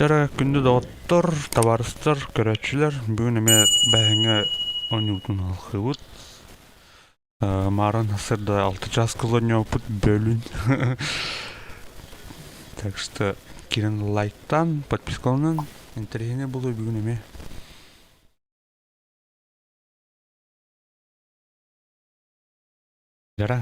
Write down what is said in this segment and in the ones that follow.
Жара күндү доғыттар, табарыстар, көрәтчілер, бүгін эме бәһеңе онютун алхыбыт. Марын асырда 6 час колония опыт бөлүн. Так что кирен лайктан, подпискалынан интернетіне болу бүгін эме. Жара.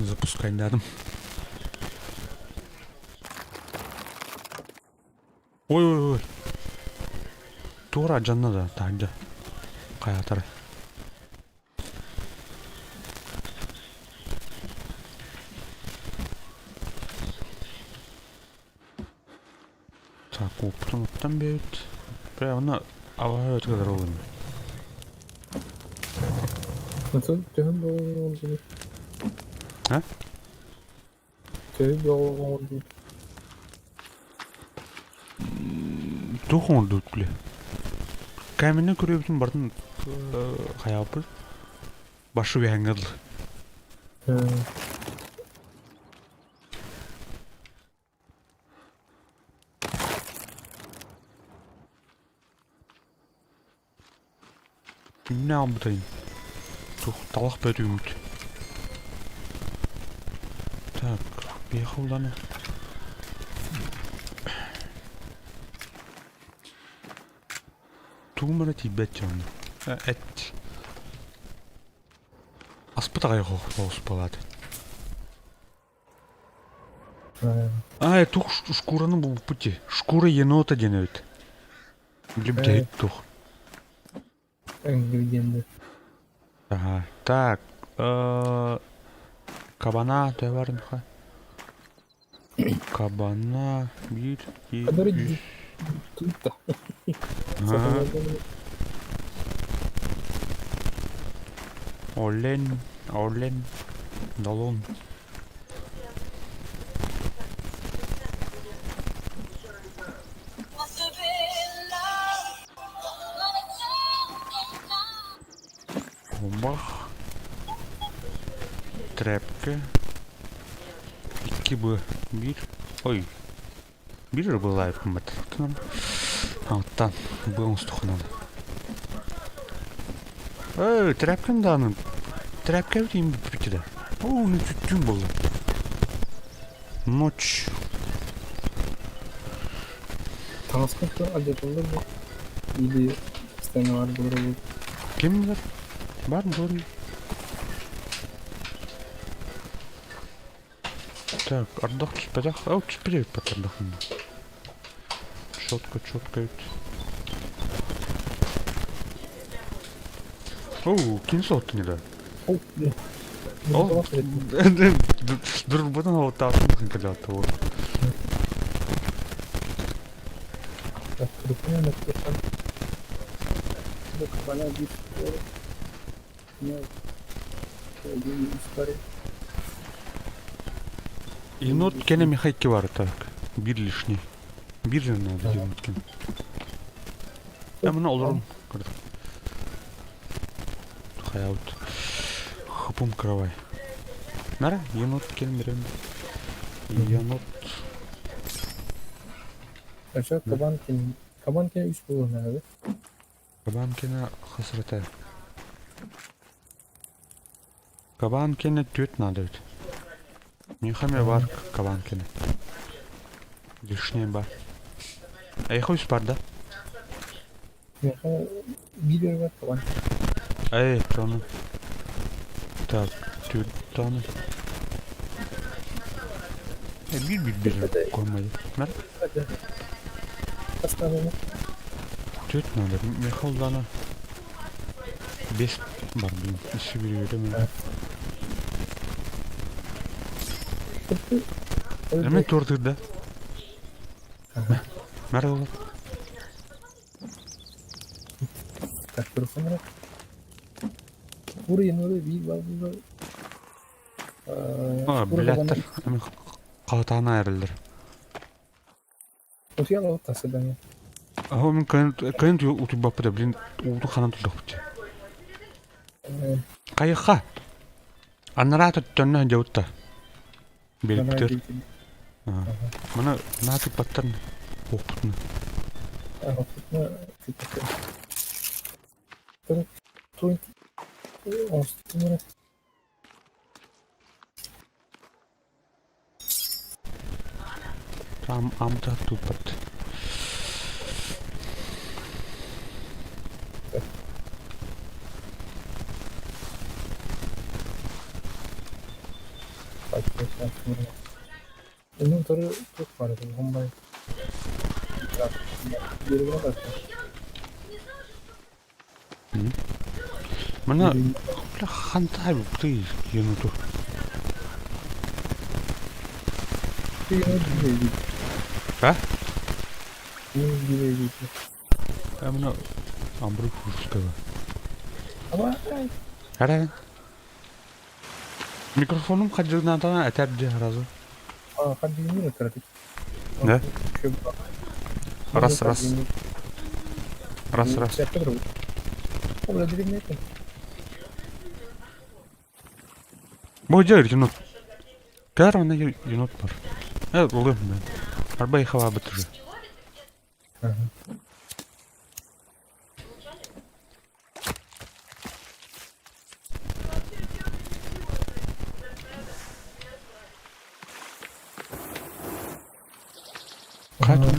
Запускай рядом. Ой. Тура жанна да тагда. Каятар. Так, оптан бет. Прямо аваа өткөдөр болду. Nasıl? Cihaz oldu. Ha? Cihaz oldu. Тохон дүүтлээ. Камины көрөбсөн бардын хаяапыл. Башы янгал. Не амбтай. Тух талах бөрümд. Так, бехолдана. Туумара тибэтчан. Эт. Аспатагай хоспалат. Тух шкураның бұл пути. Шкура енота денет. Либдейт тух. Ингредиенты. Ага. Так. Кабана товарныха. Кабана bir iki Kadarı тут da. Олен, Далон. Бомбах. Трәпке. 2 б. 1. Ой. 1 была кымбат. Аттан быгын стухнан. Трәпкен данын. Трәпке дейм битиде. О, не түттүн болду. Ночь. Transport'ta acıklı mı? İyi istene var burada. Кем бар? Бар, doğru. Так, ардах түспедақ. Ау, түспедек бат ардахын. Четко өт. Оу, кинсо отты не да. О, О, дұрбадан ауыттағын кәлі вот. так, крупная написано. Это кабана дискор. Нет. Один история. Енот кене мехайки бар, так. Bir лишний. Bir же надо енот кен. Мына олырым. Хаят. Хапум кровай. Нара, енот кен берем. Енот. Aşağı kabankinin. Kabankinin 3 bulun abi. Кабан кене хасрата. Кабан кене төт надо. Нехаме бар кабан кене. Лишний бар. Айхойс бар да? Mesela bir yer var kaban. Тоны. Так, төт таны. Bir koymayı. Нар? Hadi. Hastaneye. Төт надо. Мехал дана. 5 бар, блин. Иши берем. Эме тордырда. Merhaba. Так, телефон. Buraya böyle bir var burada. Bilattır. Эме катана айрылдыр. O şey alıp tası ben ya. Мен кайын утуп баппы да, блин, улду ханан тудак бит. Кайыкка. Анара төттөннө жаутта. Беликтер. Мына натып баттан окутну. Aslında küçük. Böyle tuvalet. Aslında Там амта тупат. arkadaşlar. Onun tarı çok var. Bombay. Geri bırak arkadaşlar. Mana Geri- bля хантай ты енуту. geri- Ha? geri- Я mana амбру пушкава. Ama Hara. Mikrofonum kacırdan tane eterdi harazı. hadi yine trafik. Ne? Köprü. Ras ras. Ras ras. Orada dilim yakın. Bu yer yenut. Kar ona yenut var. Evet oğlum ben. Arabayı hava bitiriyor. Kaç tane?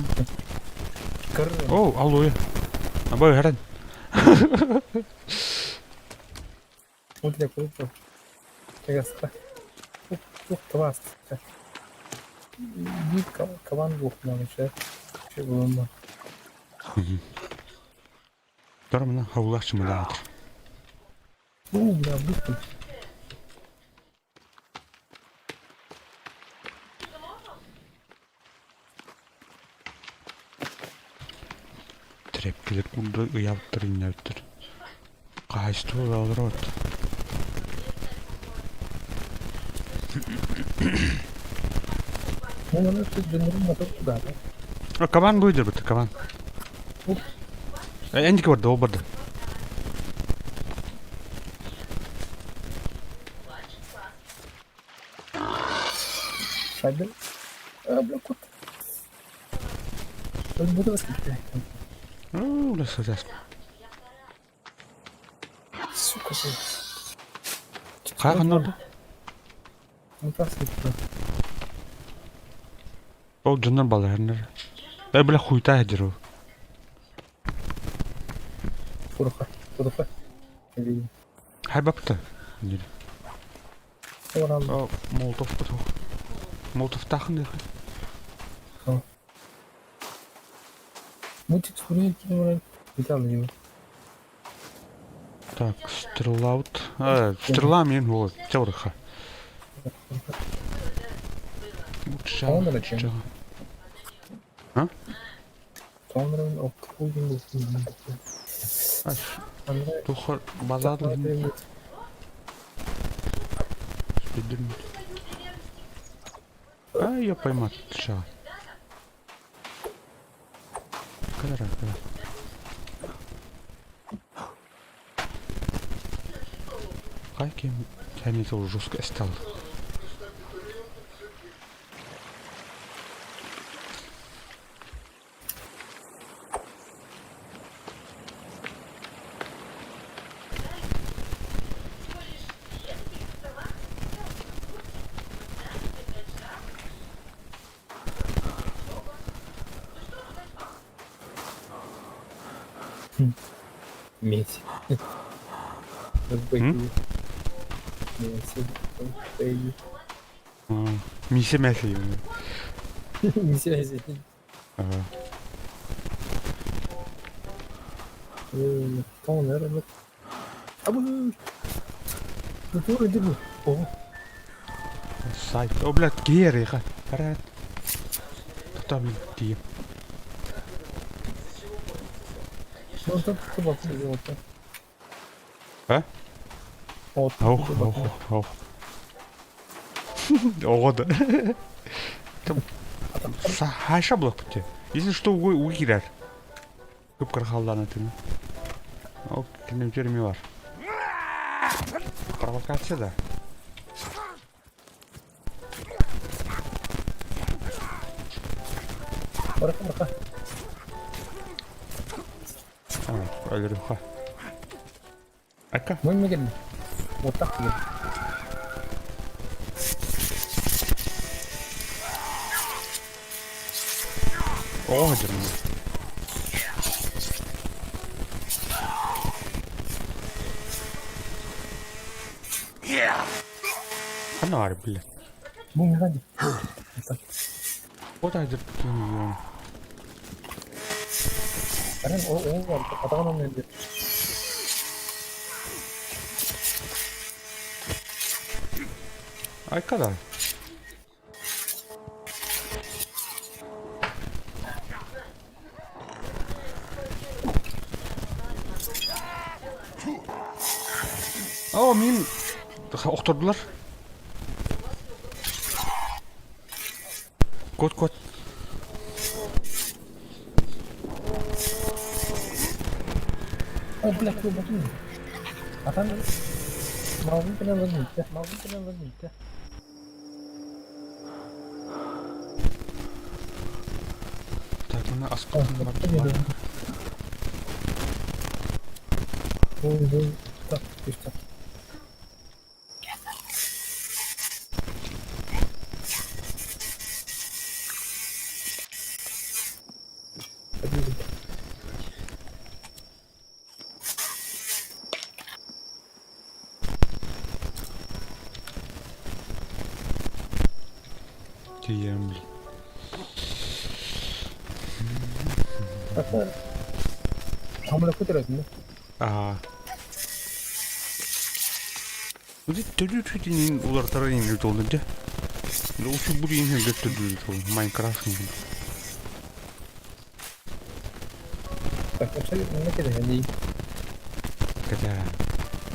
Kırırım. Oh, alo ya. Apa heran? Multi koyup Tegas. Çok tavas. Bir kavan bulmamışlar. Şey bulunma. Dur mana havlaç mı da? Ya bu. Trepkiler burada yaptır inlettir. Kaçtı o alır ot. Bunların dönerim motor da. Kavan buydu bitti kavan. Endik vardı o vardı. Saydım. Blok kut. Ben burada basın. Oh, udah selesai. Suka sih. Kayak orada. Mutlaka gitti. O canlar balı her nere. Böyle huyta eder o. Furka. Eli. Hay baktı. Orang. O Molotov bu. Molotov takın diye. Мультик с бурятией летал его. Так, стрелаут. Стрела мен вот. Чаврха. Tamamdır açayım. Ha? Tamamdır o bugün bu. Аш. Anda Тухар базадлы. Спидермен. А, я поймал. Ша. Кадра. Каким тянется уже жестко стал. Медь. Миссия мясо. Не связи. Ага. Tamamdır. Абы. Натура дебу. О. Сайт. О, блядь, геры, ха. Харат. Кто, блядь, тип. Ну так табак вот. А? Вот. Ох. О, да. Хаша блок бите. Если что, угирер. Көп кырхалдан этини. О, кинем жереми бар. Провокация да. Брака. Ölürüm ha. Aka. Мы не гидим. Вот так вот. О, canım. Ana var bile. Bu mekanik. O da edip dönüyor. Eren o var. Atakan onun elinde. Ay kadar. Aa min okturdular. Kod. Oh, black tuh bakın. Atan mavi kenarlarını yıktı. Mavi kenarlarını yıktı. Takımda Ah, askotun var. bakın ya. Bu tak işte. Hadi. Diyeyim. Hatta hamle kuturatında. Aa. Uzi tüdütüdünün ular tarayın öyle olunca. Uçu buraya inir götürdü Minecraft mı? Bak aşağı ne kadar yani. Kaca.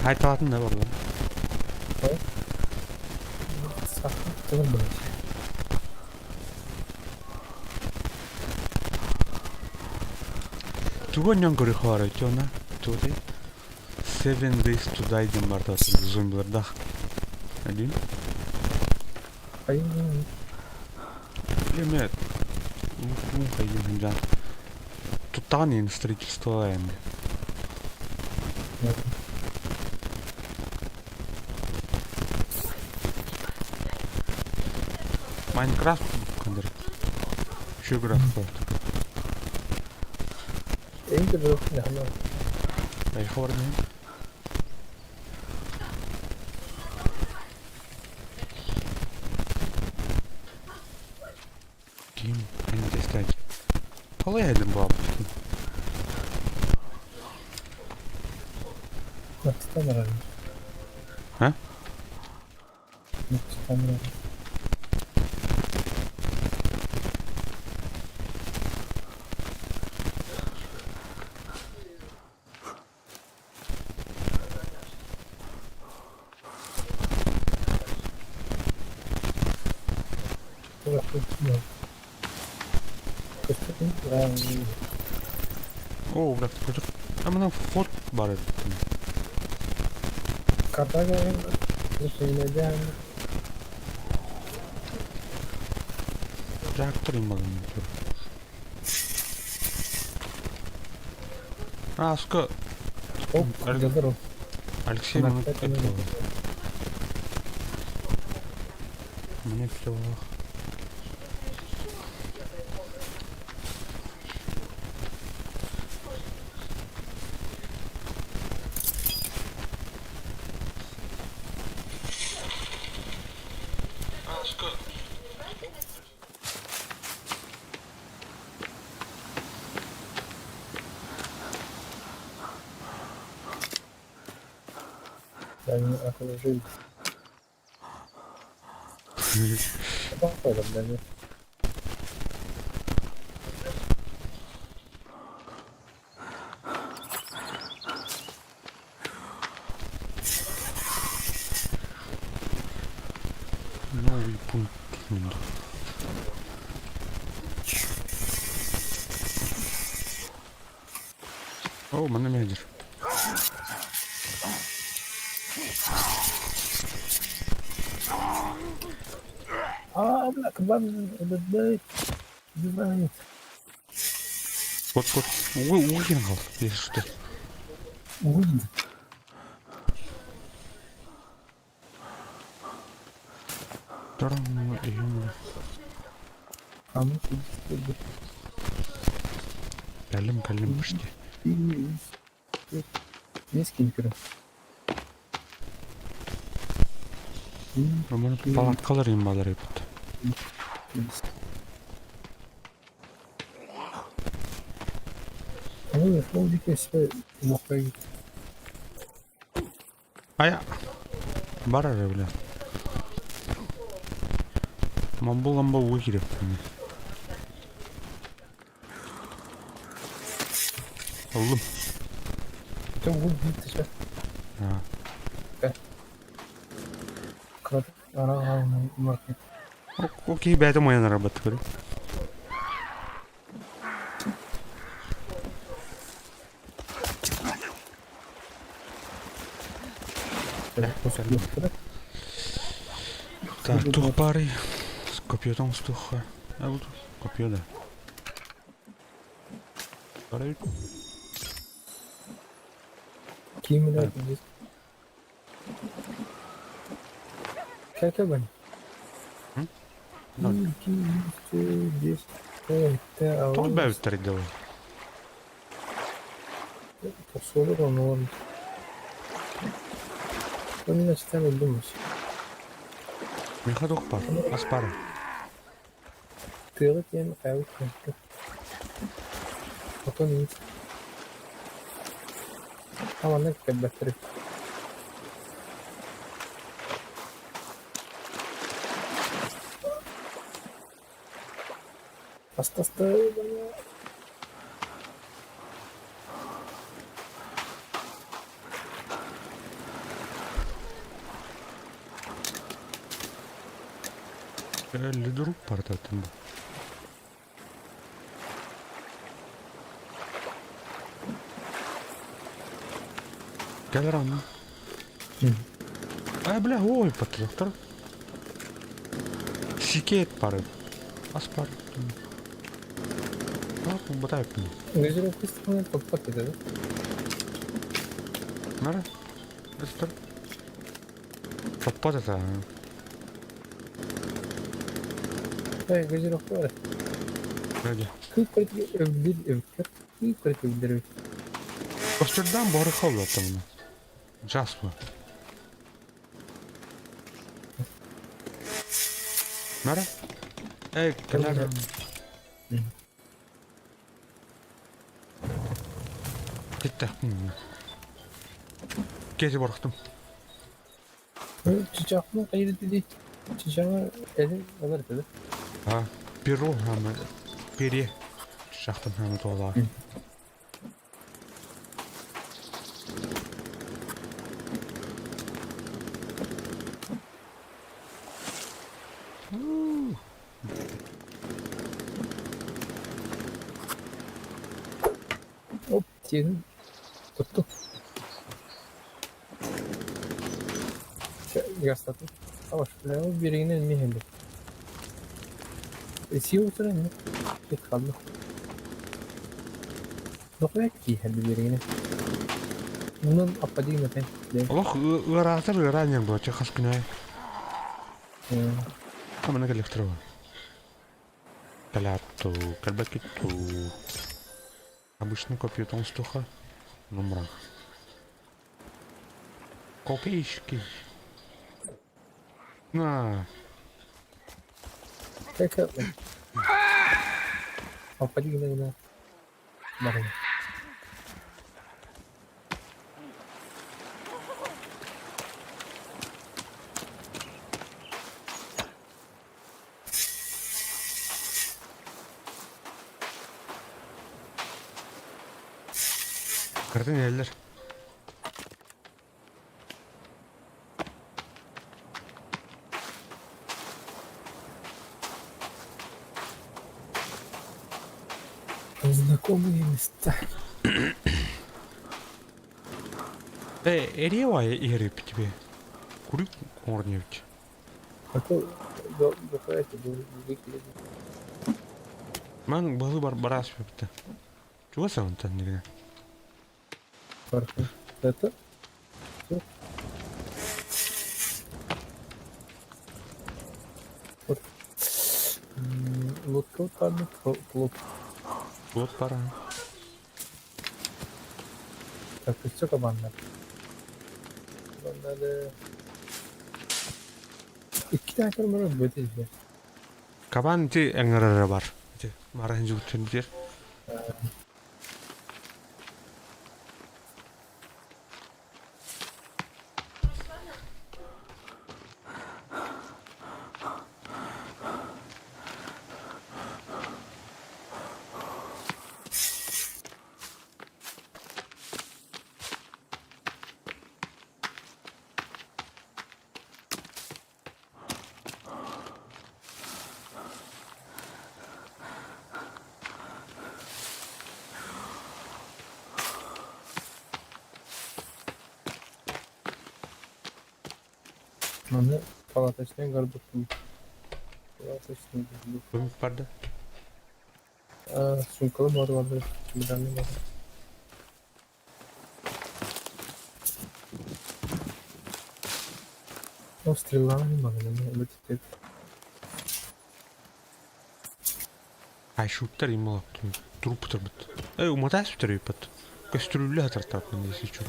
Hay tavatın da var lan. Saklı kılın böyle. Tugo nyongori хора чона. Туди. 7 days to die ден бар тасы зомбиларда. Один. Hayır. Лемет. Ну, хайдин ханжан. Тутанин строительство энди. Майнкрафт кандыр. Şu grafik var. En de böyle ne hala. Ay хор не. Kim? Hani destek. Kolay edin bu abi. Nasıl kamera? Ha? Nasıl kamera? Oo bıraktı çocuk. Ama fort var edin. Kartaga şeylerden Reaktörüm balım. А, сука, Гадар o. Алексей Она мені опять кетті. не Мені клево. А, сука. Yani arkadaşım. Bakalım ben. Новый пункт. О, мене медір. Abla kebab lebih gimana? Вот. Угингал, если что. Тарам, Kamu Кәлім пішті. Miskin kira. Ama palatkalar balar yapıt. Ama bu bir kese mokaya git. Aya. Бар ara bile. Ama bu lamba uğu girip. Oğlum. Sen bu bir dışarı. Ha. Krat. Ana market. Okey, bädem oyanar arabat görüp. Так, тух пари. С копьетом стуха. А вот копье, да. Пари. Kimin Evet. öldürdü? Şaka ben. Hı? Bak. 2, 3, 1. Evet, Тол бәвіттер делай. Посолur onu oğlum. Ben açıdan öldüm. Миха дух пар. Аз пара. Kıyılık yani kayalık yaptı. Oton iyi. Ama ne kadar beter. Hasta bana. Әлі дуруп пар татын. Gel rağmen. А, бля, ой, патроктор. Сикет пары. Аз пар. Bak, bu da yapıyor. Gözüne kısmını kapat dedi. Nara? Restore. Подпада та. Hey gözüne var. Hadi. Kıyık kıyık övdür övdür. Kıyık kıyık övdür. Көштерден бары қалды атымын. Жас bu. Nara? Ey, kenara. Gitti. Gezi bıraktım. Çiçek mi? Hayır dedi. Çiçeğe elin alır dedi. Ha, bir rol hemen. Biri. Şahtım hemen dolar. Hop diyelim. Tuttu. Yaslattım. Ama şu birinin miheli. Esiyor oturan mı? Git kaldı. Dokuyat ki hadi birine. Bunun apadıyım efendim. Allah ıratır ıranyan bu. Çekas günay. Ama ne gelip duruyor? Kalaptu, kalbakittu. Обычно копьетом стуха. Номрах. Копейшки. На. Peki. Apadıyım yine. Bakın. Kırdın eller. Знакомые места. Эревая игры по тебе. Курик Корневич. А то dokuyat bu bilgileri. Ben balı baras yaptı. Çok sevdim tanrıya. Farklı. Это вот. Лодка вот там, плот. Bulut para. Так, все кабанlar. Кабанları. İki tane var böyle işte. Kaban iti engerere var. İti marahin jubutun diyor. Anne Palataş'tan garbatım. Palataş'tan garbatım. Bölüm vardı. Sunkalım vardı. Bir tane var. O strillana mı var? Ne bitti? Ay şutlar imma yaptı. Durup turbut. Umata sütür yupat. Köstürülü hatır tarafından neyse çok.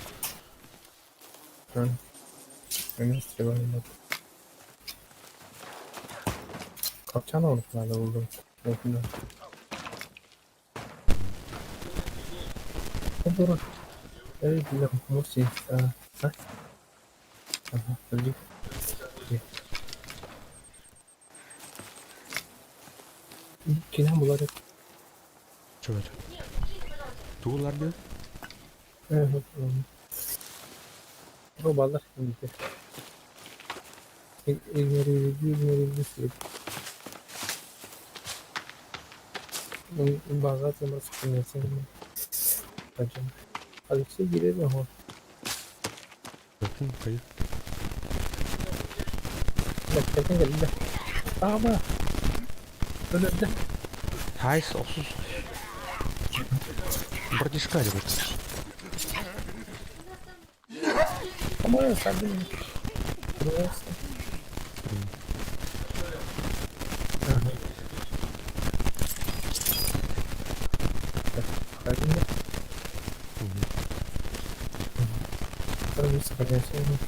Ben strillana var. Kapçan olmuşlar da buldum. Yakında. O doğru. Evet, bilang musik. Hah? Aha, öldük. Kina bularız. Şöyle. Tuğlar diyor. Evet. O balık şimdi. İlmeri sürüp. Bazı zaman sıkılmasın. Hocam. Hadi şey girelim ama. Bakın kayıp. Bak geldi. Ama. Önümde. Hayır olsun. Братишка ребят. Ama ya sen de burası. Kalbinde. Sana bir sıkıntı yaşayalım.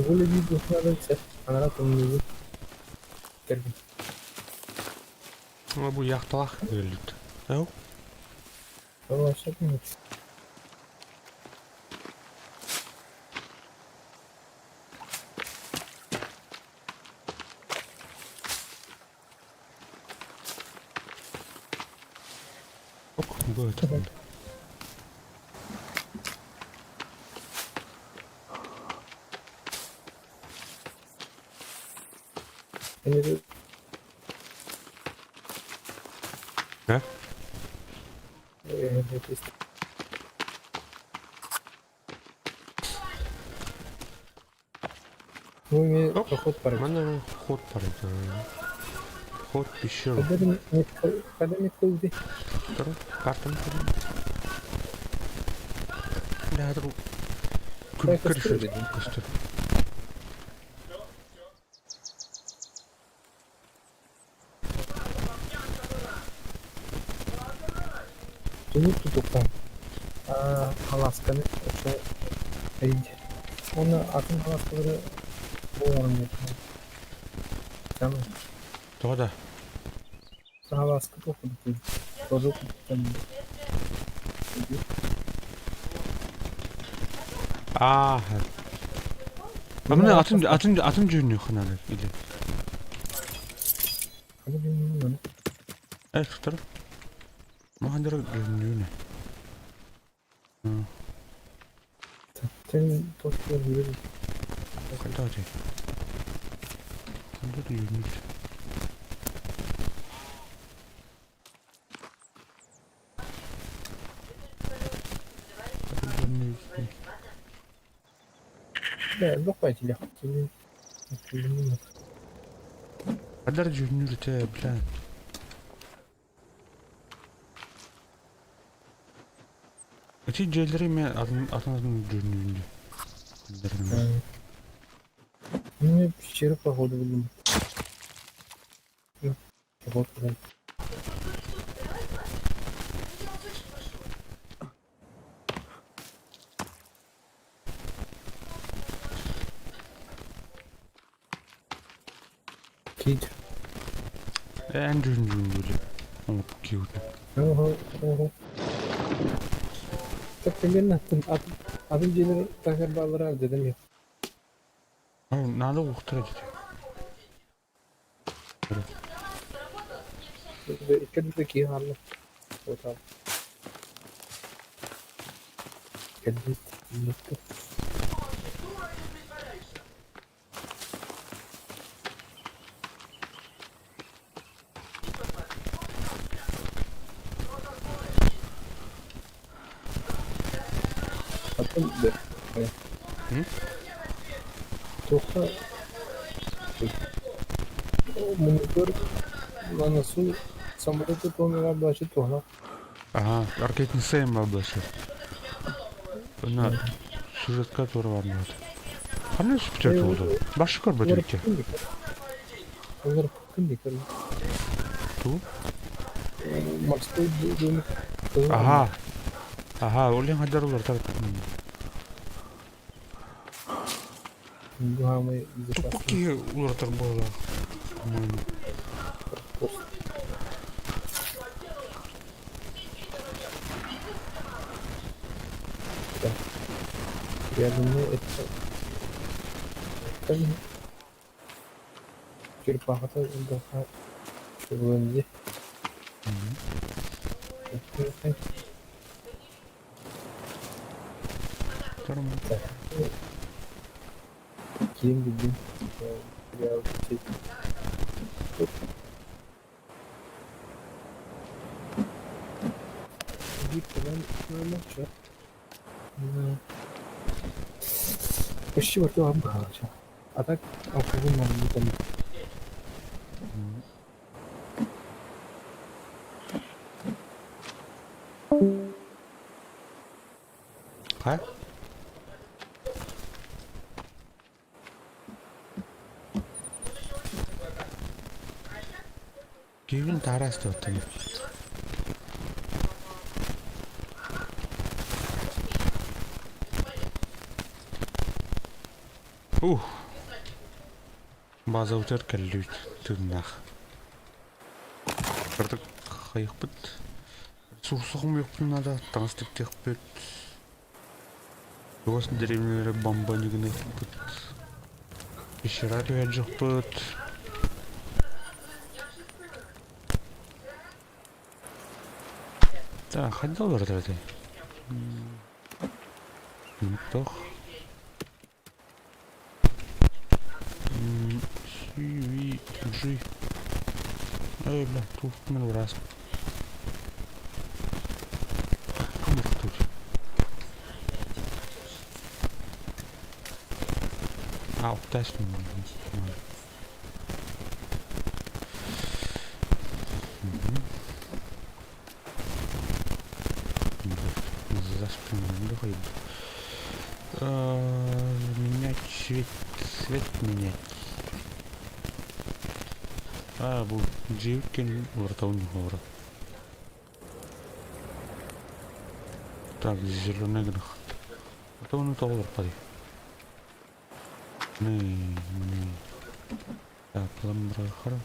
Böyle bir dostlarla ise anara konumuzu geldim. Ama bu yaktalak öldü. Yok. Ama aşağı mı? Yok böyle. Beni de Ne? evet işte. Bu ne kakot para. Bana hot para. Hot bir şey yok. Kadem etkoldi. Dur. Kartını koyayım. Ne dur. Ben Karışıyor. dedim. Kıstır. Bunu tutuktan. Alaska'nın işte elde. Onu atın Alaskaları bu yanım yapıyor. Tamam. Daha da. Alaska'da okuduk. Sonra okuduk. Ah. Ama ne atın cünü kınalı. İli. Hadi bilmiyorum. Evet tutar. Mahandara görünüyor ne? Senin dostlar yürü. Kaldı hadi. Kaldı da yürünüyor. Ben yok belki de. Bilmiyorum. Kadar cünür te bilen. Эти жерлери мен атынан жөнүндө. Мне вчера погоду видим. Вот, блин. Кит. Эн жөнүндө. Окей. Ого. Так примерно атым жерлери такар баллар dedim ya. Надо ухтырать. Ve iki de ki halı. O da. Kendi mutlu. Atım de. Hı? Toka. O monitör nasıl самолеты тонера бачы тона. Ага, аркетин сейм баблашы. Она сюжетка туры бар мат. Кандай сюжет болду? Башы көрбөт экен. Олар кім декер? Ту? Морской дом. Ага, олен хадарулар тарат. Гамы Тупаки улартар болду. Я думаю, это... Черепаха-то отдыхает. Шевронди. Кем гидим. Я учить. Молчат. Почти во рту обгадил. А так алкоголь нам не там. Кай? Кевин тараас тоотон. База утер кэллүт түннах. Бардык хайыппыт. Сурсугум юкпун надо таңстык текпет. Жоғасын деревнелері бомба негін етпіт. Ешерадио әджіқпіт. Да, қайда олар дәді? Мүттіқ. Сүйі, жүй. Эй, бля, тут мен ұрасым. Кімір тут? Оптачный. За спиной давай. Менять цвет менять. Бұл жеуіткен ортауын ғора. Так, зеленый грах. Ортауын ұтауылар қады. Мне. Так, ламбра хорошо.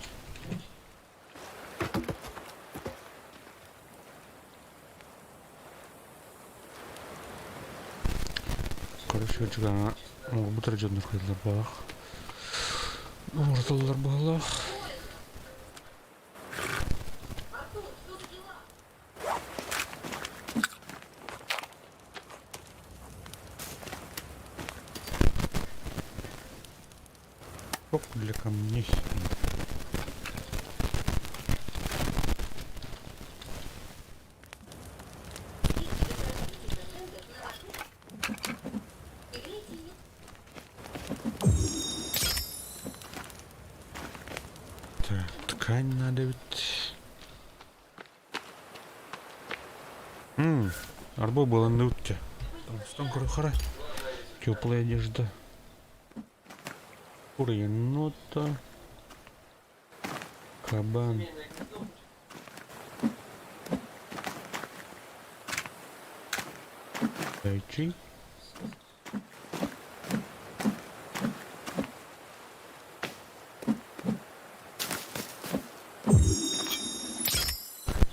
Короче, жаңа бутыр жондар қайдылар бағақ. Орталар бағалақ. Для камней. Так, ткань надо ведь. Арбо было на утте. Там хара. Теплая одежда. Кура енота. Кабан. Зайчик.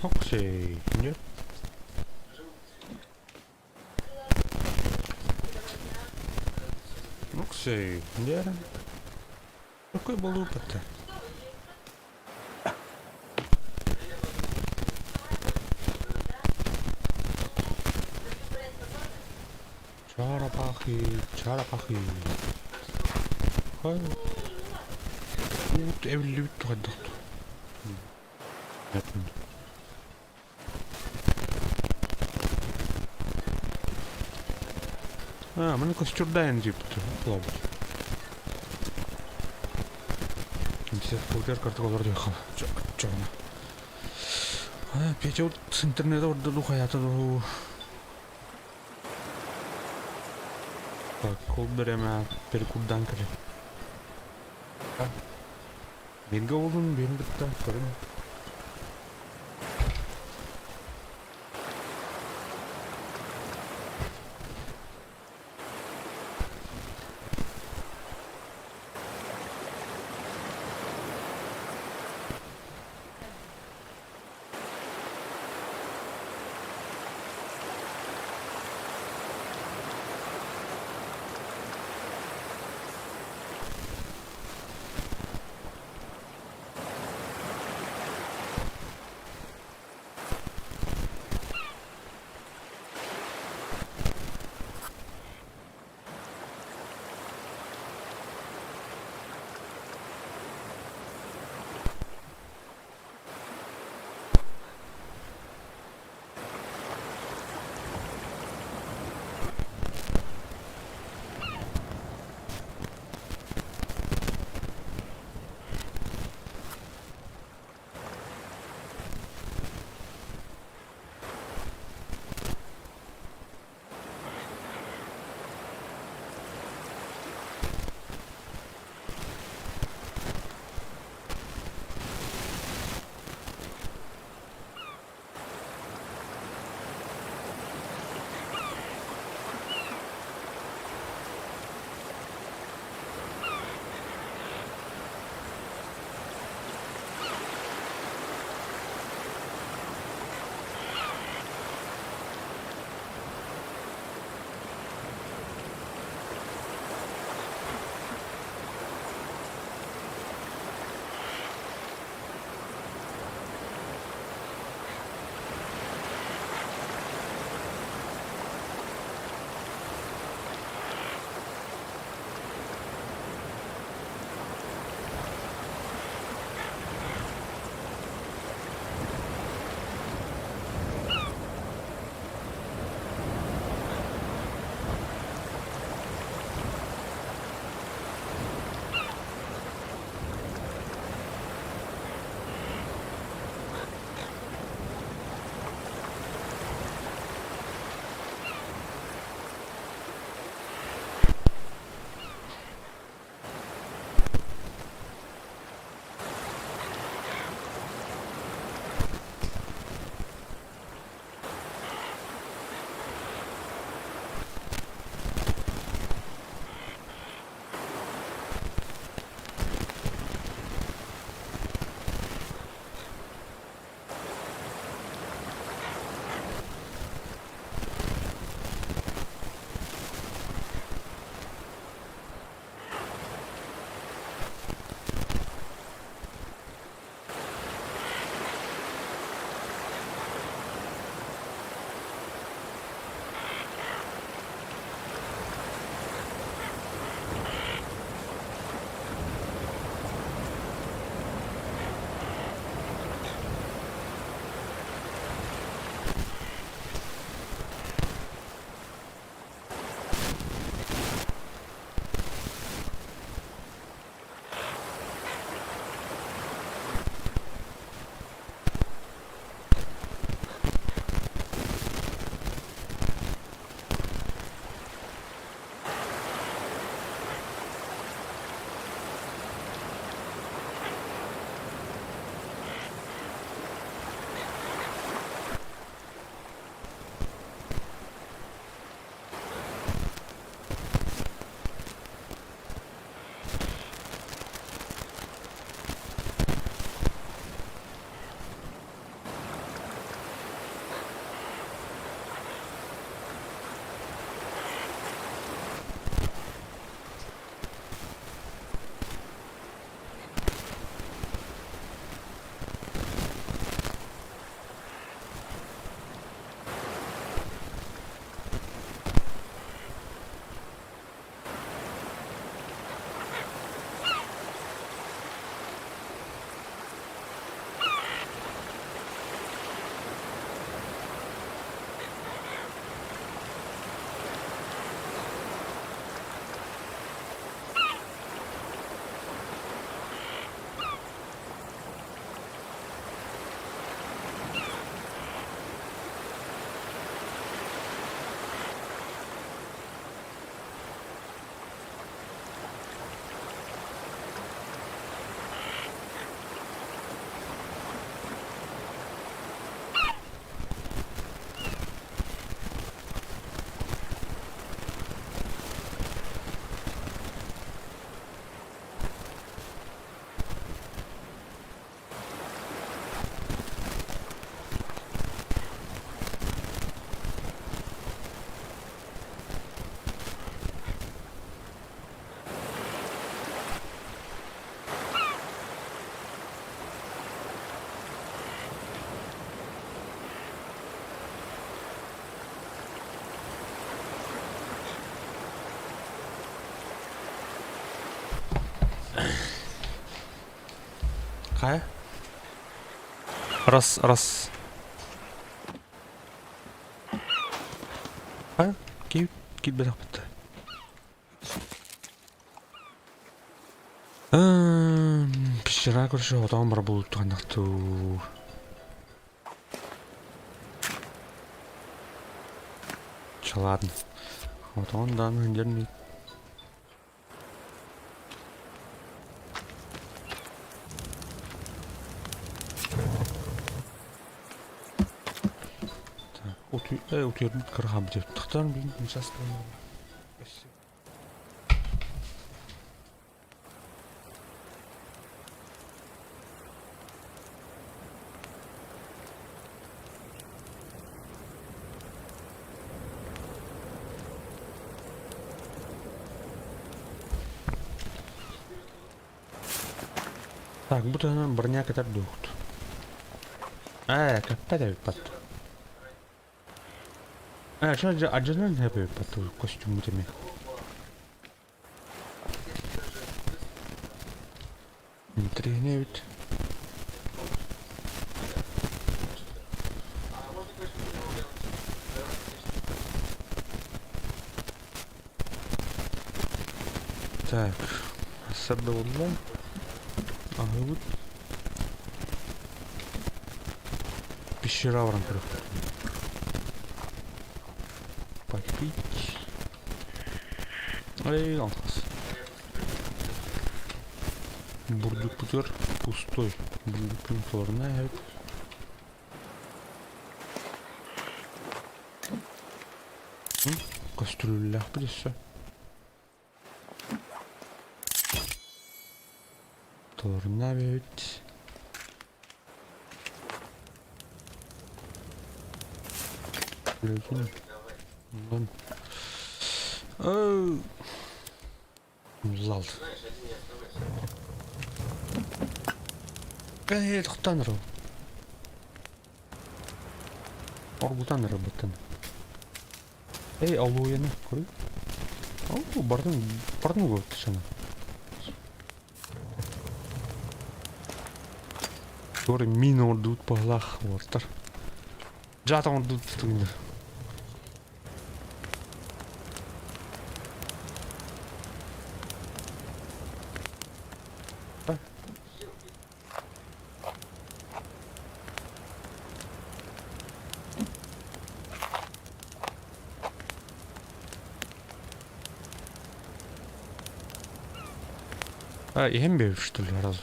Окей, нет? Окей, нет? Какой был опыт-то? Чарапахи. Хай. Ut evlilik tuhaddat. Yapın. Мене костюрдаєн зіпти. Ладно. Сейчас полтер карту доехала. Чё она? Петя вот с интернета вот до духа я-то до... Так, кол береме перекурдан кіре. Менге олдың бен бітті. Көрім. Ha? Раз. Ha? Git bir dakika. Пещера, короче, вот там работает анахту. Че, ладно. Вот он, да, наверное. Утюрмит кыргам деп. Тахтан блин, сейчас. Так, будто броня катар духт. Капта да пат. Что аджанан хапе пату костюм теми. Тренировать. Так, садовый. Ага, вот. Пещера в рамках. Попить. Эй, алхас. Бурдюк путер пустой. Бурдюк пинторная. Кастрюля придется. Торнавить. Ладно. Лал. Тухтанру. Оргутан работан. Алуяны көрі. Бардың көрді шана. Көрі мин ордуыт бағлақ ордыр. Жата ордуыт тұтыңдар. Ембе, что ли, разу?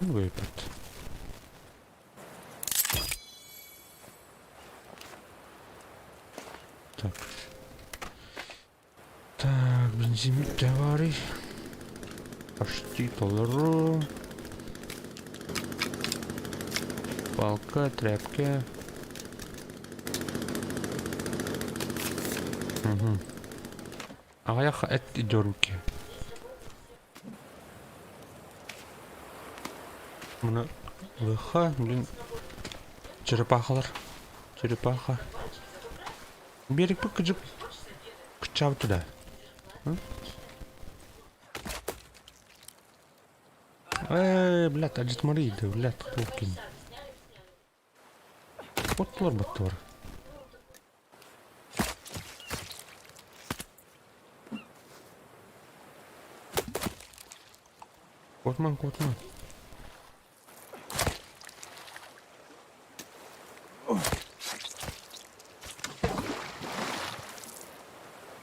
Выпад. Так, бензин, товарищ. Почти $1. Палка, тряпки. Угу. Аяқ әт идеруки. Мұны лыха, блин, черепахалар. Черепаха. Берег пы күжіп күтчабы туда. Блядь, аджит мариды, блядь, толкин. Оттылар баттылар. Котман.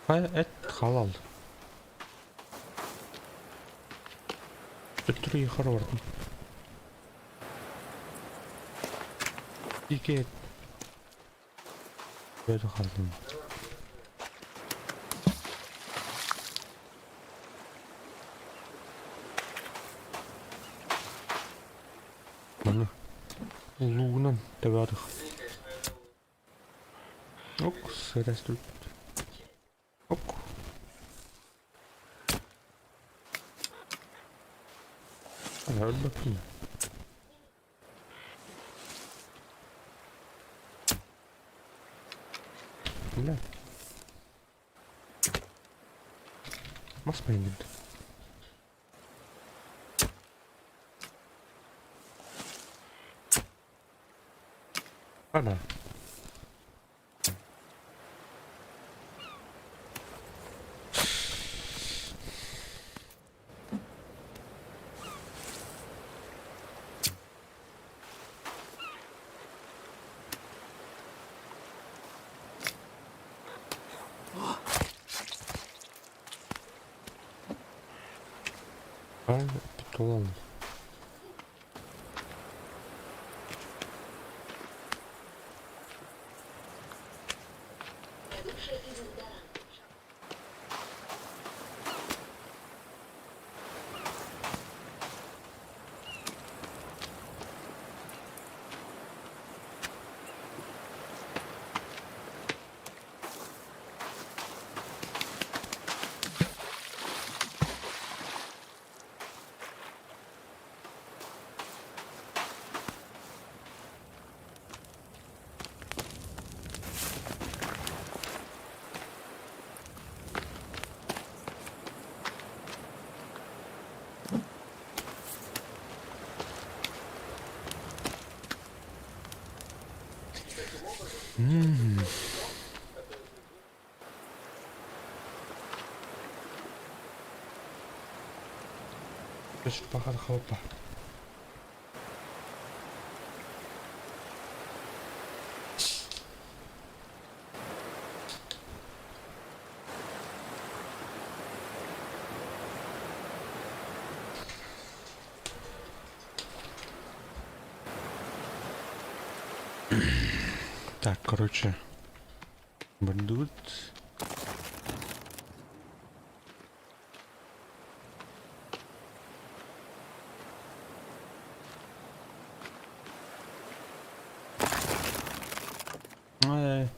Эт халал. Өттүрі ехар бардым. Ике эт. Өді қалдым. Mana lugnan tevadık. Ok, sırastır. Ok. Öl bakayım. Ne? Basmayın dedi. Hala. Hadi bir dolalım. Geç bakalım hoppa. Так, короче, бандут. Ай.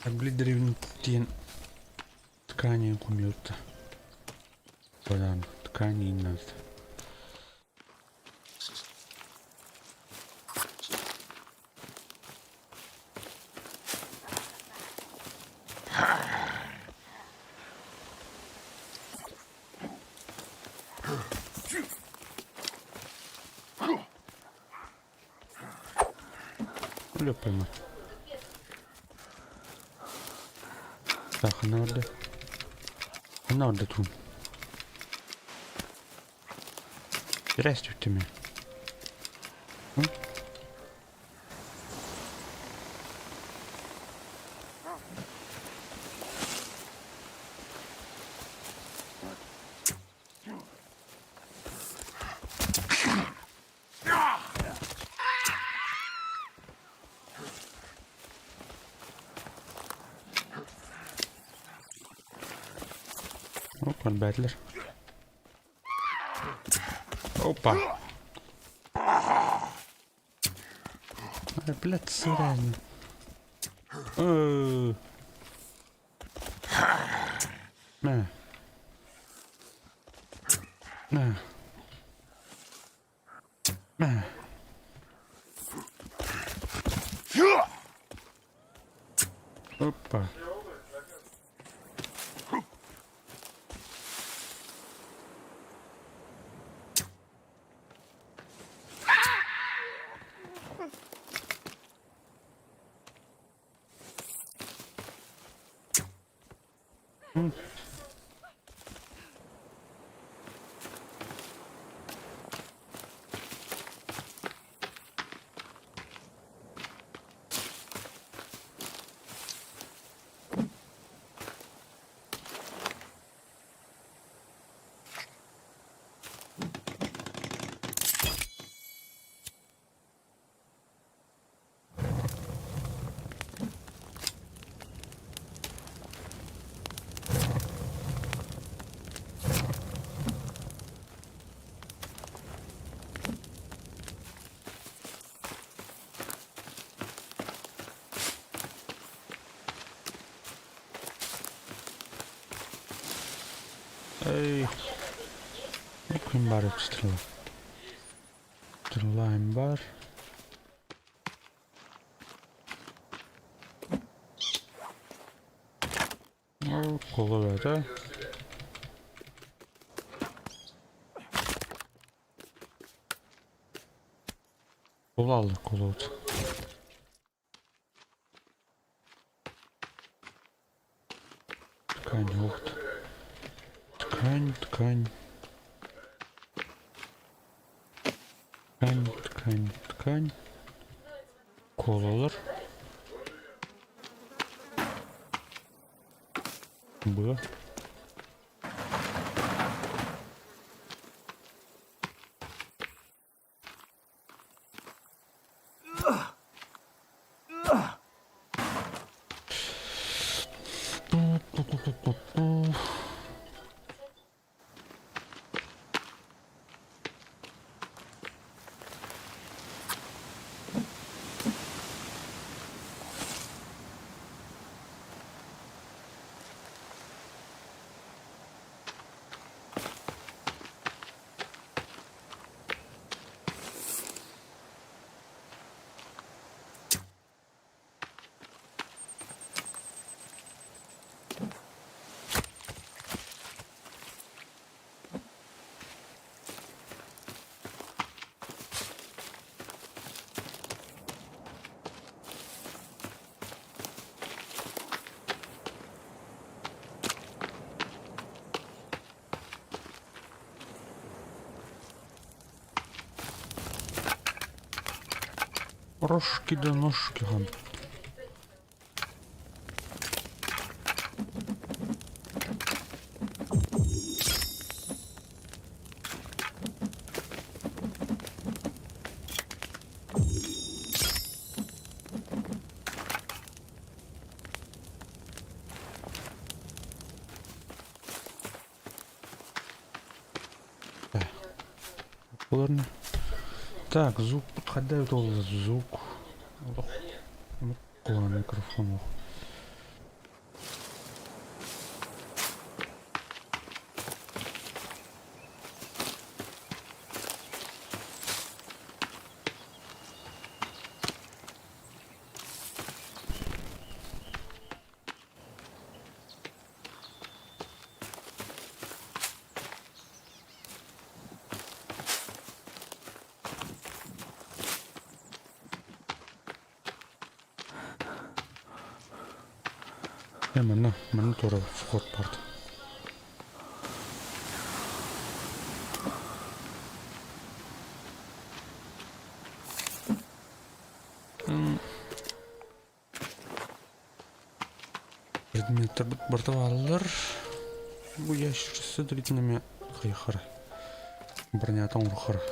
Облидревнутien ткани умеют. Подам ткани надо. Löpeme. Sachen orada. Ne orada tun? Biraz tuttu mu? Hı? Hoppa bədlər. Hoppa. Блядь, сырань. На. На. На. Опа. Эй. Кім бар еді стрела? Стрелаем бар. Қолы бар, да? Қол алды, қол алды. Ткань, оқты. Ткань. Ткань. Қол алыр. Б. Рожки да ножки, гам. Ладно. Так, звук, подходит долго звук. Около микрофона. Mana to'g'ri vход bor. Предметтер бұртып алылыр. Bu ящичасы длительными қайқыр. Бронятың ұрқыр.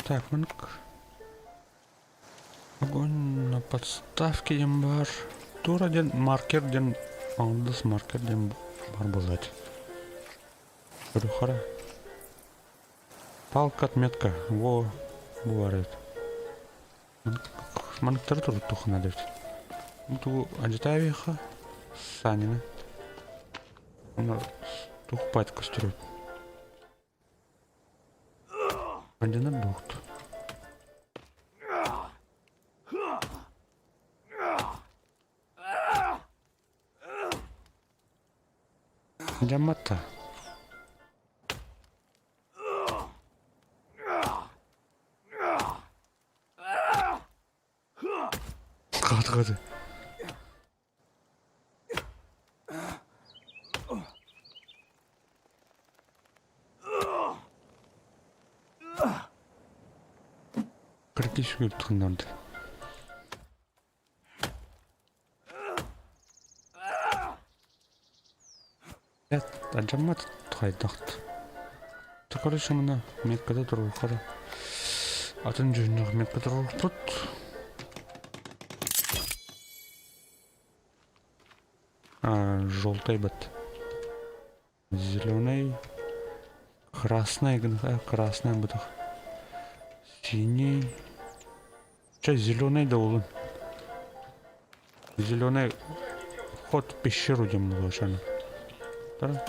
Так, огонь на подставке дем бар. Тура ден маркер ден аңдыс маркер ден бар болады. Рухара. Палка отметка. Во бывает. Манктар тур тухна дет. Ту ажитавиха санина. Она тухпать костюм. Пандина бухт. Jamata. Hadi. Критически трудно. Ажамат хайдахт. Короче, мына меккада туруу кара. Атын жөнү кызмет кылып желтый бат. Зеленый. Красный, красный бутах. Синий. Че, зеленый да улын. Зеленый вход в пещеру дем лошаны. Да?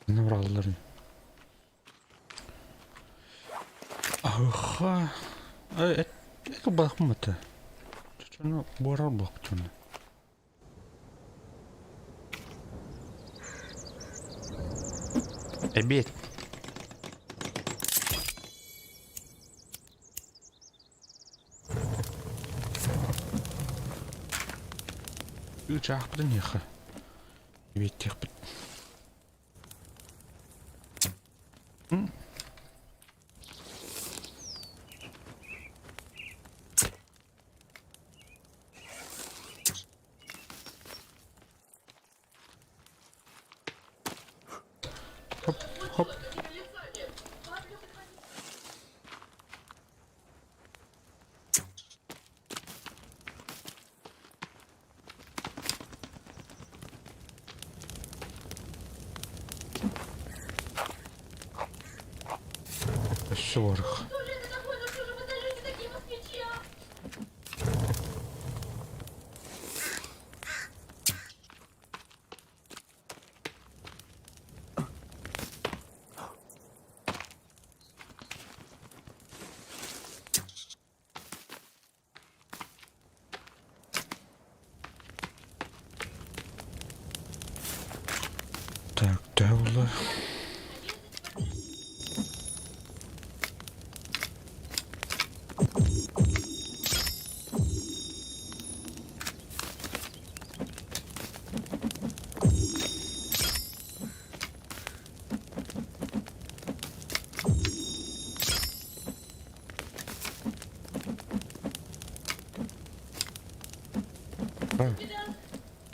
Ne var aldıların? Aha. Et bakmadı. Çocuğuna bu ara baktı ona. Ebet. Üç akıdın yağı. Ebet yakıt. Hop hop. Сорок. Так, devla.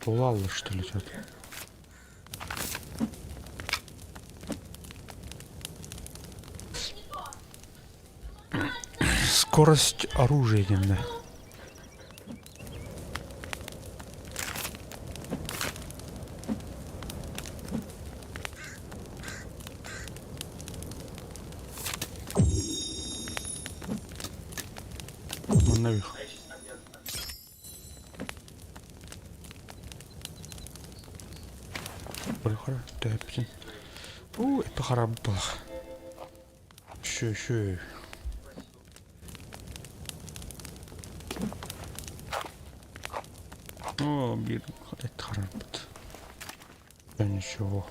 Лалла, что ли, что-то? Скорость оружия именно. Наверх. Прохора, тэпсин. Это хорошо. Шо. О, блин, это хорошо. Да ничего.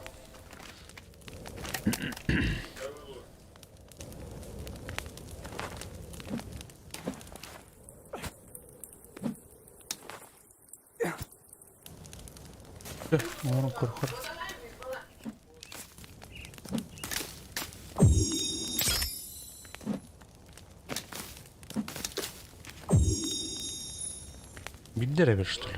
Onu korkar. Бендера, что ли?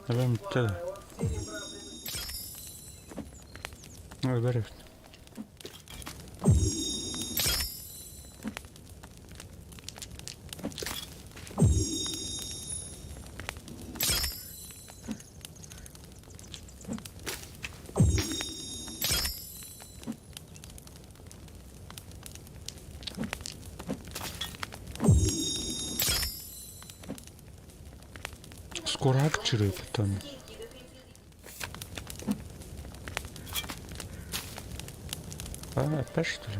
Ben bitti de. Öyle. Скорак чирый потом. Опять что ли?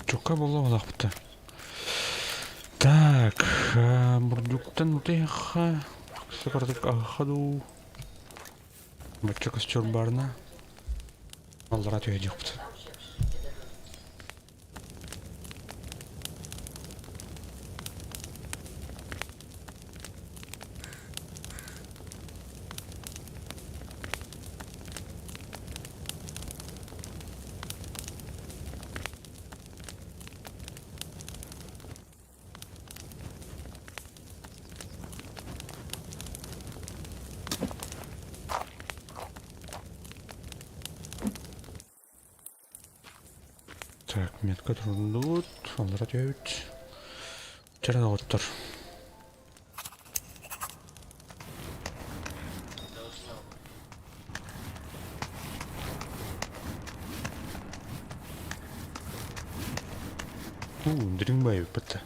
Чука была лапта. Так, бурдюктан тихо. Сократик ахаду. Бачка костер барна. Алрат я дихпт. Так, метка турдут. Алрат я үт. Чарада оттор. Дрингбай бітті.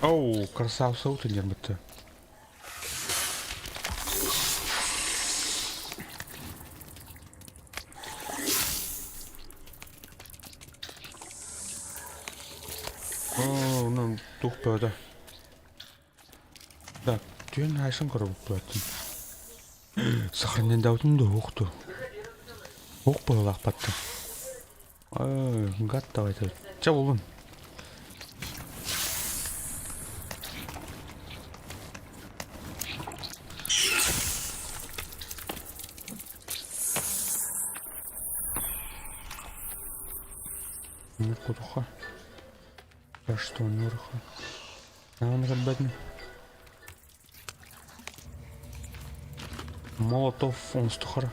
Оу, красавца утынер бітті. Тух пöödä. Так, työn häisen korvupöötön. Сохранен даутын да уқту. Уқ болы ақпатты. Гад давай-то. Ча болын. Мир кутуха. А что, Нурха? Он бедный. Молотов, он стухара.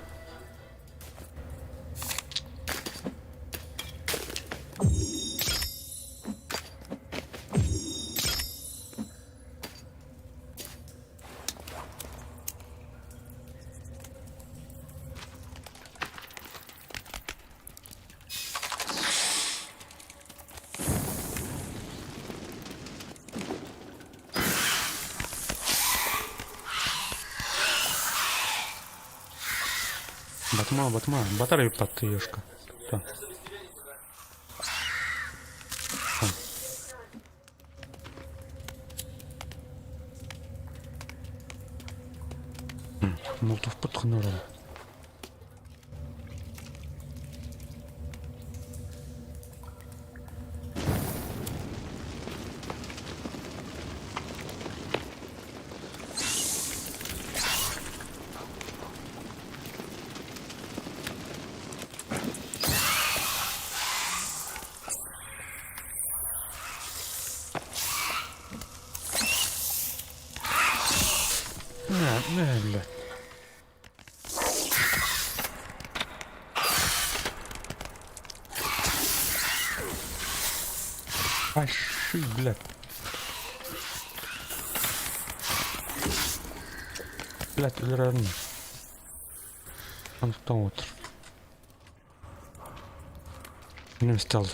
Батма, батарею подтыешка. Молотов подхнурал. Не, блядь. Аши, блядь. Блядь, өлерарым. Андықтан отыр. Не стал.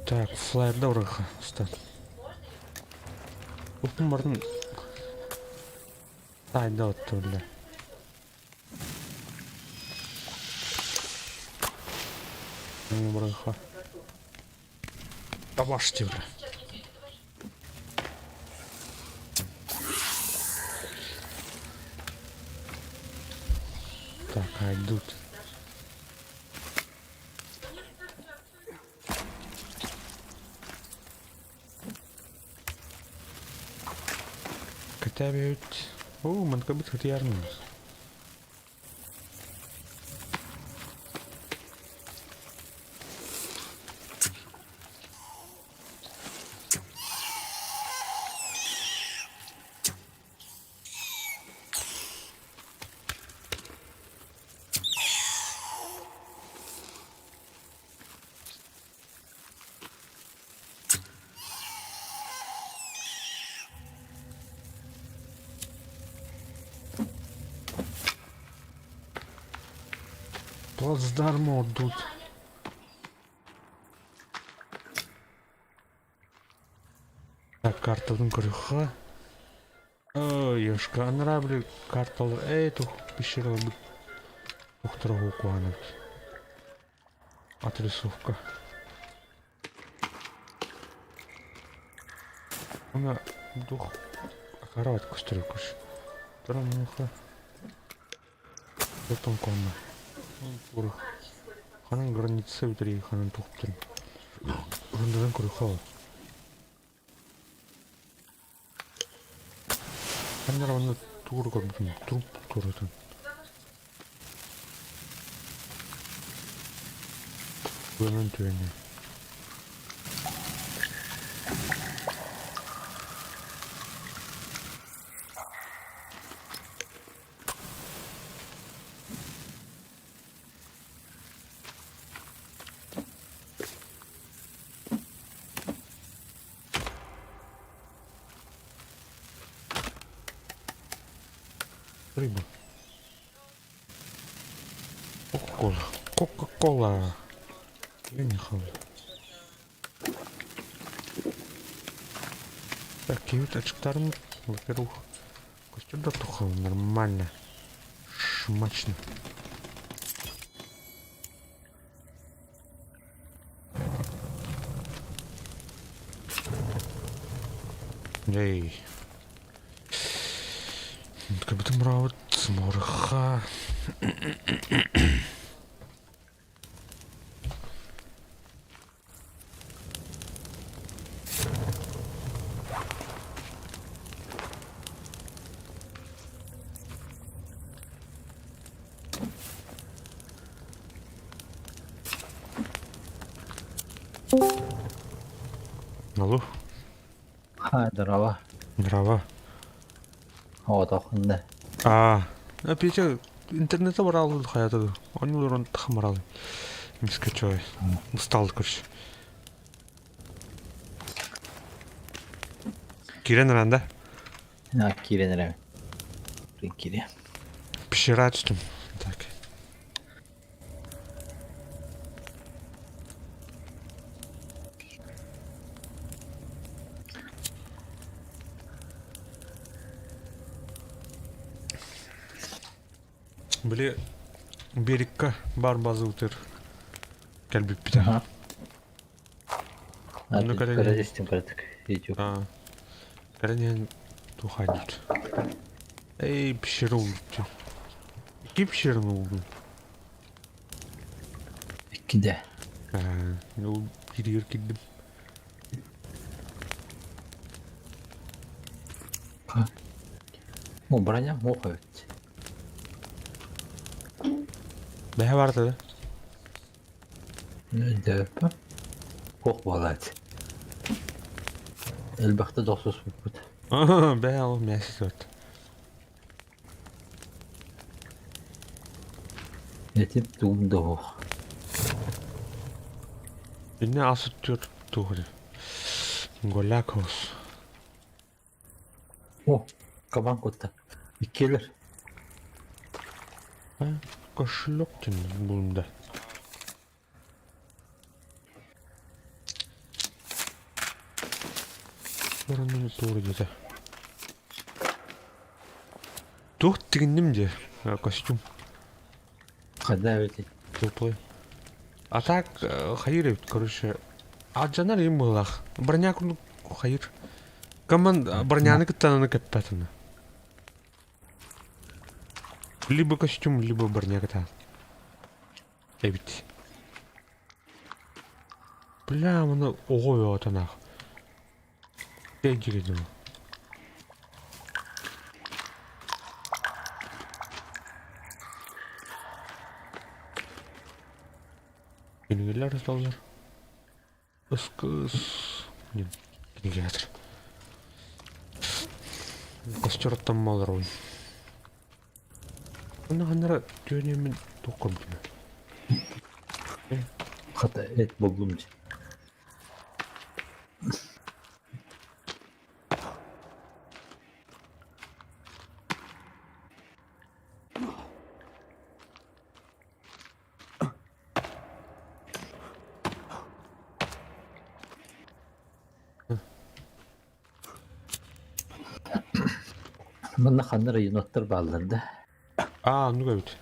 Так, флайерда ұрыға ұстан. Ұпым бардың тайда отты, бля. Браха. Табаш тебе. Так, идут. Катабют. О, манкабит хатиарнус. Плацдарм отдут. Так, картадан көрүха. Ешка анрабли карталар. Тух пещера бит. Тухтырагу куанат. Отрисовка. Она дух. Карат кострюкуш. Тарамуха. Потом конна. Пур. Ханан граница витри ханан тухтын. Рундан көрүха. Ханан тур көрүн. Труп көрүн. Бөлөн түйөне. Рыба. Кока-кола. Кока-кола. Я не хаваю. Так, киют-очкарн. Во-первых, костюм дотухал нормально. Шмачно. Эй. Как будто мравот сморха. Алло, Здорово. дрова. Вот охуенно. Петя, интернета брал хаятады. Он не урон тахмарал. Не скачай. Устал, короче. Кирен ранда. Кире. Кире. Пещера түстім. Так. Бле, берегка бар базы утыр. Кәлбіп біті. Ну, Подожди, температура. Идет. Кәрінен тухайдут. Эй, пещера улды. Ики пещераны улды. Киде. Ну, перегер киддім. Броня мохает. Бәе барды Да. Ох, балать. Элбахта досус будет. да? Бәе алып мәсіз барды. Этим тумды ох. Инне асыт төр туғыры. Голяк ос. О, кабан котта. Икелер. Кошелек тен бұлында. Бұрынның туғыры деді. Тух тігіндім де. Костюм Когда эти? теплый. А так, хайыр эвит, короче. А жанар им былах. Броняк хайыр. Каман броняны кыттананы кеппетіні. Либо костюм, либо броня кыта. Эвит. Бля, мына ого отанақ. Дегереdim. Yeniler ıslallar. Iskız. Yeni getir. Kostür attanmalar oyun. Bunu hanlara dönemin dokun bilmem. Hatta et buldum. Bunda kanlara yunatlar bağlandı. Aa, nu evet.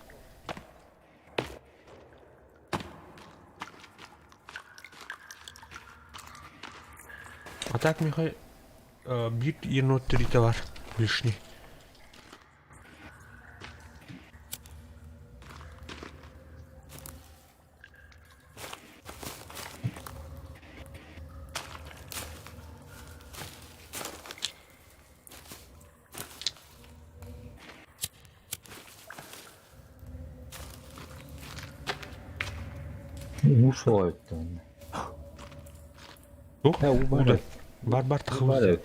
Atak Mihai bir yenotları var. Lишний. Ушел это. Ух, убар. Бар тахыл. Убар.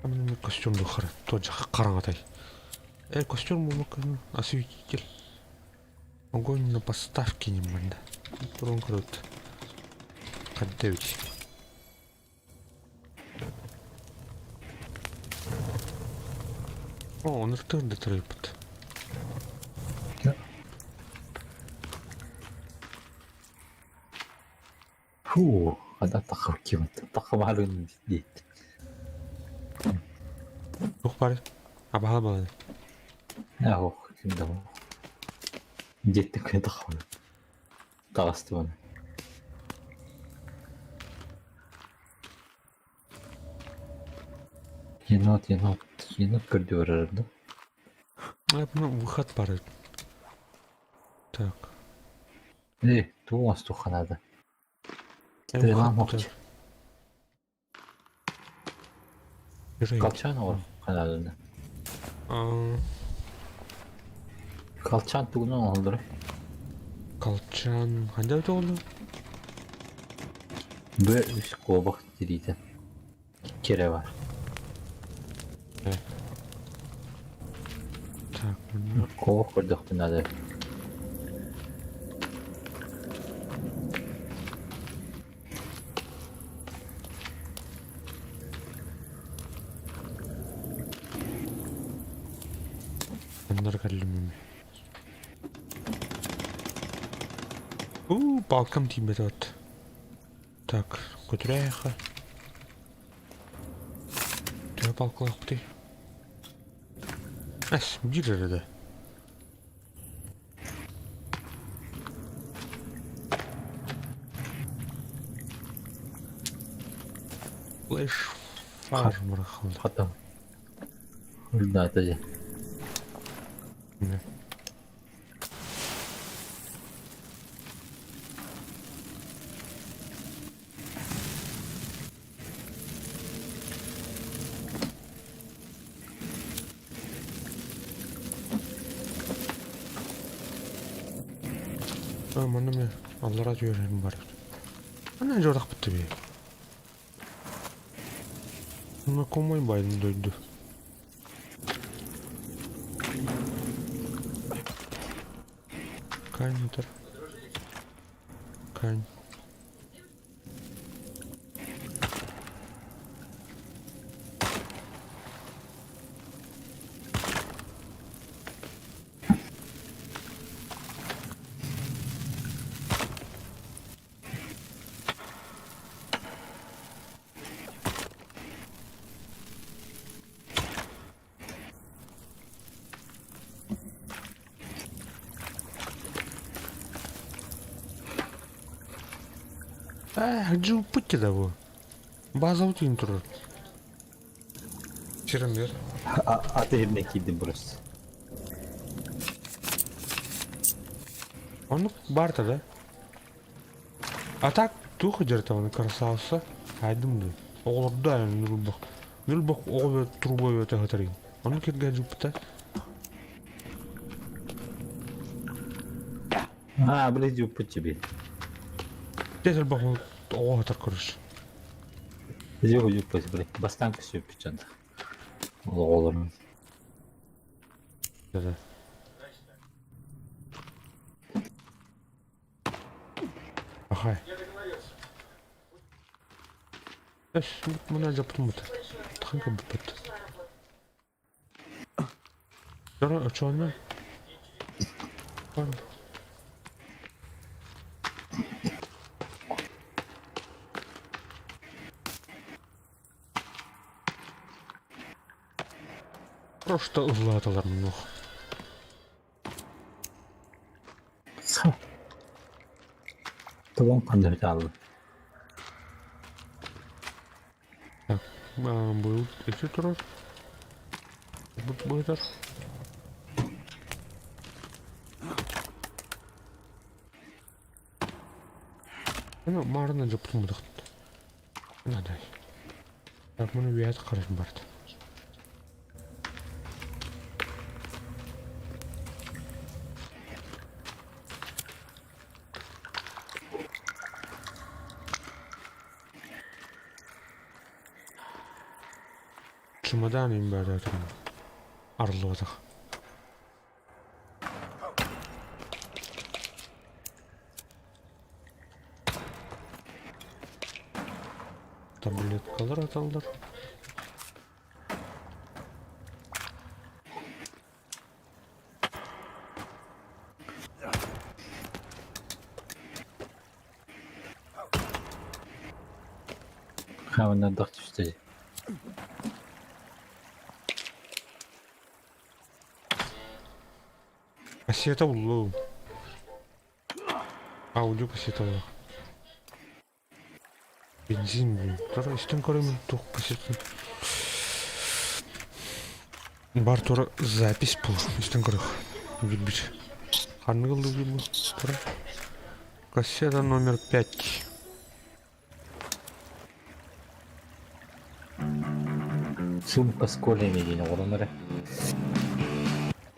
Ama kostüm de khar. Toca karangatay. Костюм мумакан осветитель. Огонь на поставке не манда. Турон крут. Каддевич. О, он ртырды трыпт. Фу, ada takım kim? Takım halin değil. Ух, пари. Абаха бала. Ya o şimdi o. Ciddi kaya takım. Dağıstı bana. Енот gördü arada. Ну, выход пары. Так. Tu was tu kanada. Выход, Devam okçu. Yürüyün. Kalçan var kanadında. Kalçan tuğunu oldu. Kalçan. Hande öte oldu? Böyle bir kovbak diriydi. Kere var. Evet. Так, bunu. Kovbak kurduk bunlarda. Bunları kallimim. Балкам тебе тут. Так, кудряха. Тебя балкалах ты. Бирер да. Флэш фармер хал. Hatta. Burada atacak. Ne? Mana men Allah razı olsun var. Ana jordak bitti be. Buna koymayın bayını döndü. Kaynatır. Kayn. Жуп путти да bu. Базовый түйін тұрыр. Черендер. Аты жеріне келдім просто. Он барта, да? А так, тухо жерте оны красавца. Айдым да. Оғылырда әйін нүлбақ. Нүлбақ оғы турбой өте қатарин. Оны керге жупта. Біле жуып бұтчы бе. Десіл бақ оғы қатар көріш. Жоқ жуып бұтчы біле. Бастан күш жуып бұтчанды. Оғылырмын. Да. Ахай. Мына жаптым бұты. Тақанға бұт. Жара өчуанна. Просто ызлаталар много. Тұғын қанды жалды. Так, бұл есі тұрар. Бұйтар. Ана марына жаптым бұдықты. Надай. Так, мұны бейат қарашын барды. Чемодан им бәрі әтірін. Арлы отақ. Таблеткалар аталдар. Қауыннан дақ түсті. Кассета улу. Аудио кассета улу. Бензин блин. Тора истен көрімен тоқ кассетін. Бар тора запись бұл. Истен көрі. Билбіш. Қаны қылды білу. Тора. Кассета номер 5. Сумка с колями дейін оғылымыры.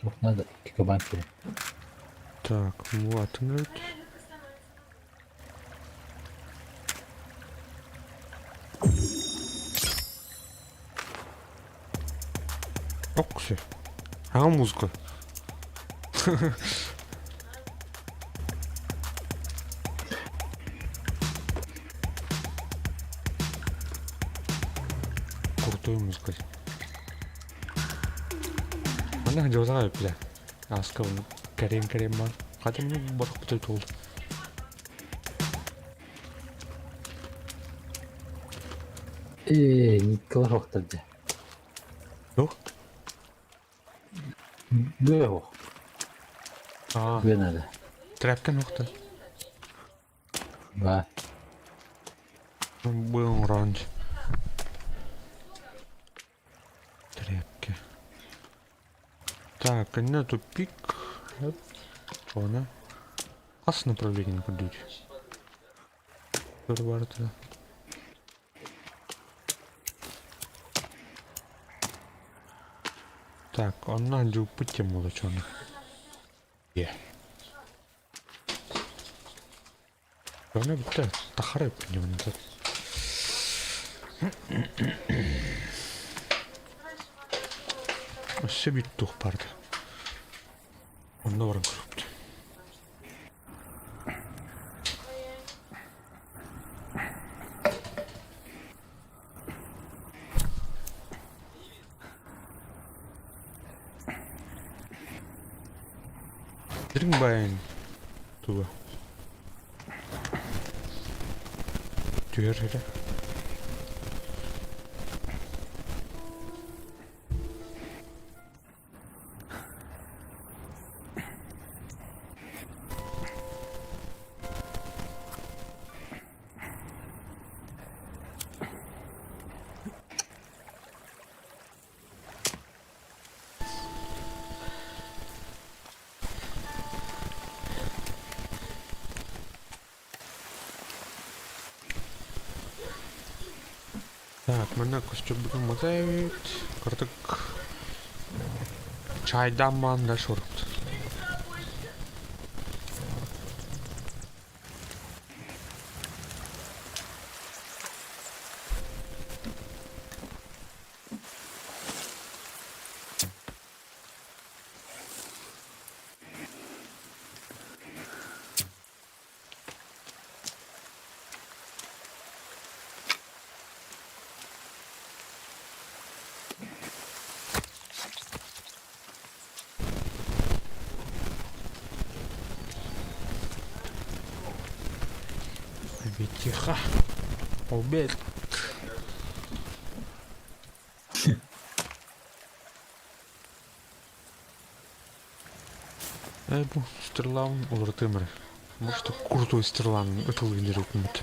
Жоқ, надо кикабанк берем. Так, вот он. Ок, все. А музыка. Крутой музыка. Mana jauh sangat ya. Askam keren banget. Katanya baru betul. Николай вақтарды. Yok. Yok. Ben hadi. Trap'ten nokta. Var. Bu orange. Тряпки. Так, на тупик. Что она? Ас направление подуть. Переварта. Так, она же путем молочёный. Она будто тахары поднимает. Все бит тух пард. Он на ворон крупт. Drink buying. Tuba. Tüyer hele. Так, мене костюм мотивують. Картик. Чайдан манда шорт. Тихо. Обед. Bu Stirlan olur Temre. Может, крутой Stirlan это выиграет.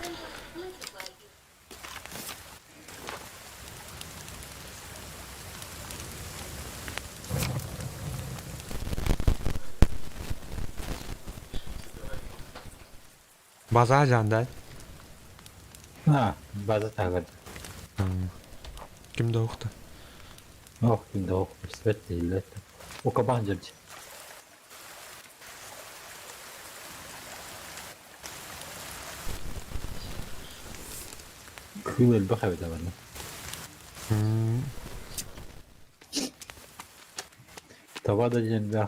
База жандай. База тагыр. Кимде уқты? Kimde o свет değil. O kabancırcı. Kıyıl bakıyor da bana. Tavada cenbe.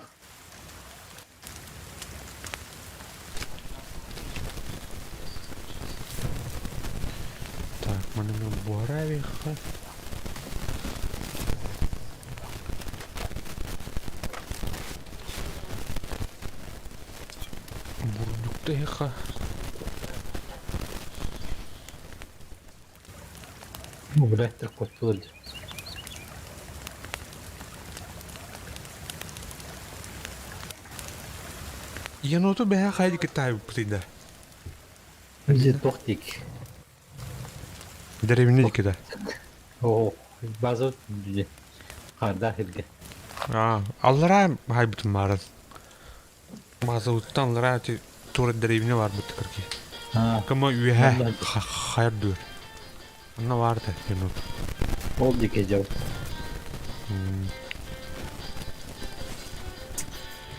Так, мене на Буаравіха. Бурдюктеха. Блять, так подпыльдь. Еноту бәя қайды кітайы бұтыйда. Bizi tohtik. Деревіне декеді. O bazı bizi. Karda hilge. Аллара хай бұтын марын. Маза ұттан аллара тура деревіне бар бұты кірге. Кама үйе хайыр дөр. Анна варды енот. Ol dikeceğim.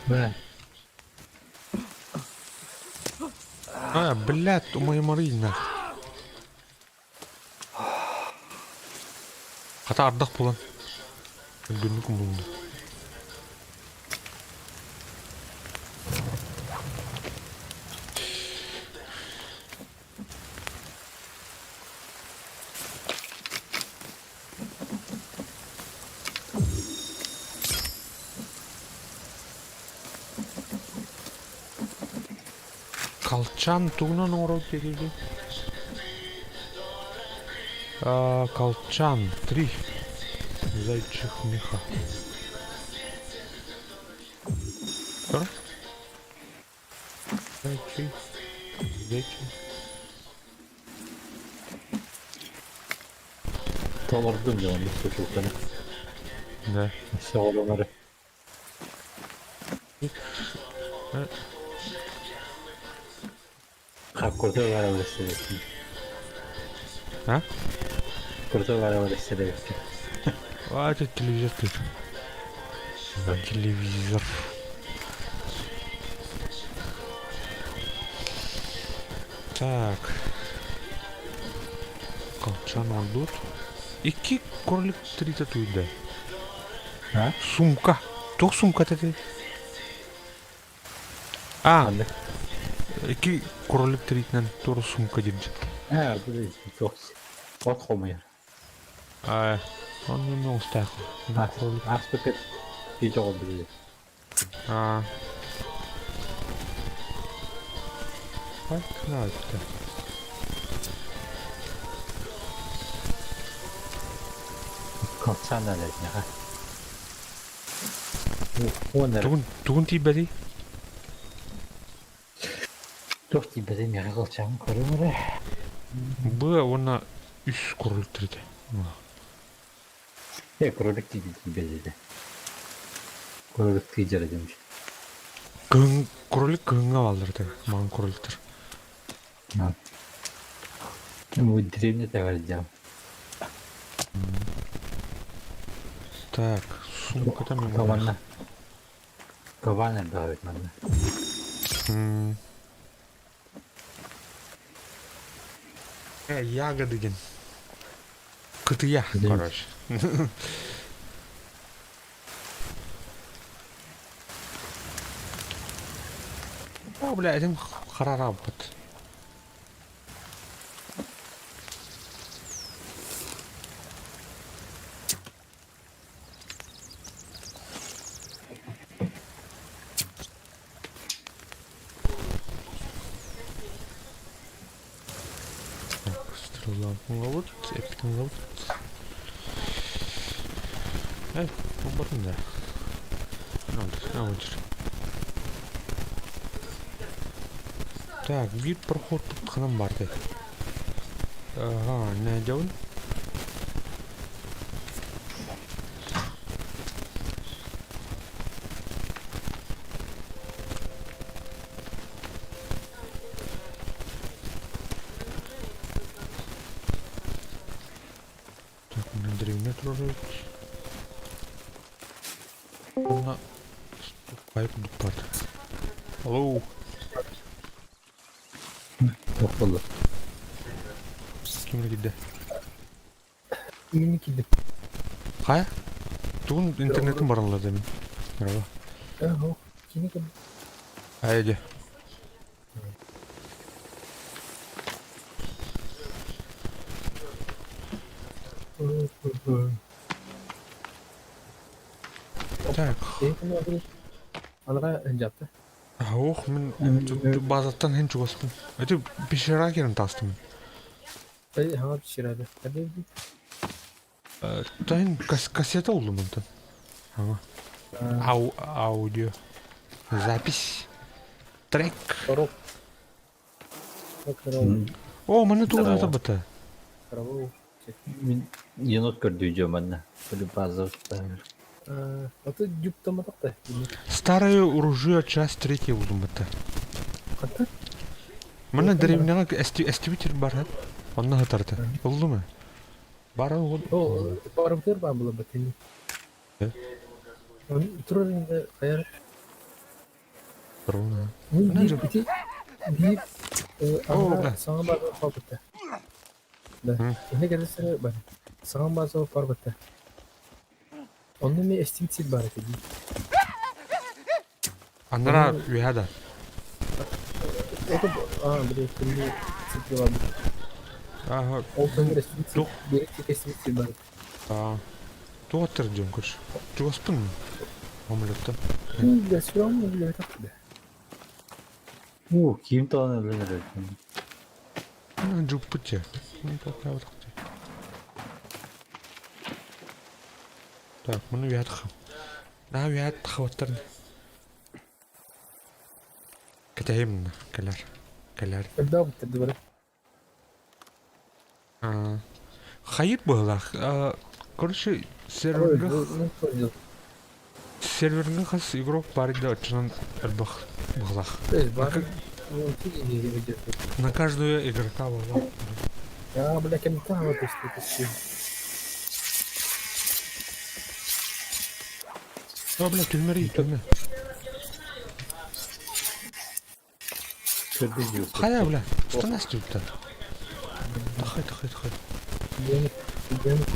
Bırak. Блядь, моя Марина. Хата ардақ болан. Гүнік мұнды. Колчан тугнан ород дегеге. Колчан 3. Зайчих меха. Что? Зайчий. Dolardım ya onu çocuklara. Да. Все olanları. Kurda var öyle seversin. А? Kurda var öyle seversin. Это телевизор тут. Телевизор. Так. Колчан алдут. Iki кролик 3 татуида. Сумка. Тох сумка тати. Anne. İki кролик 3'den doğru sumka dedi. Bu değil. Çok. Ot komuyor. Он не устал. Aspeket hiç oldu değil. Понятно. Kalksan da ne ha? O ne? Tugun tibedi. Çok iyi benim ya kalkacağım korumur. Bu ona üst кролик 3'de. Kronik değil belirli. Kronik ticaret demiş. Кролик кыңга алдырды. Ман кроликтер. Bu drevne de vereceğim. Так, сумка там ему. Кабанна. Кабан енді ғабет манна. Яга деген. Кытыя, Білемін. короче. О, бля, этим хараработ. Стрелок, эпикный. Эй, уборный, да. Надо. Так, вид проход тут ханам барды. Ага, не делай. Так, на древне трогать. На ступай дупат. Алло, Yok oldu. ким гиде? İyini kildim. Кая? Тугун интернетин баранла демин. Merhaba. Yok. İyini kildim. Haydi. Так, Keyifini alırız. Alara öncattı. ох, мен базаттан хен чугаспын. Это пешера керен тастым. Hadi hava pişiradi. Hadi bir. Тайн кассета oldu мынтан. Ага. Аудио. Запись. Трек. Korok. Korok. О, мына тугун Здорово. ата бата. Korok. Мен енот көрдүү жаманна. Böyle bazı usta. Atı yuttamadık da. Старое оружие, часть 3 oldu бата. Hatta Мына древняга эстибитер бар. Онна хатарды. Oldu mu? Бар ол. o parabıtır var bula batını. Onu turur indi kayar. Ровно. Bunu Bence- bir Oo, be. sana bazı parabıtır. Da. Hı. Ne gelirse bana. Sana bazı parabıtır. Onun bir estibitir var dedi. Анара уяда. O da bir de şimdi sıkı var. Ага. Oltan bir estibitir. Yok. Bir tek estibitir var. Тугаттыр жөн көрш. Жугаспын. Омлетті. Bir de süre olmuyor bile taktı. Кийим тагын өлөнөр. Жуп путче. Так, мұны уядық. Уядық хаваттарын. Кетейім кәлер. Daha bitirdi böyle. Хайыр болақ. Короче, серверге қас игрок бар еді очынан әлбақ болақ. Var. На каждую игрока болақ. Ya bile kendi tanıma teşvik. Бля, түрме. Көрдүү жок. Қая, бля, что нас тут-то? Тахай. Ben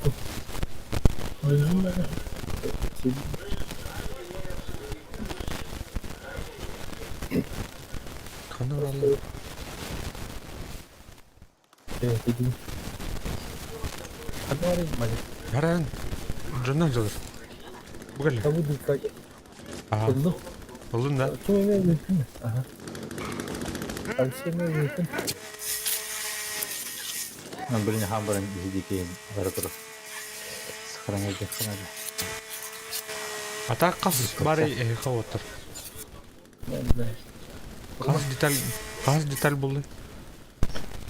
Kanal. dedim. Hadi arayayım hadi. Баран. Жоннан жалыр. Бұгәлі. Tabu dikkat. Ага. Oldu. Болдың да? Kim emeği mümkün mü? Aha. Karşı emeği mümkün. Мен биринде хамбарын изидикейин бара туруп. Сохранять ханада. Ата қас бар қа отыр. Ben Қас деталь болды.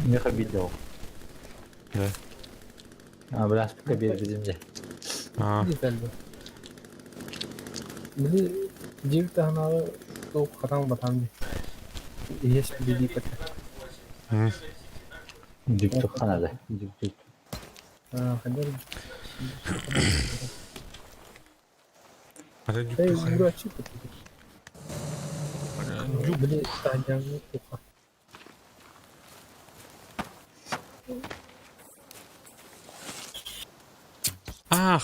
Меха видео. Да. Biraz bir bizimce. güzel bu. Bir de cilt tane soğuk katan batan bir. Yes bir dikkat. Düktük Kanada. Düktük. Ha, kadar Ada Эй, juga kayak урачи тут. Юп. Блин, Таня, плохо.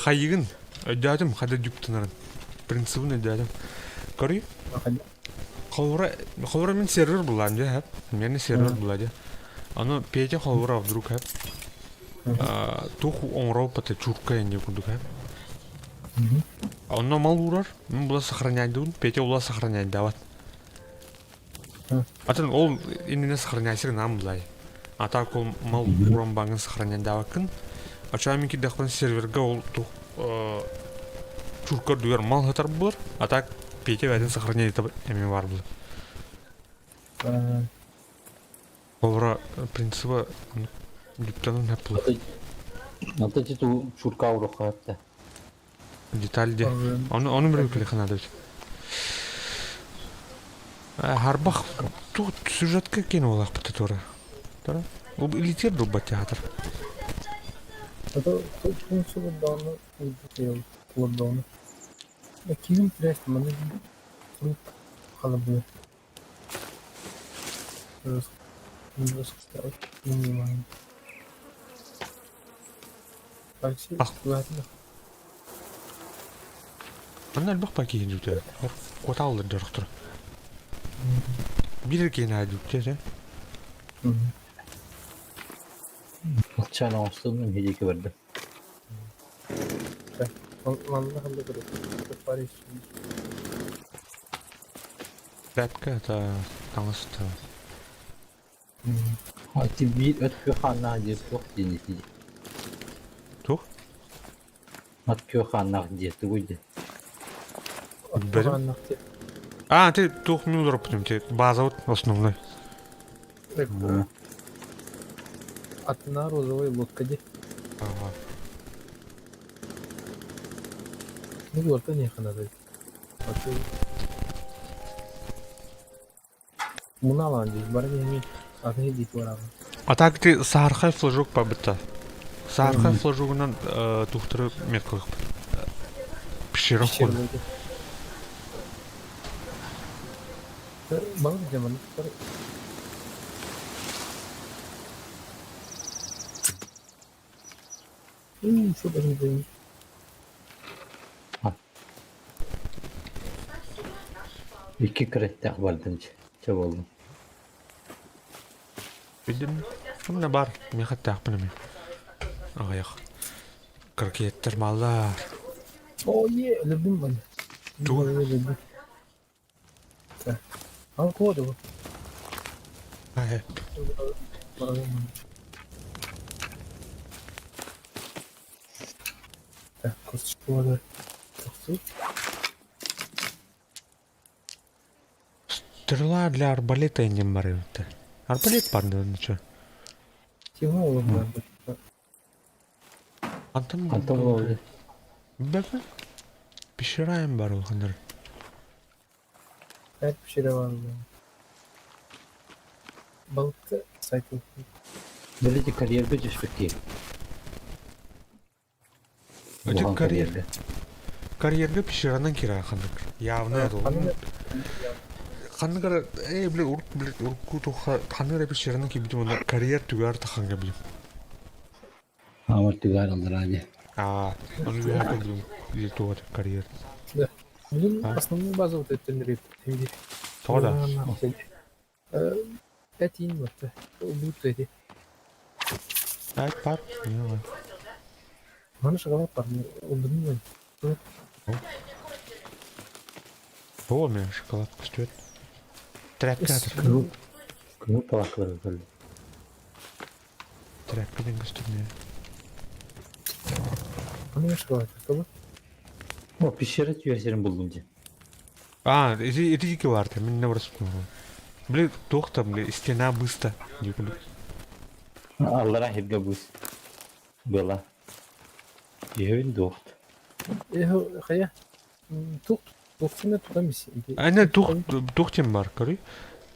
Хайыгын өйдәдім, қада жүктінарын. Принципін өйдәдім. Көрі? Қолыра мен сервер бұлан же, әп. Мені сервер бұлады. Аны пейте қолыра вдруг, әп. Тух оңырау паты чурка енде күндік, әп. Онна мал урар, мен бұла сохраняйды күн, пейте ұла сохраняйды, ават. Атын ол иніне сохраняйсыр нам бұлай. Атак ол мал уран бағын сохраняйды авакын. Ача мен кидақпан серверге ол тух чурка дуер мал хатар бұлар. Атак пейте бәдін сохраняйды әме бар бұлар. Қолыра принципі жүктенін әп бұлар. Надо титу чурка урока это. Детальде. Оны бір өкілі қанады өт. Харбақ тут сюжетке кен олақ бұты торы. Ол илетер бұл бәтте хатыр. Это функция данного кулдана. Я килим трест, маны фрукт халабы. Раз ставить, не понимаю. Алексей, ладно. Аны әлбақ ба кейін жүкті. Қоталды дұрықтыр. Білер кейін әді жүкті. Çan ağustos'un hediyeki verdi. Vallahi hallederiz. Paris. Бәткі әті таңысты. Hadi bir öt köhanna diye çok denizli. Тух? At köhanna diye tuydu. Бәрім? Ты тух мен ұлдырып бұтым. База вот основной. Одна розовая лодка, где? Ну, вот они надо. Мунала здесь, барыми, отойди пора. Атак ты сархай флажок побыта. Сархай флажогынан тухтыры меткалық. Пішері қоды. Бал где man? Что даже не. İki krette vardım çab oldum. Білдім. Мына бар, мен қатты ақпын әме. Ағаяқ. Крокеттер малдар. О, любим man. Ду. Al kodu. Ай, Так, косточку надо. стрела для арбалета енген бар еді. Арбалет бар да, что? Тихо надо. Антон oldu. Бәкі? Пішірайым бар ол қандар. Hep bir şey de var. Balıkta sayfa. Böylece kariyerde düşmekti. Өте карьерге пішіранан кері қандар. Явны әді ол. Қандар, ұрқу тұқа қандар пішіранан ке бітім онда карьер түгәр тақанға білім. Ama tügar alır abi. Оны бәкі білім. Ел туға карьер. Да. Блин, основную базу вот это нравится. Тоға да. 5 ин вот. Будут эти. Бар. Mana шоколад бар, ол білмеймін. О, мен шоколад күстет. Трәпкі атыр. Kını palakları böyle. Трәпкіден күстет мен. Mana шоколад, что? O pişiret üyesini buldum diye. Это дикий варта, мен не вырасту. Блин, тоқта, блин, стена быстро. Allah'a hepge bu. Böyle. Evin doğdu. Хая. Тоқтыны тұрамыз. Әне тоқтен бар, көрі.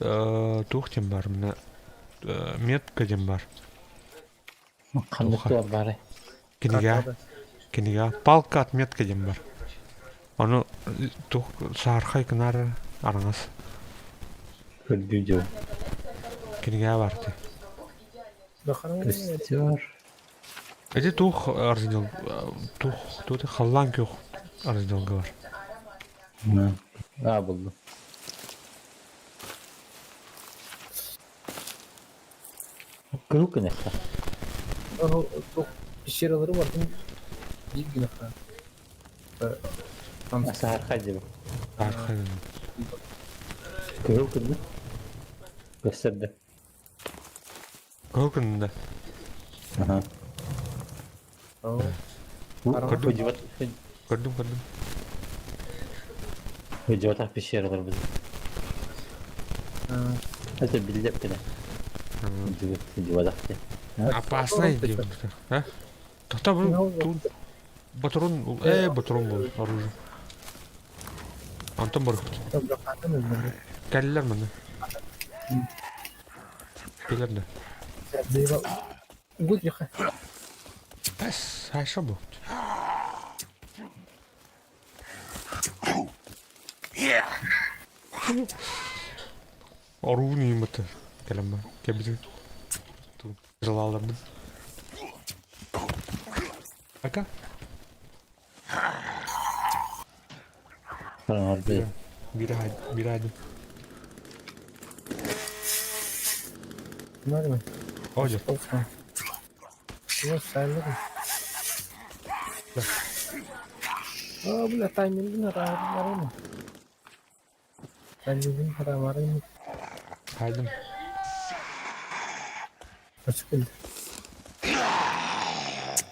Тоқтен бар, мына меткаден бар. Kanlıklar bari. Кенеге. Кенеге палка отметка дем бар. Оны тух сархай кынары араңас. Көрдүү жол. Кенеге бар ти. Бахарам Костер. Эти тух оригинал. Тут халлан кюх оригинал бар. Buldu. Kırık ne? o pişirileri var. Bir gün falan. Tam Nasıl harika bu? Архай. Kırık ne? Gösterdi. Көгүнүндө. Aha. o Bu Araba. Көрдүм. Hıcıvat pişirilir bizim. Hadi bildik bile. Hıcıvat. Опасный девушка. А? Тота тут патрон, патрон был оружие. Антон бар. topraklardan özlendi. Келлер мына. Келерде. Deyva gud yaha. Бас, хайша бу. Оружие нейматы. Келем бар. Кебиз. Тут жылалдырдым. Ака? Harbi. Bir aydım. Var mı? Hoca. Olsun. Yok sayılır mı? Bu da timing'in hataları mı? Timing'in hataları mı? Haydım. Açık elde.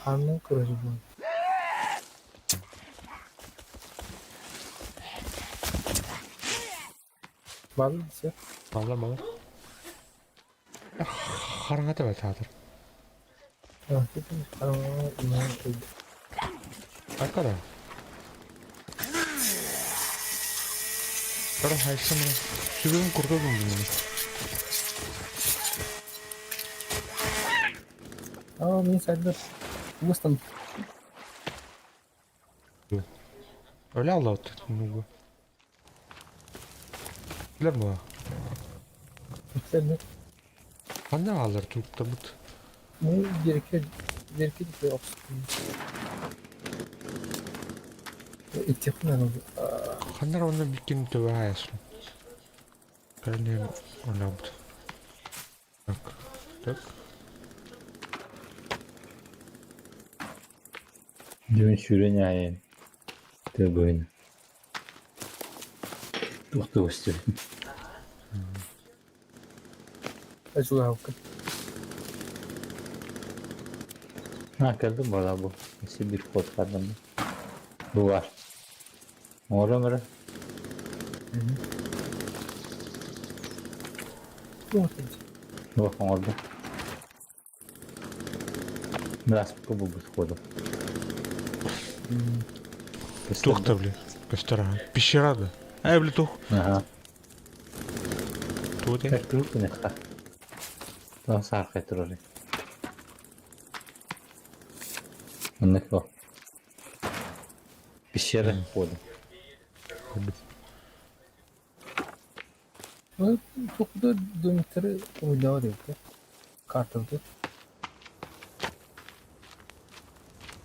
Karnın kırıcı bu. Var mı bir şey? Bağla. Қараңа деп айтады. Karnına inan koydu. Arkada. Sonra hayışsam mı? Sürüyorum kurtuldum bunu. Benim sayılır. Mısın? Öyle Allah'u tuttum. Bilir mi o? Yükseldi. Anne alır tuttu bu. Ne gerekiyor? Gerekiyor ki olsun. İttifak ne oldu? Kanlar onu bir gün töbe hayasın. Görünüyor ona bu. Bak. Dün şuraya yani. De böyle. Tuhtu istiyor. Acı havkı. Ha geldim valla bu. Nasıl bir kod kaldım. Bu var. Mora. Bu mu? Bak orada. Biraz bu kodu. Тухта, блин. Костера. Пещера, да. Блин, тух. Aha. Тут я. Kırık ne? Nasıl harika ettir Anlık o. Bir şere kodu. Çok da dönükleri oynuyor ya. Kartıldı.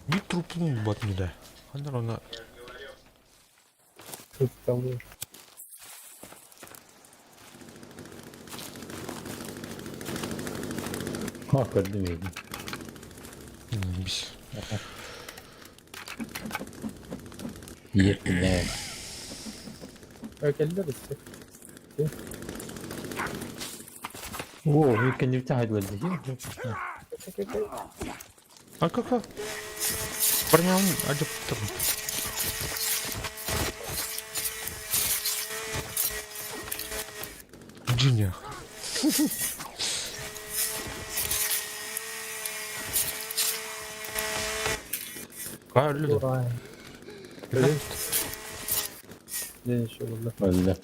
Bir trupun batmıyor. Kanlar ona. Çok dalıyor. Ha gördüm iyi. Biz. Yetti ne? Ökeldiler işte. Oo, kendi bir tane haydi Как? Парням, acıp tuttum. Джиния. Öyle de. Vay. Öyle. Ne iş oldu? Öldü.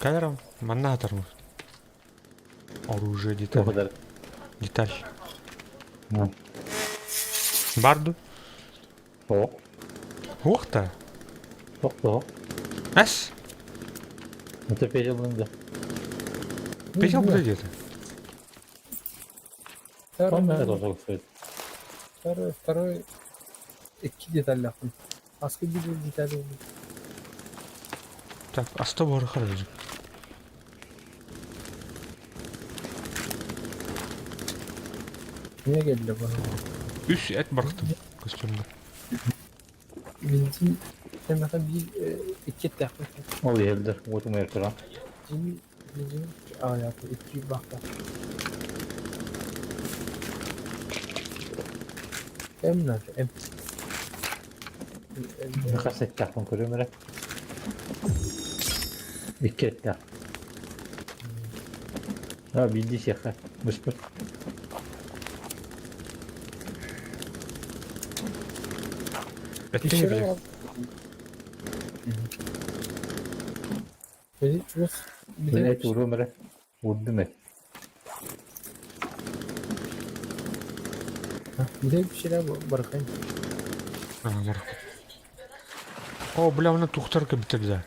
Kaderim, ben ne atarım? Оружие O деталь. kadar. Деталь. Ha. Bardı. Soğuk. Ух та. Çok soğuk. Әс. Bu tepeye alınca. Пешал куда где-то? Son nerede olacak söyledi. Второй 2 деталь yaptım. Askı bir detay oldu. Так, аста бары қарай. Niye geldi bana? Үш әт барықтым костюмда. Benzin mesela bir 2 yaptım. O yerdir. Oturmaya kıran. Benzin yaptı. 2 baktı. Em nerede? Em. Ne kadar set yaptım görüyor musun? İki et yap. Ha bildi şaka. Bıs. Әттен білек. Beni şurası bir Ben de et vuruyor musun? Vurdum et. bir de bir şeyler bırakayım. Бар. О, бля, оны тухтарка бітірді.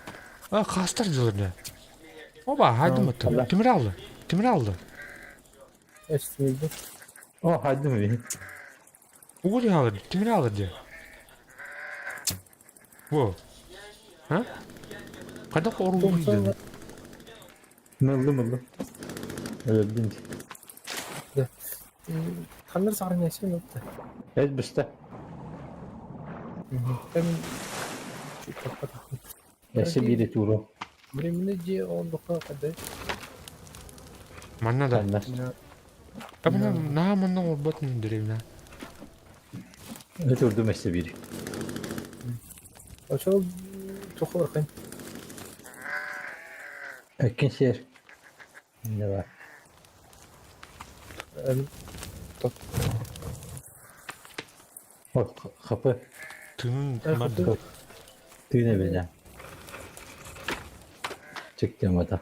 А, қастар жылырды. Оба, хайдым өтті. Allah. Темір алды. Esneydi. O hadi mi? Уголь алды, темір алды де. Во. Ha? Қайда қору Sonra dedi. Mıllı. Öldüm. kanır sarı yaşam yoktu. Evet bısta. Ben şu kapat. Yaşı bir et vuruyor. Временно где он дока kadar. Манна да. Anlar. Абына на манна орботун деревна. Evet vurdum işte biri. Aşağı toku bırakayım. Ekin şehir. Ne var? Top. O kapı. Тынын мады. Kapı. Düğüne bineceğim. Çıktım adam.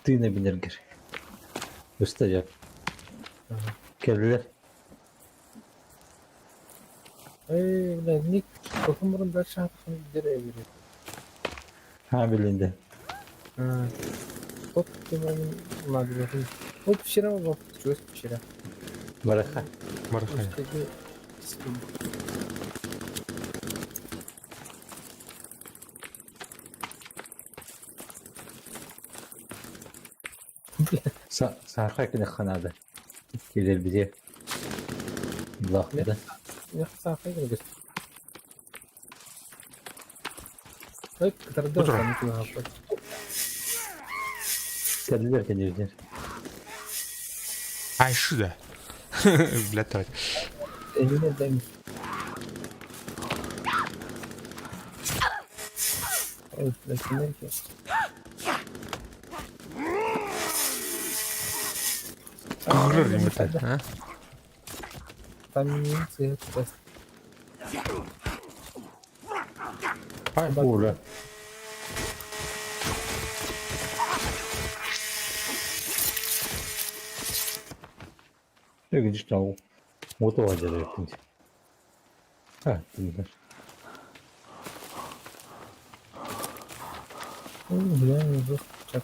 Düğüne binir gir. Ustacak. Geldiler. Ulan Nick bakın burun da şarkını gider evire. Ha bilindi. Hop kimin madresi. Hop şira bak çöz şira. Baraka. Барахай. Üstteki Sarka kine kanadı. Gelir bize. Allah Ne? da. ne sakay gibi. Bak kadar Otur. da sanki hafta. Geldiler gelirler. Айшы да. Блядь, так. Evine demiş. Evet, ne ki? Кырыр еметі. Ha? Tahmini seyahat bas. Ай, Uğra. Ne gidiş tavuk. Moto acele ettim. Ha, dinler. Bilen yok. Çak.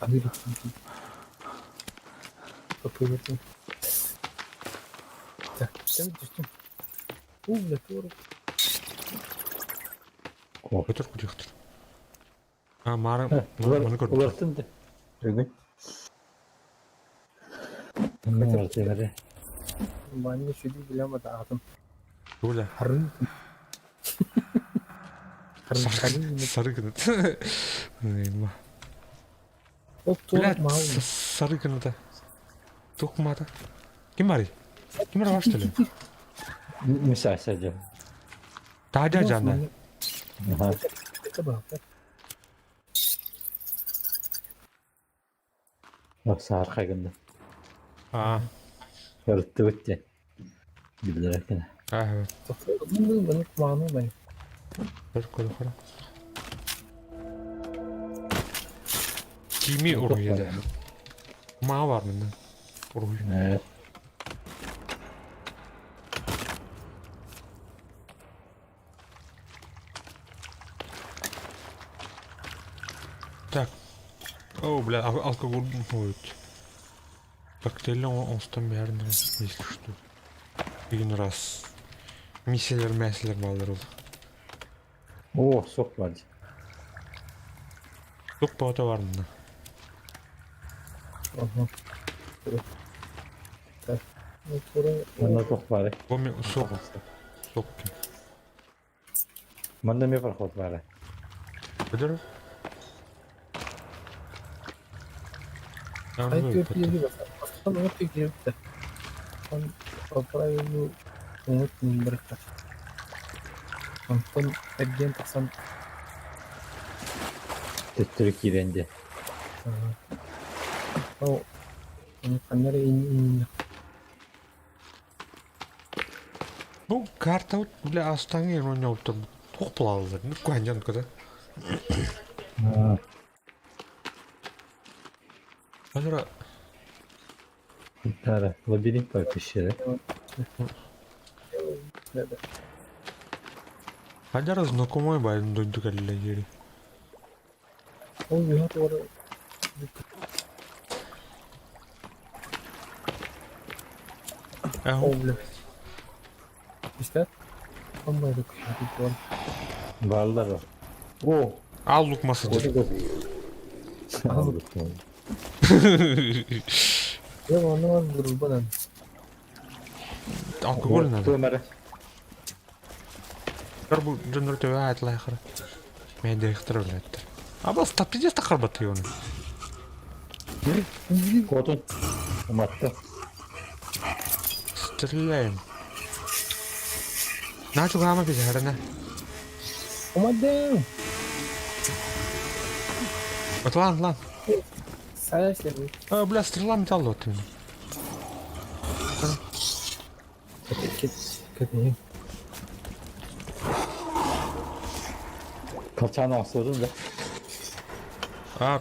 Hadi bakayım. Kapıyı bakayım. Tak, sen düştün. Ne doğru. Kork. Götür kucaqtır. Ha, мары Ha, мұны көрдім. ulaştın da. Ögün. Ne var severi? Ben de şu değil bilemedi adım. Öyle. Harun. Harun. Sarı kınıt. Eyvah. O tuğla Блядь, mavi. sarı kınıt. Тоқмады. Kim var? Kim var başta? Müsaade. Taca canlı. Aha. Bak sarka günde. Ha. Yarıttı bitti. Bildiler ekine. Ha, evet. Bunu benim kulağını ben. Bir koy yukarı. Kimi Çok oruyor var da. yani. Ma var benden. Oruyor. Evet. Так. О, бля, алкоголь будет. Коктейль он бәрін если что. Един раз. Миссиялар мәселелер балдар ол. Oo sok var. Çok bağda var mı? Aha. Dur. Tak. Sonra Bunda çok var. Bu mi sok sok. Bunda mi fark var? Nedir? Ya Ay onu kötü patı. yeri bas. Aslında onu pek yaptı. Ben parayı unutmayayım bırakır. Anton Ergen Tasan. Türkiye'den de. O kanları in. Bu karta bile aslan yerin oynayıp durdu. Çok plavlar. Ne koyacaksın kadar? Ha. Hazır Bir tane labirent var peşinde. Hajar знакомый байын дойду калла жери. O yuhat orada. Ahı. Oğlum. İşte. Olmadık. Varlar o. Oo. Al lukması. O da çok. Aldık. Ya onu var durulmadan. Alkohol надо. Ömer'e. Kar bu dönür töve ayetla yakırı. Meyde yıktır öyle ettir. Ama stapıcı takır batıyor onu. Kodun. Umattı. Stırlayın. Ne çok ama bize her ne? Olmadı. Bak lan. Saya işte bu. Bля, стрела металл вот именно. Kötü. Kalçağını asıyordun da. А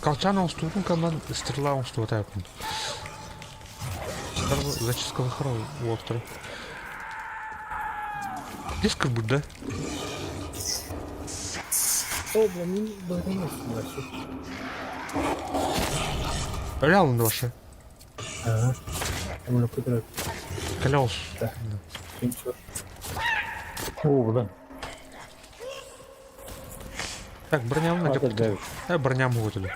колчана уступим, команд стрела уступит айпун. Зачистка захара Уолтера. Дискр будет, да? Oğlum böyle nasıl var? Реально ваши. Ha. Bunu kadar Колес. kimse. Oo buradan. Так, броня мына Hadi деп. be. Броня могут или.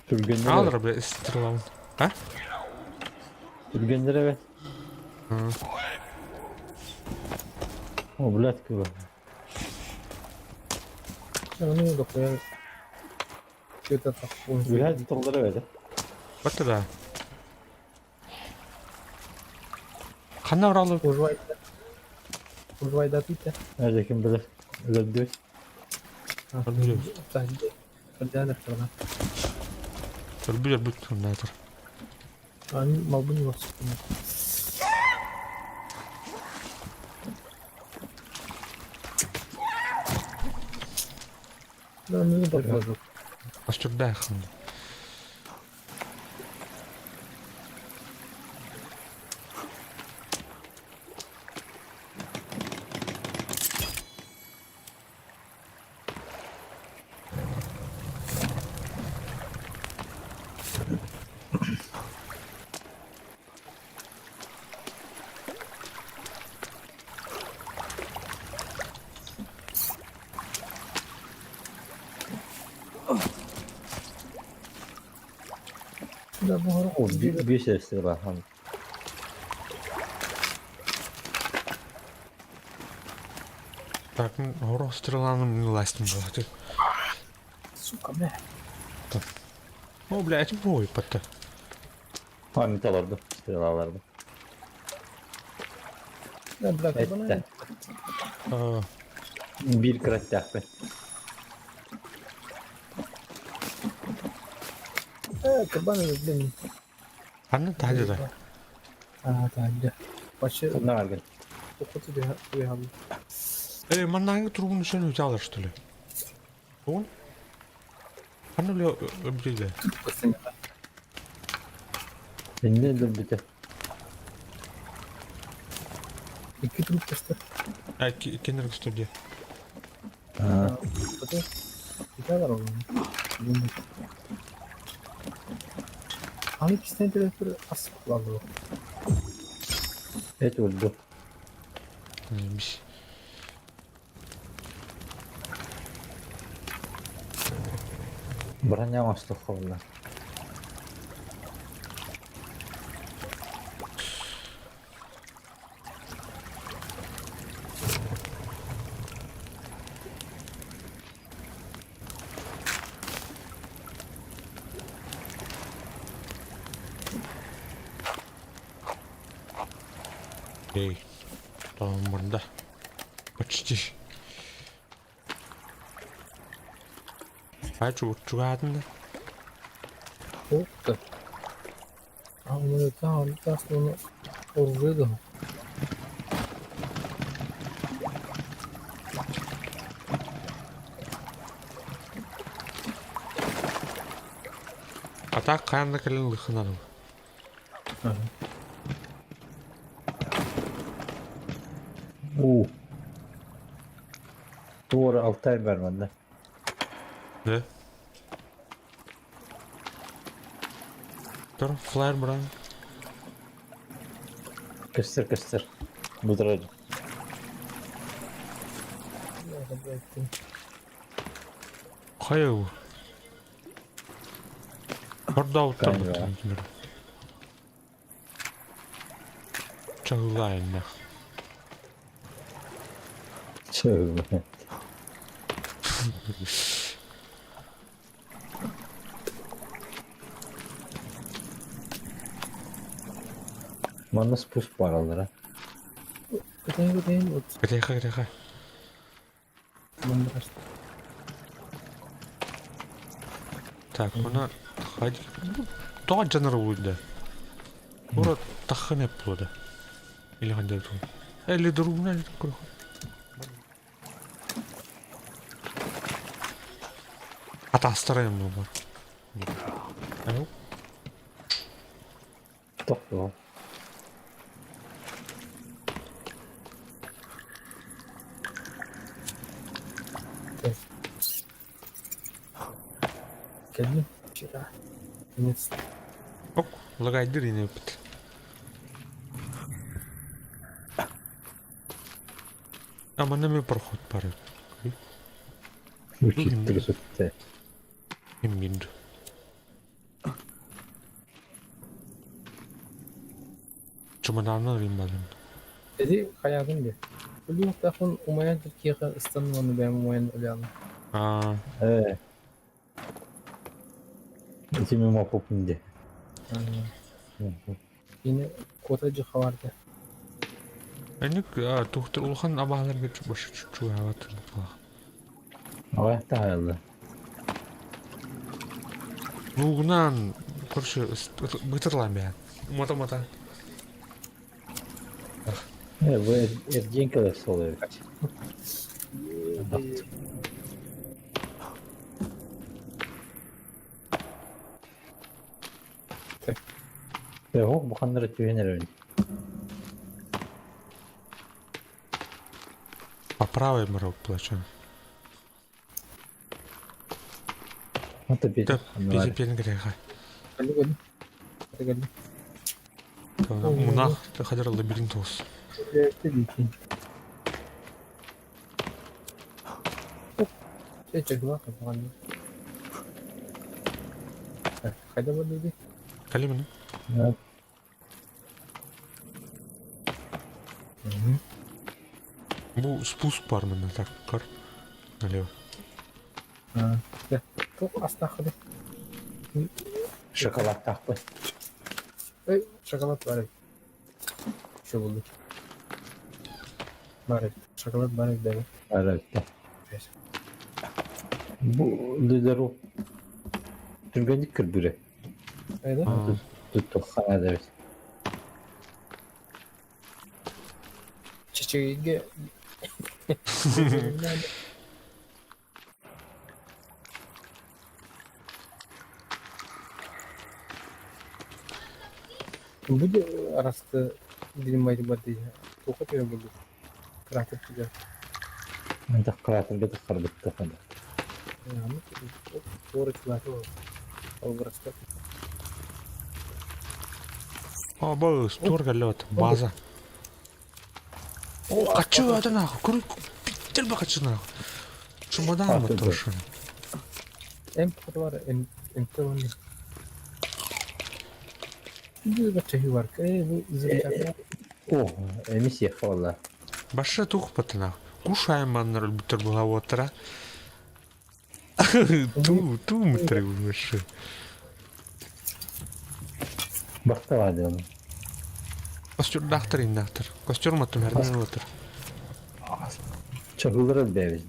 Sürgünlere Алыр, ver. бля, стрела. А? Sürgünlere ver. O bulat gibi. Onu da koyar. Kötü tak. Biraz tollara ver. Вот да. Қандай ұралы? Urvayda bitti. Nerede kim bilir. Öldü. Biliyorum. Bence kerjaan karena Бір сонда тұр. ani mau beli maksudnya. Nah, ini udah bagus. Астырда яқын. Sudah mau O bir sesleri var. Hani. Так, ұры стреланың ластын болады. suka be. О, блядь, бой патты. Hani talardı. Sıralalardı. Ya bırak bana. Ette. А, Bir krat yakbe. Kebana dedim. Қаны тады да. Tadi. Başı Ne var gel? okutu dia dia Mannaangi turun sen çalıştı. Oğlum. Hani öyle öbürüyle. Kısın. Ben ne dedim bir de. İki tur kıstı. Kenara kıstı diye. Ha. Hadi. Bir tane var onun. Bilmiyorum. Hangi kişiden direktörü asık kullandı o? Evet oldu. Neymiş? Buran yamaçlık valla. Tamam burada. Почти. Чугатында. Korktu. Ama böyle tamam. Aslında onu orada. Атак каянда келен лыхынан. Doğru 6 ay var bende. Ne? Dur, flyer bırak. Kıstır kıstır. Buduracı. Kaya bu. Orada utar Kayın bu. ya. Çağılayın ya. Tövbe. Bana nasıl pus paralara? Gıdayım. Gıdayka. Так, она... Хadi. Daha canları buydu. Burada takın hep burada. İli hadi dur. 50 durumuna kur. Hatta starayım mı var? Alo? Doğru. Geldim. Şira. Neyse. Ok, лагайдыр yine bit. Ama ne mi проход пары? Учитель sütte. Kim bildi? Çumadanlar alayım bazen. Dedi kayadım diye. Böyle yok telefon umayan Türkiye'ye ıslanmanı ben umayan öyle Aa, Evet. İçimi mapuk indi. Yine kotacı vardı. enik tuhtur ulhan abalar geçip başı çocuğu havatın. Ayakta hayalde. Nugunan kurşı bıtırlan ben. Mata. Evet bu ergen kalesi oluyor. Yok bu kanları tüyener öyle. По правой морок плачем. Hatta bir Да, kanlar. безепен греха. Geldi. Geldi. Мунах, ты ходил лабиринт olsun. Dedi ki. Şey çekti bak kapandı. Kayda var dedi. Калимин. Evet. Bu спуск бар мында так кар. Налево. Ha. Gel. Çok asla hadi. Şokolat takpı. Ey şokolat var. Şu bulduk. Bari şokolat bari gidelim. Evet. Bu lider o. Türgenik kırbüre. Neydi? Aa, Tuttuk kanada evet. Çiçeğe Bu da arası dilim baydı baddi. Tokat ya buldu. Kıratır güzel. Anta kraterga tıkar bitti hadi. Yani doğru kılatı o. O burası. Aba стор галет база. О, качу это нахуй. Кур биттер бе качу нахуй. Чемодан мı Atladı. торшun? Em kutu var em kutu var. Bir bacayı var. Bu izleyecekler. О, эмиссия вalla. Башы тух патына. Кушаем маннар биттер була отра. Ту мытыр башы. Bakta vardı onun. Костюр дахтар индахтар. Костюр матым herden отыр. Çakılır bir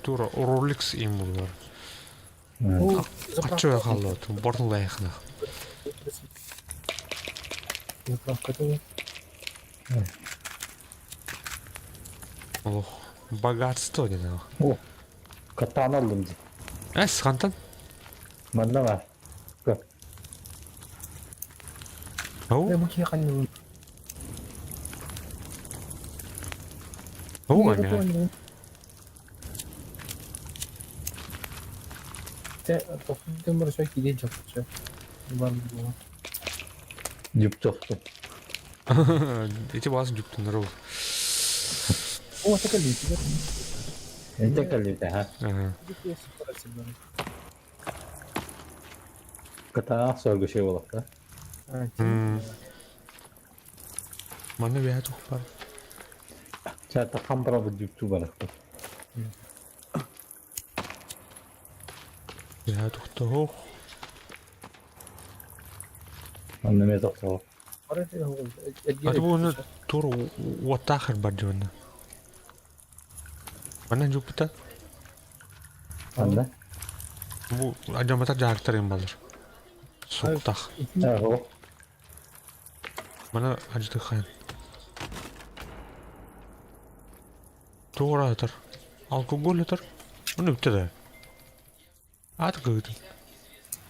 Тура Rolex им булар. Bu Качу халот. Борн лайхна. заправка. Ох, богатство не надо. O. Katana aldım. Скантан? Bende var. Bak. Ау, Bu ki kanı. ау ана. Te toplum burası gidecek çok. Var bu. Yüp çoktu. Эти вас жүктің ру. O takıl değil. Ente kalite ha. Bir parası var. Katana sorgu şey olak da. Ha. Мана бия тух бар. Çarta kampara bu yüptü barak. Бия тухта ох. Anneme doktor o. Parası yok. Аты буны тур уаттахар бар жана. Мана жүкпүтә. Anne. Бу ажамата жактар эм балар. Суктах. Ha o. Мана ажды хайн. Тура атыр. Алкоголь атыр. Муну бүттә. Ат гыды.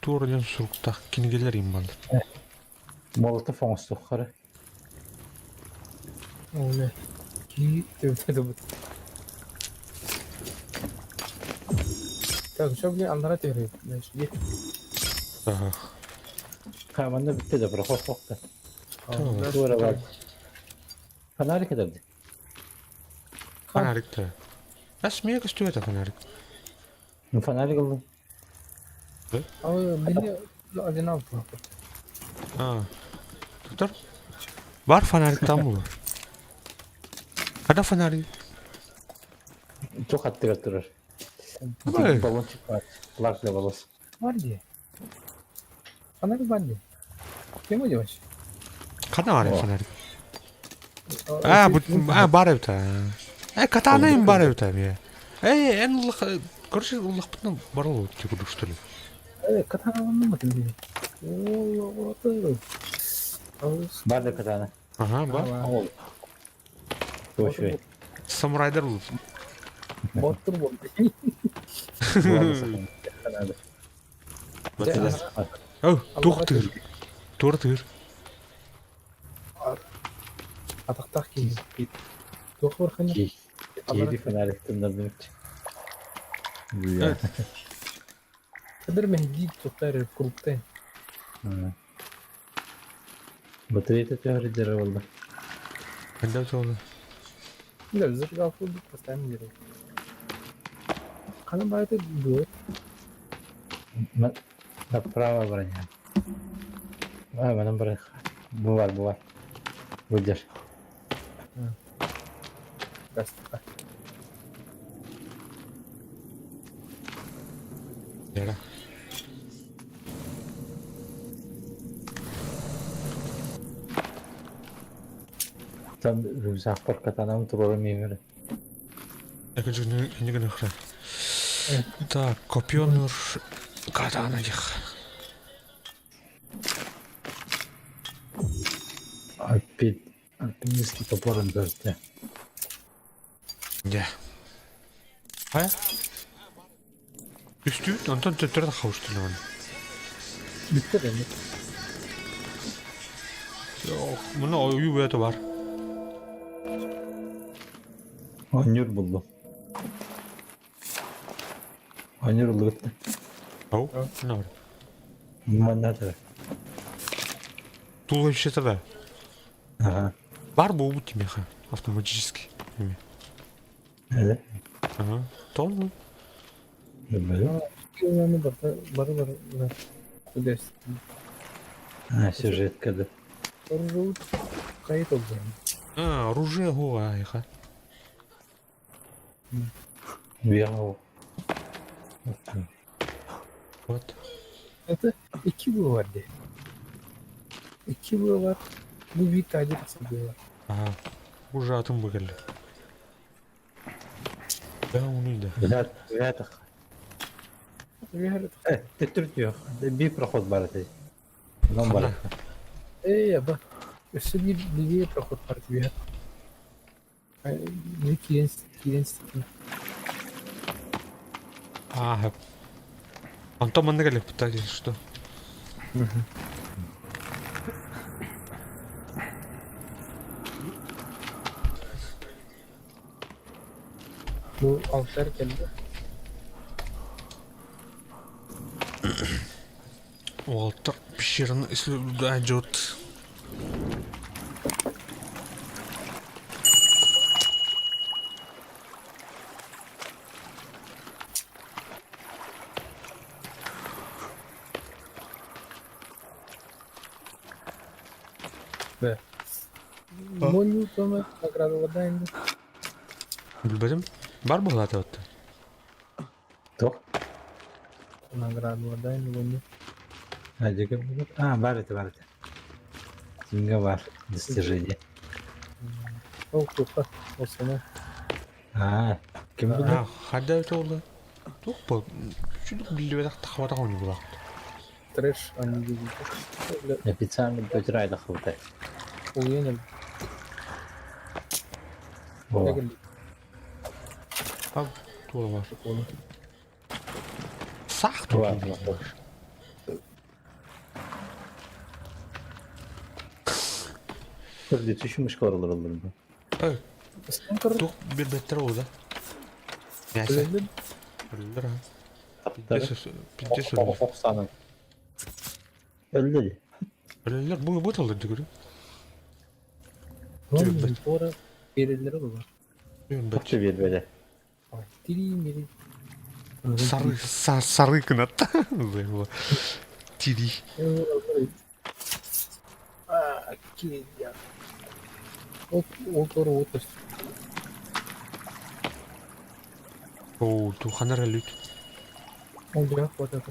Тура ден суктах кингелер эм балар. Molotov fons tukarı. O ne? Ki tövbe bu. Так, что мне Андра теория? Значит, Ага. Ha bende bitti de bırak hop hop da. Tamam. Duvara var. Fanarik ederdi. Фонарик да. Смея костю это фонарик. Fanarik aldım. били одинал. Доктор? Бар фонарик там мı? Kada фонарик? Çok attı götürür. Vay. Baloncuk var. Plakla balos. Var diye. Fanarik var diye. Kim o yavaş? Kada var ya Oh. фонарик? Bu бар evde. Катанайым бар evde ya. En ыллык, короче, ыллыкпытын бар ol тегуду что ли? Evet, katana anlamadım diye. Allah Allah. Ağız. Var da katana. Ага, бар. Ol. Boş ver. Самурайдар бұл. Battır bu. Bulanı sakın. Katana. Батылар. Ау, тух тыр. Тур тыр. Атақтақ кейін. Тоқыр қане. Keyfi fanarik tınladım. Güzel. Bir mehdi tutar kurukta. Batarya da teorileri oldu. Когда sonra? Bir zırh altı bir pastan gerek. Kanı bayda bu. Направо броня. Benim bırak. Bu var bu var. Budur. Gazete. Yara. Tam rüzgar katanam turorу мемері. Екінші не гына хрен. Так, копионер катана их. Alpinistki toplarım dörtte. Да. А? Üstü, ondan tötürü de kavuşturdu onu. Bitti benim. Yok, bunun oyu böyle var. Anyur buldum. Anyur oldu gitti. Oh, ne var? Bunlar nerede? Tuğla bir şey de. Aha. Var bu tim ya. Автоматически. Öyle. Ага. Tamam. Böyle. Önemli barı. Ödersin. Ha, sürjet kadı. Sonra kayıt oldu. А, оружие голое, ха. Viyao. Вот. Hatta 2 bu vardı. 2 bu var. Bu bir tane kısa var. Ага. Уже атым geldi. Да, onu da. Viyao. Ve her Türk diyor. Bir prоход барати. Нам Хана. барати. ya bak. Üstü bir prоход партии. Bir kiren stikin. Ага. Антон Мандагали пытались, что? Bu altar geldi. Уолтер пещерный идет. Ve Monyu sonra nagradovada indi. Bilmedim. Var mı zaten hatta? Toch? Nagradovada indi Monyu. Hadi gel. Ha, барати. Singa var. Достижение. O kupa. O sana. Ha. Kim bilir? Ha, hadi öyle oldu. Yok bu. Şunu biliyor da havada oynuyor bu da. Трэш, они видят. Официально потеряй хватает. Уверен. О, Bak, tuğla var. Onu. Sağ tuğla var. var. Kırdı düşmüş korular olur bu. Evet, Sen kırık. tuğ bir metre oldu. Neyse, Öldün. öldür ha. Tabii. Piddes öldür. Sana. Öldü. Öldür, bu da öldü görüyor. Oğlum, sonra verilere de var. Ben Çok bir böyle. Ay, diri. sarı kınat. Tiri. Aa, ki ya. O doğru o taş. Oo, tu hanara lüt. O cevap var da.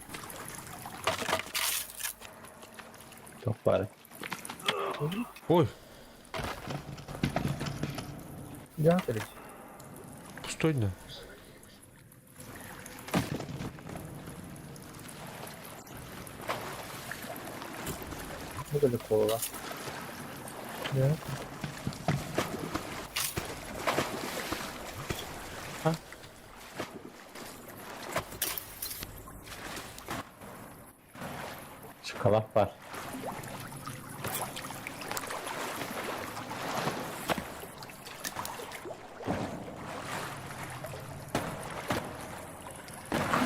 Çok var. Ой, Cevap verecek. пустой да. Bu da kola. Ya. Çikolata var.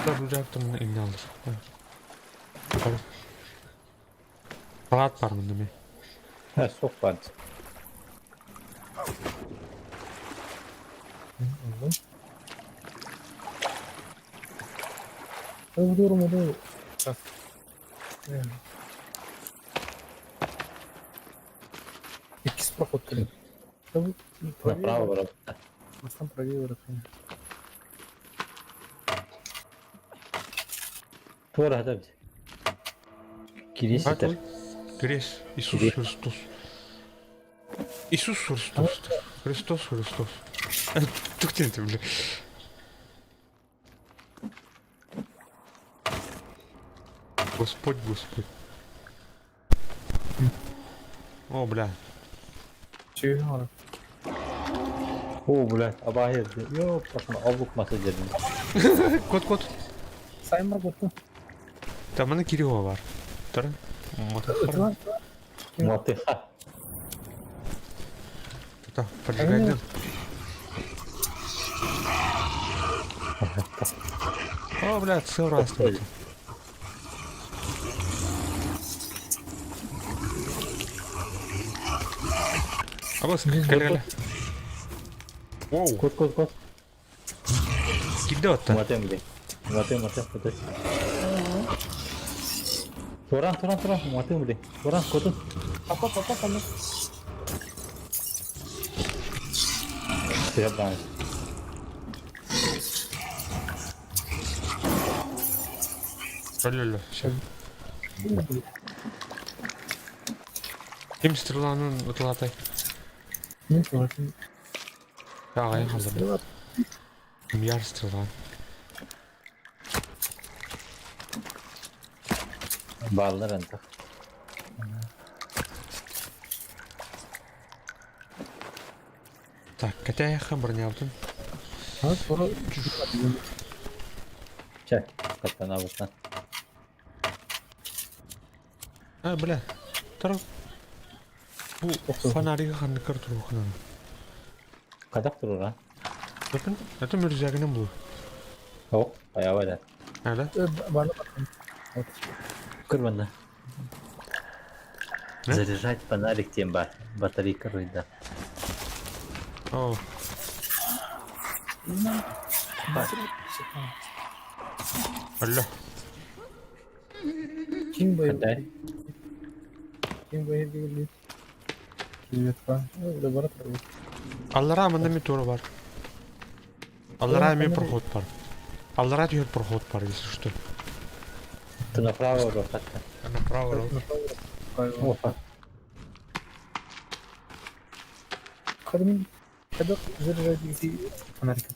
Da duracaktım elini alır. Evet. Salat var bunda mı? Ha, sok var. Anladım. Bu durumda bak. Yani. X проход клип. Направо var. Сам правее вращение. Tuvar hadi. Giriş Bak yeter. lan. Gres. Iisus Gres. Hristos. Iisus Hristos. Hristos. Türkçe ne bile. Господь. О, бля. Чего? Bular abahir. Yok bakma avuk masa dedim. Кот. Sayın var korktum. Таманы Кирилла бар. Тұр. Мотохар. Ötülan. Muatiha. Та, поджигайдан. О, блядь, все раз. Абас, калгала. Воу, Kut. кидде отта. Muatim bile. Muatim. Turan. Muatim bile. Turan kutun. Papa tamam. Siap banget. Өлөлө. Ким стреланын утулатай. Ne sorayım? Ағайын қалдырды. Ne var? Ким яр стрелан. Ballar anta. Так, катаяққа бұрнявдың. Ha sonra Çek. Kaptan abuttan. Бля, тұр. Бұл фонариға қанды кір тұру қынан. Kadak durur ha. Bakın, это мөрзәгінен бұл. Hop. Bayağı var da. Әлі? bana bakın. Kır bana. Ne? Заряжать фонарик тем бар. Батарейка рыда. О, әлі. Kim bayıldı? Kaday. Kim bayıldı geliyor? Evet ben. Öyle bana tabii. Аллара мында мен туры бар. Аллара мен проход бар. Аллара түйет проход бар, если что. Ты направо рухат. Направо. Опа. Kadının kadar zırhlı fanarik.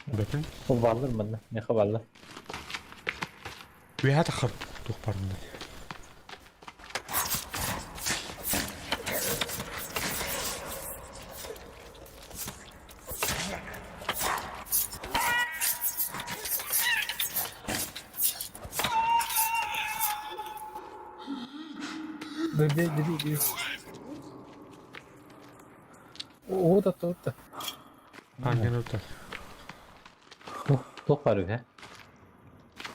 Bakın. O ballar mı? Ne kabarlar? Bir hata kır tuq barında. Böyle dedi. O da. Hangi nota? Top var ya.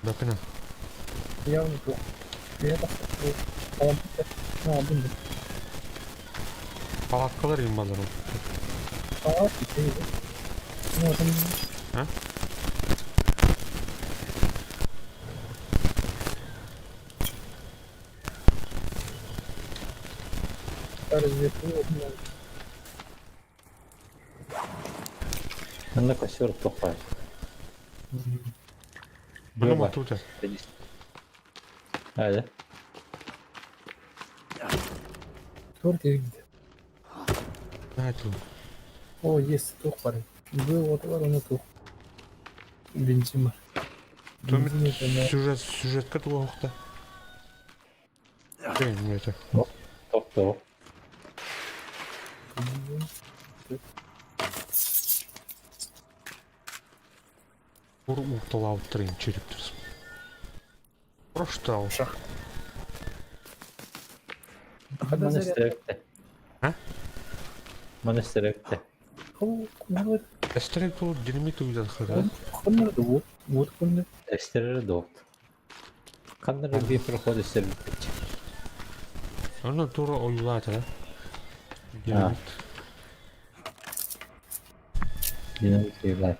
Bakın. Yavrum bu. Bir de tamam. Ne aldın bu? Palakkalar imbalar o. Aa bir şey. Ne aldın? Ha? Ben de kaçıyorum top var. Bunu mu tutacağız? Hadi. Doğru geri gidiyor. Ne tu? O yes, tok var. Bu otu var onu tok. Bincim var. Төмет сюжетка туға оқта. Benim yeter. Top. Ur uğtalağı тұрайын çelik тұрсын. Просто ал. Монастыректе. Ha? Монастыректе. Kunlar Esтерек бұл динамит uyudan xırda. da bu. Bu kunlar. Эстерері доғыт. Қандары bir проходы істерді. Onu тура oyulaydı da. Dinamit. Dinamik evler.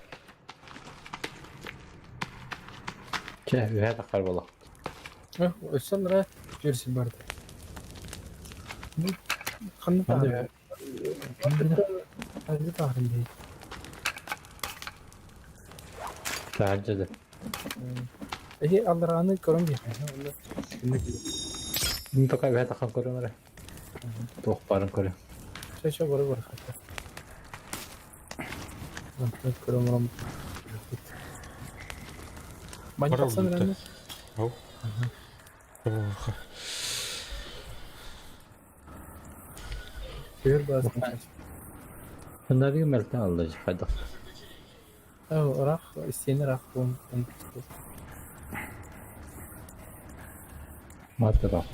Ühe de karbola. Ha, sonra görüşüm vardı. Bu kanlı da. Hadi tahrim değil. Bence de. İyi Allah'ını korun diye. Mutlaka ühe de kan koruyor var. Tohbarın koruyor. Şey var hatta. Ben korumurum. Para Manyak buldu. sanırım. Au. Oh. Gör bazı. Bunları melten alacak hadi. Rak, isteyene rak bu. Matara.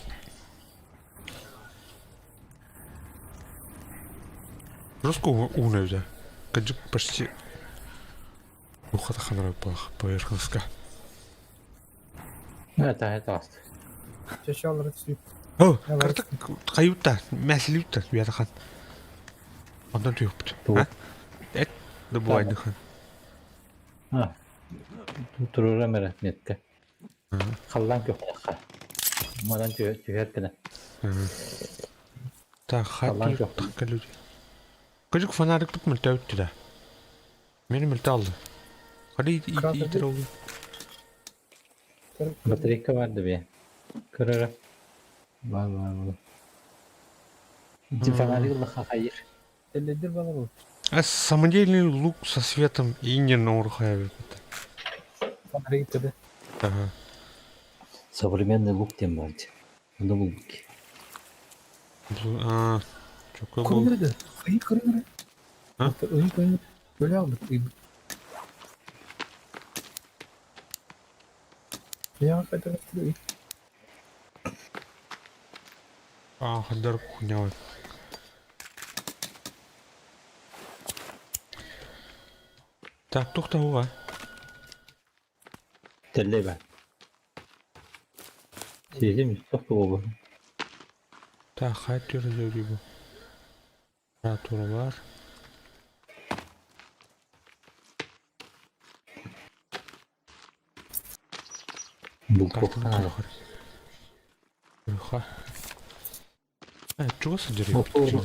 Жестко умная взя. Каджик почти... Ухата ханра поверхностка. Это аст. Чаще алыр түсіп. О, Ja, картак каюутта, мәсилиутта, биятахан. Ondan tüyüptü. Tuğ. Ha? Et, de bu aynı kan. Ha. Turura meraknetka. Kallan yok. Madan tüher kene. Ta Kallan хат yok. takkaludi. Kajik fanarik tut mülte öttü de. Beni mülte aldı. Hadi iyidir oldu. Batarya vardı bir. Kırara. Var. Fener yılla hayır. Elledir bana bu. А самодельный лук со светом и не на урхае. Fanara getirdi. Ага. Современный лук тем более. Onu bulduk. А, çok bol. Kırılırdı. Ayı kırılır. Ha? Ayı kırılır. Böyle aldık. Ya kadar ayı. А, хадар хуйня. Так, тухта уга. Telle ben. Değil mi? Çok oldu. Так, хайт yürüyor bu. Температура var. Bu Картина kokar. кухарь. Ха. Чего содержит? Мотору.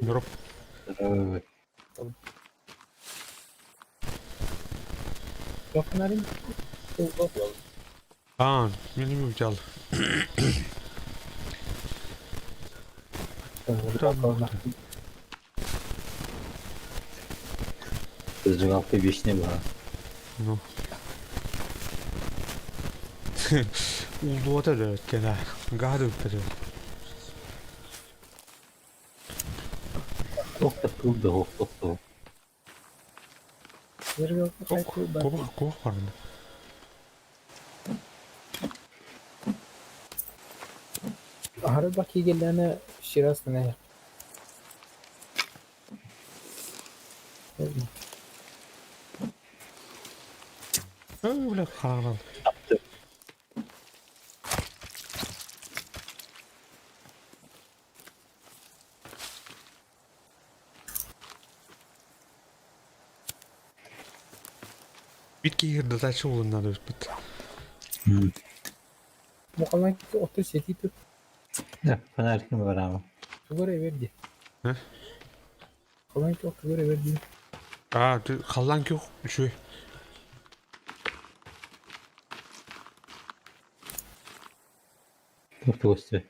Дроп. Evet. Fanarın. А, меня не взял. Kızcık altı vişne var. Ну. Улдуата да кена. Гаду да. Çok da kıldı hop. Кого парна? Harbi bak iyi gelene Şiraz ne ya? Бля, харал. Bitki yerde taşı olundan öpüt. Bu kalan ki otur seti tut. Ya fener kim var ama? Tugara verdi. He? Kalan ki otur tugara verdi. А, ты халланг yok. Şu. Çok da göster.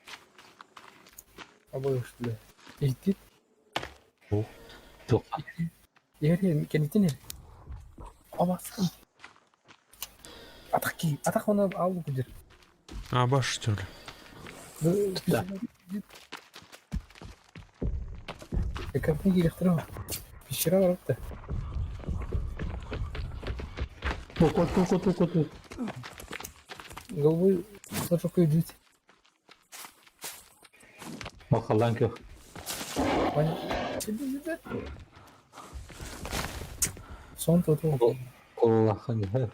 Aba yoştu. İhtit. Çok. Yer kendisi ne? Aba sen. Atak ki. Atak onu al bu kudur. А, баш что ли? Да. Kapını geliştirme. Pişire var orada. Tok. Головой çok ödüt. Bakalım yok. Son foto. Allah'ın ya.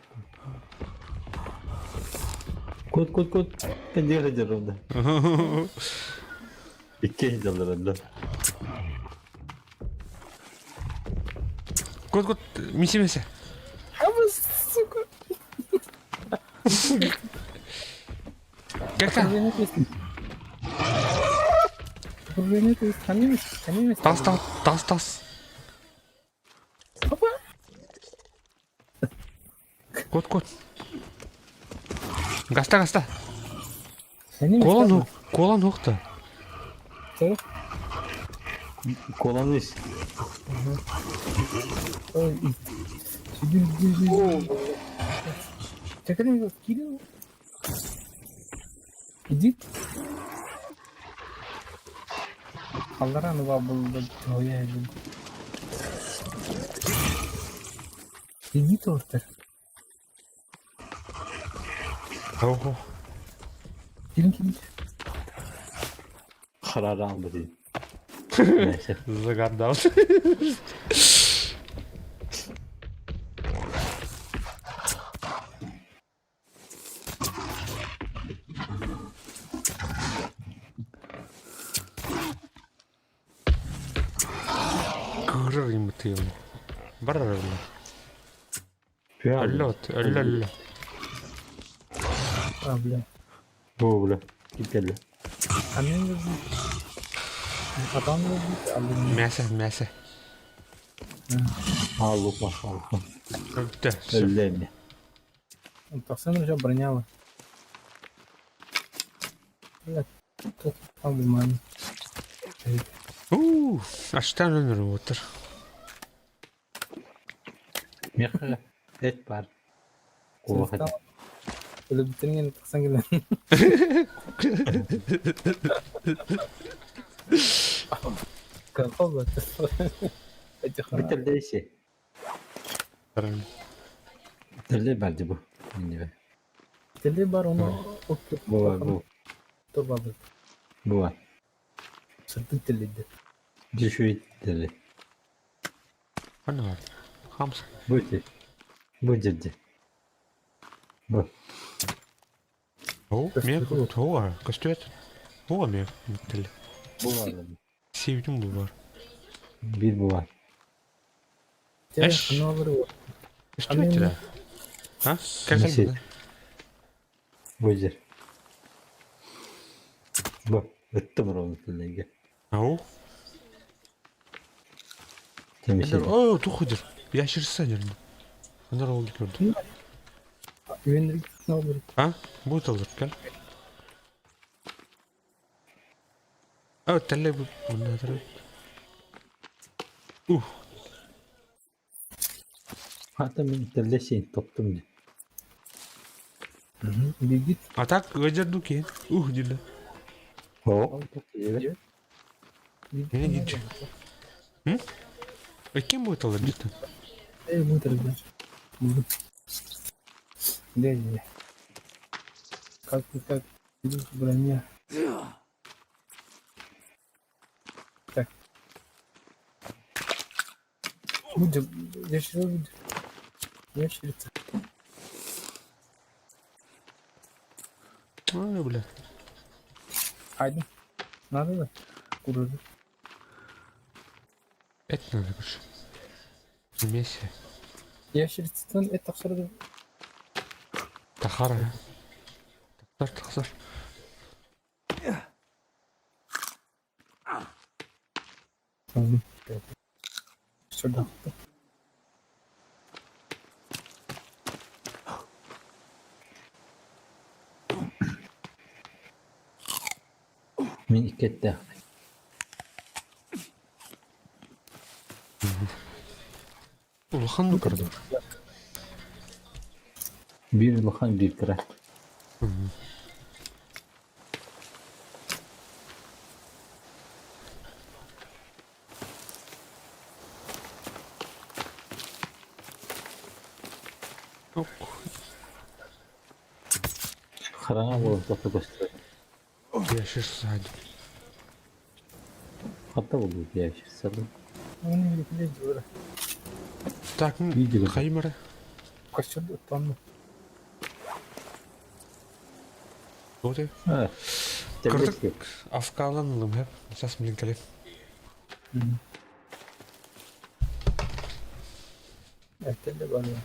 Kut. Pencere jarında. İki jarında. Кот, миси. Ama suka. Как-то. Kurbanı kes. Tanıyor musun? Тас. Baba. Кот. Гаста. Tanıyor musun? Колан хукта. Tamam. Kolanmış. Oy. Şimdi Çekelim yok. Gidiyor. Gidip. Kallara mı var buldu? Oya edin. Gidip orta. Oh. Gidin. Kararı aldı diye. Neyse. Загадал. Kırırım tıyım. Bararım. Allot, allalla. Abla. Bu bile. Gidelim. Annen de bir. Adam da bir. Annen. Мясо. Al Lukman. Al Lukman. Да, все. Öldü mi? Taksana hocam bronha var. Evet. Çok tam bir mani. Açtan ölür otur. Mekhe. Et var. Kova hadi. Böyle bitirin yine taksan gelen. Kalkal bak. Bir tane şey. Telle verdi bu. Şimdi be. Deli var onu. Bu var bu. Dur baba. Bu var. Sırtın deliydi. Düşüyor telle. Hani var? Hamsa. Bu ciddi. Bu ciddi. Bu. Мен тоо костюет. Оо мен тэл. Bu var. Sevdim bu var. Bir bu var. Эш. Ne olur o. Костюет да. А? Как Nesi? это? Bu ciddi. Bu. Öttü mü onu telle? Ау. Temizle. О, тухудер. Ящерса жерде. Анар oldu gördüm. Güvenlik ne olur. А? Будет alır gel. Telle bu. Bunlar. Hatta ben telle şey toptum diye. Bir git. А так гajadu ki. Dedi. Ho. Evet. Ne gidecek? Kim будет alır cidden? Bu tarafa. Buldum. Değil. Kalk. Gidip bronha. Так. Будем. Ящерица. Ай, бля. Haydi. Nerede da? Kuruldu. Et надо больше. Вместе. Ящерицадан et тапсырды. Тахара. Тахар. Aldım. Şurada. Min ikette. Улхан кырды. Bir bakan bir kere. Yok. Karana vurun topu göster. Ящерса hadi. Hatta buldu diye şey sanırım. Onu yürüyüp böyle. Так, Видели. Хаймара. Kaçırdı utandı. Вот и. Evet. Kırdık. Tebrik. Afganlanalım hep. Сейчас блин kalem. Evet de var ya.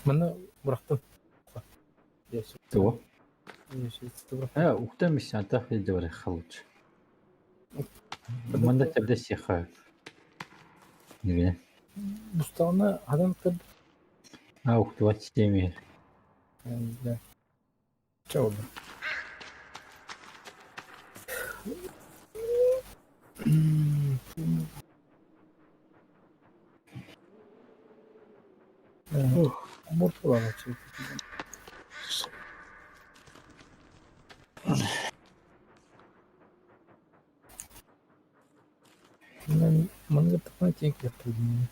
Bana bıraktım. Yeşil. Doğru. Yeşil bıraktım. Ha, uktamış sen tahil de var halıç. Manda tebde siyah. Ne bileyim. Bustağına adam kırdı. Ha, uktuvat demir. Yani de. Çoğuldu. Murtalar açıyor. Ben bana tıkma çek yaptım.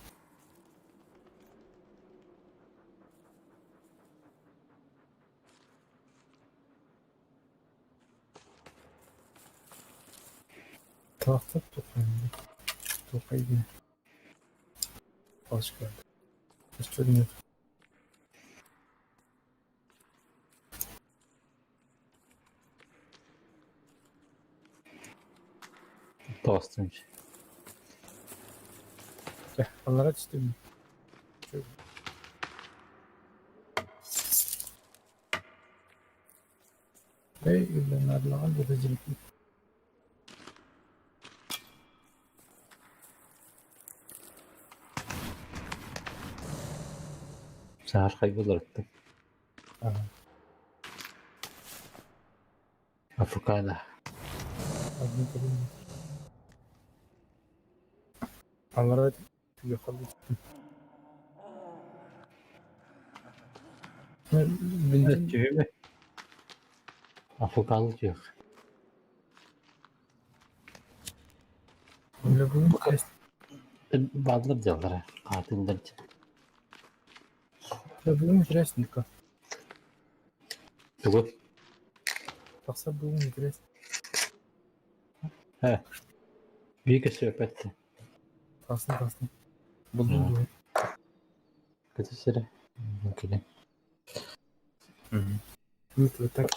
Tahta toplayayım. Toplayayım. Başka. Üstüne. Tostumuş. Onlara çizdim. Ve ürünlerle halledeceğim. Sahar kaybolurdu. Afrika'da. Onlara yakalım. Evet, Benzin tüyü mü? Afrikalı yok. öyle bugün test. Bazıları diyorlar ha. Katilden. Öyle bugün test nika. Doğru. Taksa bugün test. He. Büyük sohbetti. Taksa. Buldum diyor. Kötü süre. Mümkün. Mutlu tak.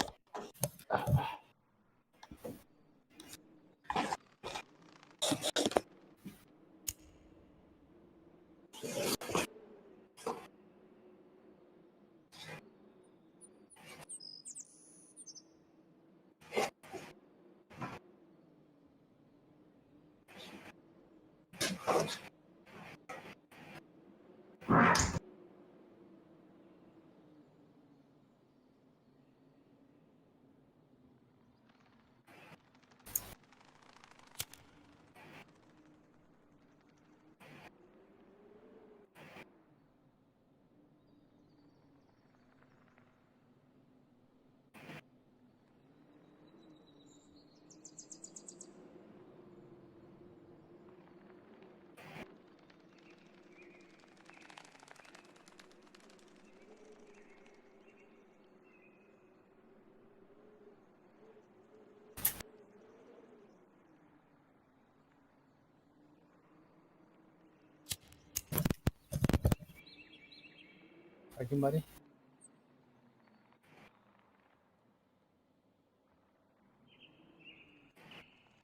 Hakim bari.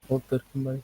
O terkim bari.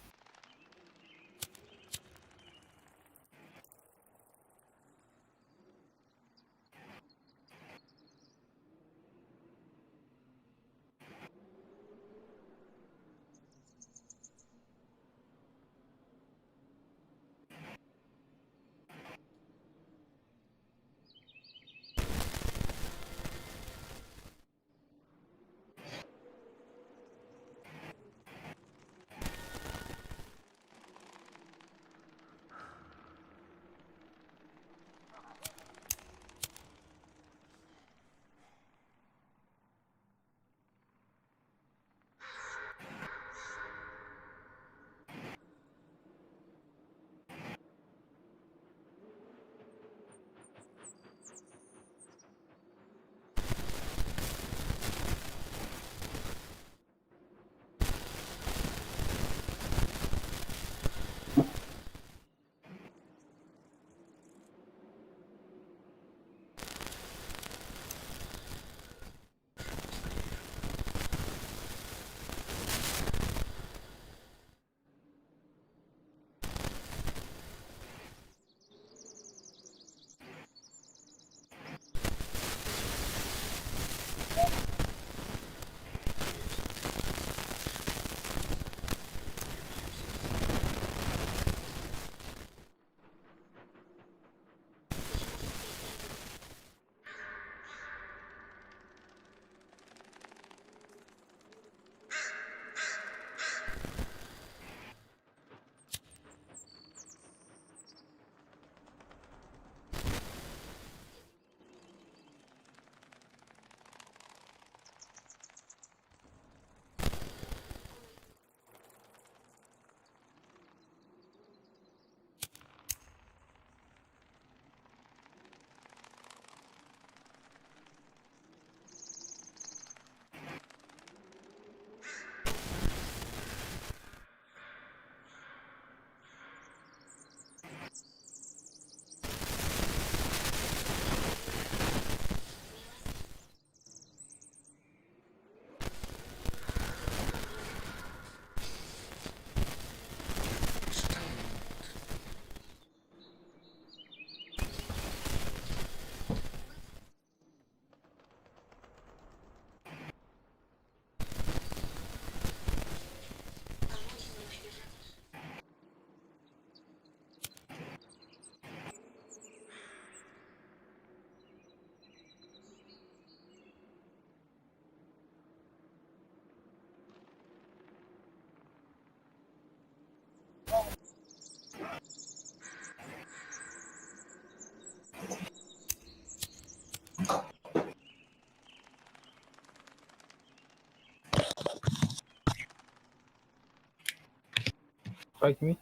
Hakimi.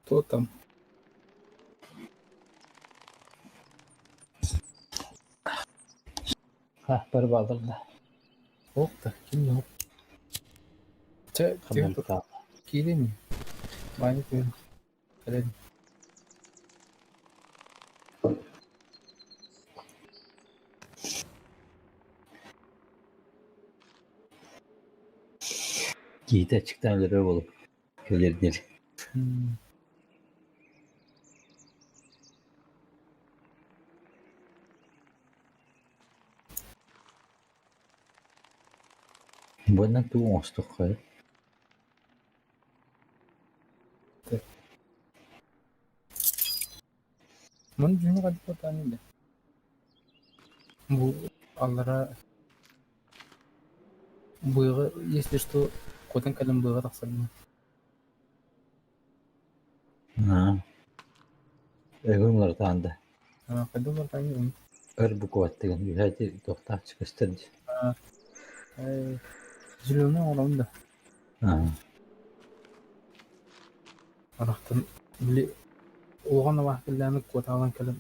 Totem. Ha bir baldır da. Yok da kim yok? Kamyon Tüh kaldı. giydi mi? Aynı koyun. Öyle. Yiğit açıktan öyle olup. Gelir. Hmm. Bundan tu onstuk koy. Bunu cümle kadar potanıydı. Bu Allah'a bıyığı если что kodan kalem bıyığı taksırma. Ha. Ögümler tanıdı. Ha kadar potanıydı. Ör bu kuvvetliğin. Yüzeyde doktor çıkıştırdı. Zülüne oğlan da. Ha. Araqtan bile oğlan vakillerine kodan kalem.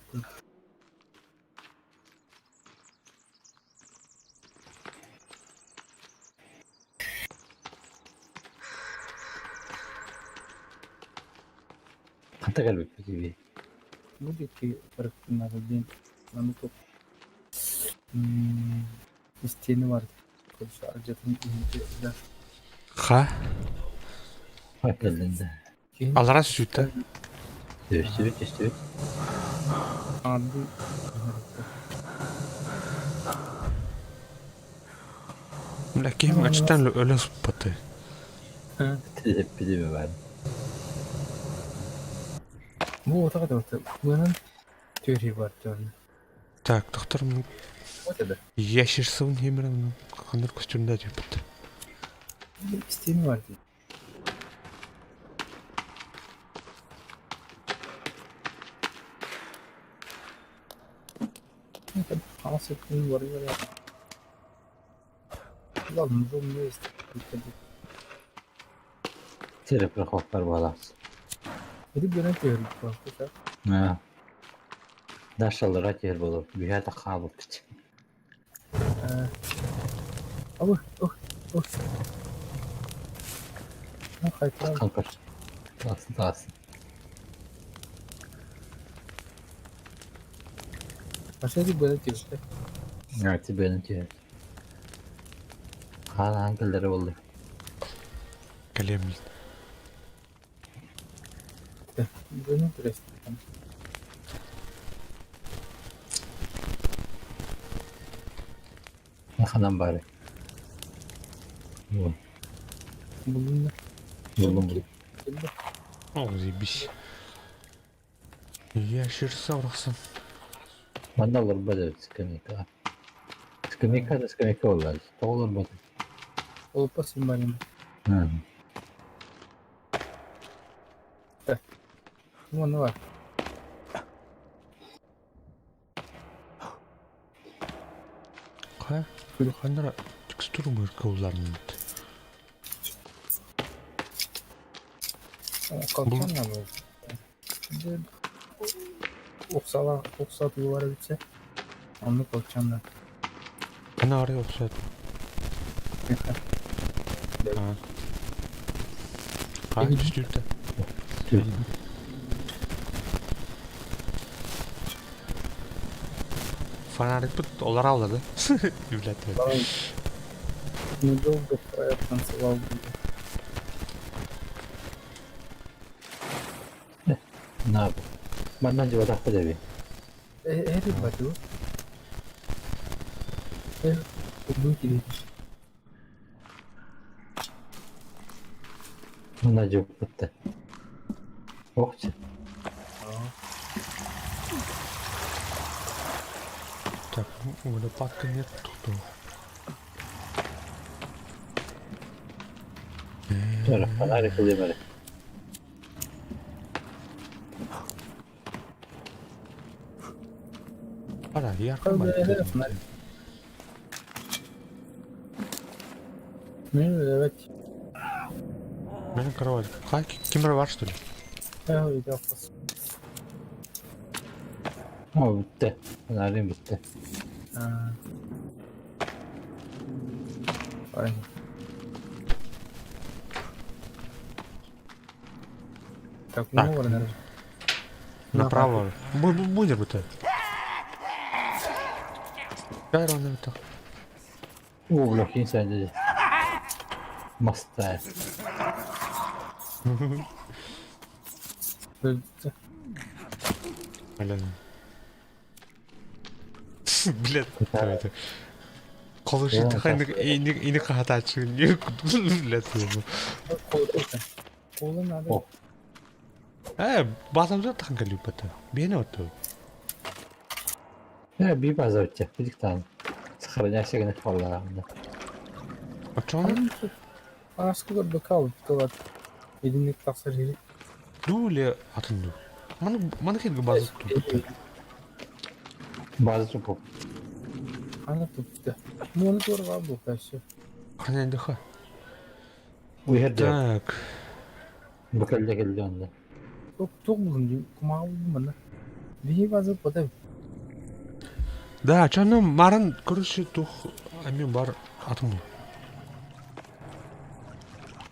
Kata kalbip gibi. Bu ki farkında değil. Onu top. İsteyeni vardı. Konusu harcatın inceler. Ha? Bak elinde. Alara sütte. Üstü. Andı. Lakin açıktan öyle sıpatı. Hep bir mi var? Bu otağa da orta. Bunun teori var teori. Так, доктор O da. ящерсывын хемерен kandır kostümde yapıttı. İsteyeni vardı. Ne kadar hasretli var ya. Lan bu ne istiyor? Terapra koklar balas. Biri böyle teori var. Ha. Daşalara yer bulup. Bir yerde kalıp için. Oh. Ne kayıtlar? Kalkar. Dalsın. Başka böyle teori. Evet benim ki. Hala hangileri oldu? Kalem. Böyle teori. Ne kadar bari. Bu. Bunun da. Buldum. О, заебись. Ящерса урақсан. Ben de alırım böyle skemika. Skemika olmaz. Olur mu? Olup basayım benim. Hı. Bu ne var? Ha? Kandıra tekstür mü kavlarını? Kalkan ne bu? Şimdi oksa duvara bitse anlık kalkan da. Ana araya offset. Ha. Ha, üstürde. Fanarik bit olar avladı. Üvletmedi. Ne oldu? Hayattan sıvav Ne yapayım? Benden cevap da bir. Everybody. Bu gibi. Benden cevap bitti. Okçu. Так, водопадка нет тут. Şöyle falan kılıyor. Para, yardım Kaldı var. hedefler. Ne evet. Мен кровать. Кимер бар что ли? Öyle yapmasın. Ama bitti. Fenerim bitti. Ha. Aynen. Так, ну, Так. наверное. Направо. Бунер бы ты. Кайрон это. O blok insan dedi. Masta. Öldü. Блин. Блин, это. Колыши ты хай и не хатачу. Не блядь. Oğlum nerede? Oh. Басамжа таханга любата. Бене отто. Ya bir bazı ötecek. Bir tane. Sıkılacak şekilde kollarında. А чё он? Askıda bakal tutular. Edinlik taksır yeri. Дуле атынду. Мана хилге база тупта. Bazı çok. Ana tuttu. Monitör var bu karşı. Ханянды ха. Uyardı. Так. Bakılacak elde onda. Çok bulundu. Kuma oldu bana. Bir bazı potem. Да, чаны марын көрүшү тух амен бар атым.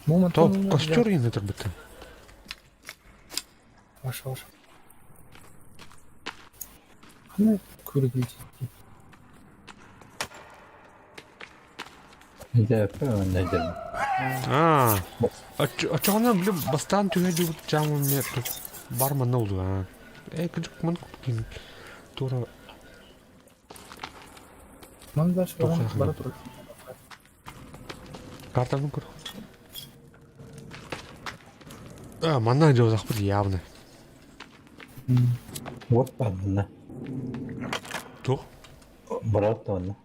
Момент. То костер ины турбута. Vaş vaş. Hani kürgücü. Bir de yapıyor önde canım. Чаны биле бастан түгөдү жамын мет бар мана болду. Кыжык мын кин. Тура Mandaş falan bana dur. картаны көр. Мана жозак бир явно. Вот падна. Тух. Брат onda.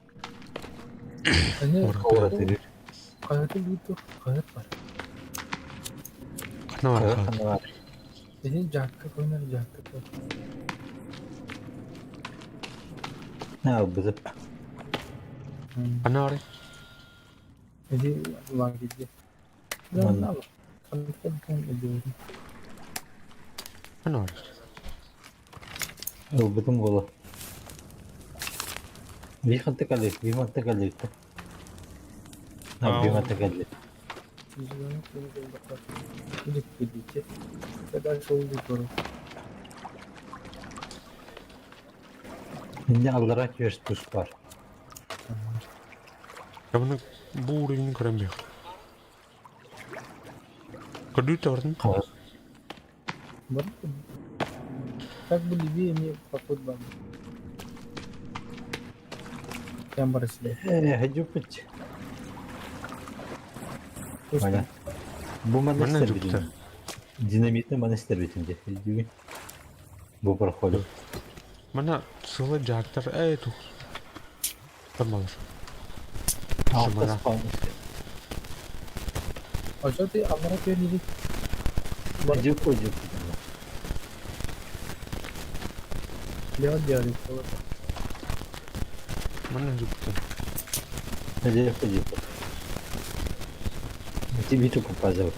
Hani Öğretilir. kayıtı büyüttü. Kayıt var. Кана бар. Kayıt var. Dedi jakka koynar jakka koy. Ne o bizi? Кана бар. Dedi ulan gidiyor. Ben ne yapayım? Kanıtlı ediyorum. Кана бар. O bizim kola. Bir hafta kalır. Bir hafta kalır. Ha bir hafta kalır. Yüzüne koydu bakar. Gidip gidecek. Kadar oldu doğru. Şimdi Allah'a göz tuz var. Я мына бул уровень көрөм. Көрдү тордун. Kavas. Var. Так бы Ливия мне поход был. Там барысли. Hacı pıç. Просто Aynen. Bu bana Mana ister jupta. bitince. Dinamitini bana ister bitince. Hacı. Bu prokolü. Мана сылы жактар. Тух. Тамалар. Altta spawn. acaba Allah'a verdik. Hacı koydu. Ya diyor. Мана жупта. Hacı koydu. Hacı bir tuk fazla uç.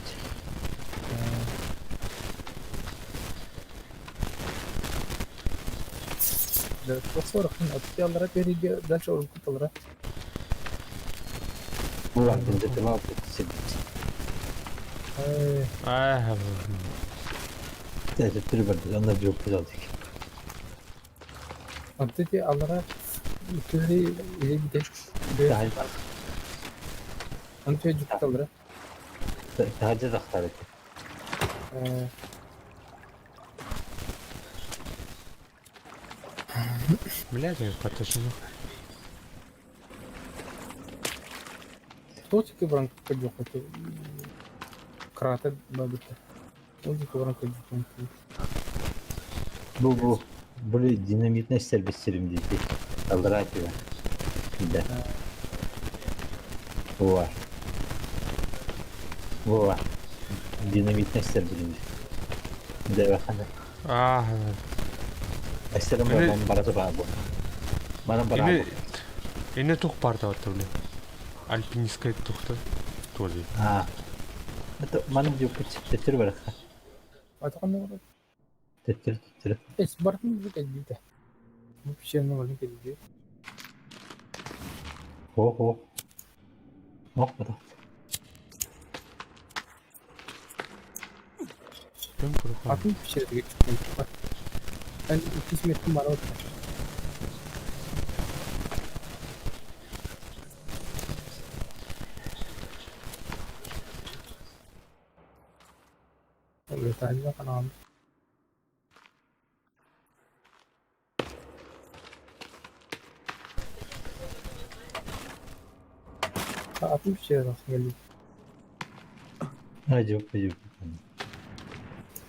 Да, посмотрим, от Allah'a verdik. Дальше он куталра. Bu vaktinde tamam pıç. Sadece türü vardı. Onlar bir pıç aldık. Artık Allah'a ülkeleri ile gidelim. Daha Anca kutалра. hacı da aktar etti. Блядь, я потащил. Кто тебе бранк пойдет? Это кратер бабita. Он тебе бранк пойдет. Bu böyle dinamitine serbestlerim dedi. Allah'a güven. Bir de. Bu var. Bu var. Dinamitine serbestlerim. Bir de bakalım. Esselam Beni- ben barata bu. Bana bara. Эне тух парта отто бле. Альпинистская тухта. Тоже. Ha. Это мана жук тетер бар. Атаканды бар. Тетер. Бартын бит әдибе. Бу пишерне бар кеди. О. Ох, да. Кем курхан? Атын пишерге. Ben 200 metre var orada. Gösterdi kan abi. Atın bir şey nasıl geldi? Жук.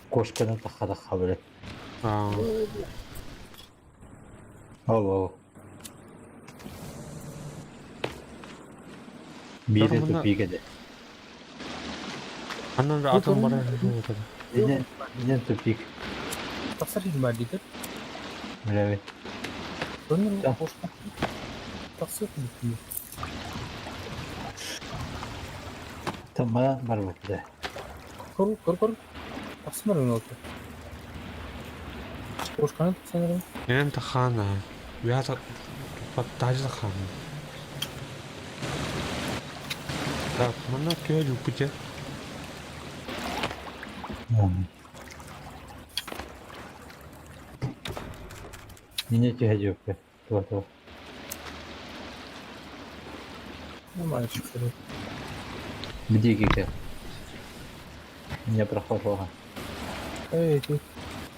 Кошканы тахада хабары. А, Ау. Бире Мына- тупигеде. анан да атам бар. Нен тупик. Tasar hizmet edilir. Мреви. Dönür Tamam. boş kapı. Tasar edilir. Тамма бар бакта. Kor. Tasar mı oldu? Boş kanat sanırım. Энэн тахана. Яа баттаж тахана. Так, мана кэж үпэж. Нине жук. То. Normal çıktı. Где кика? Не прохожу. Evet.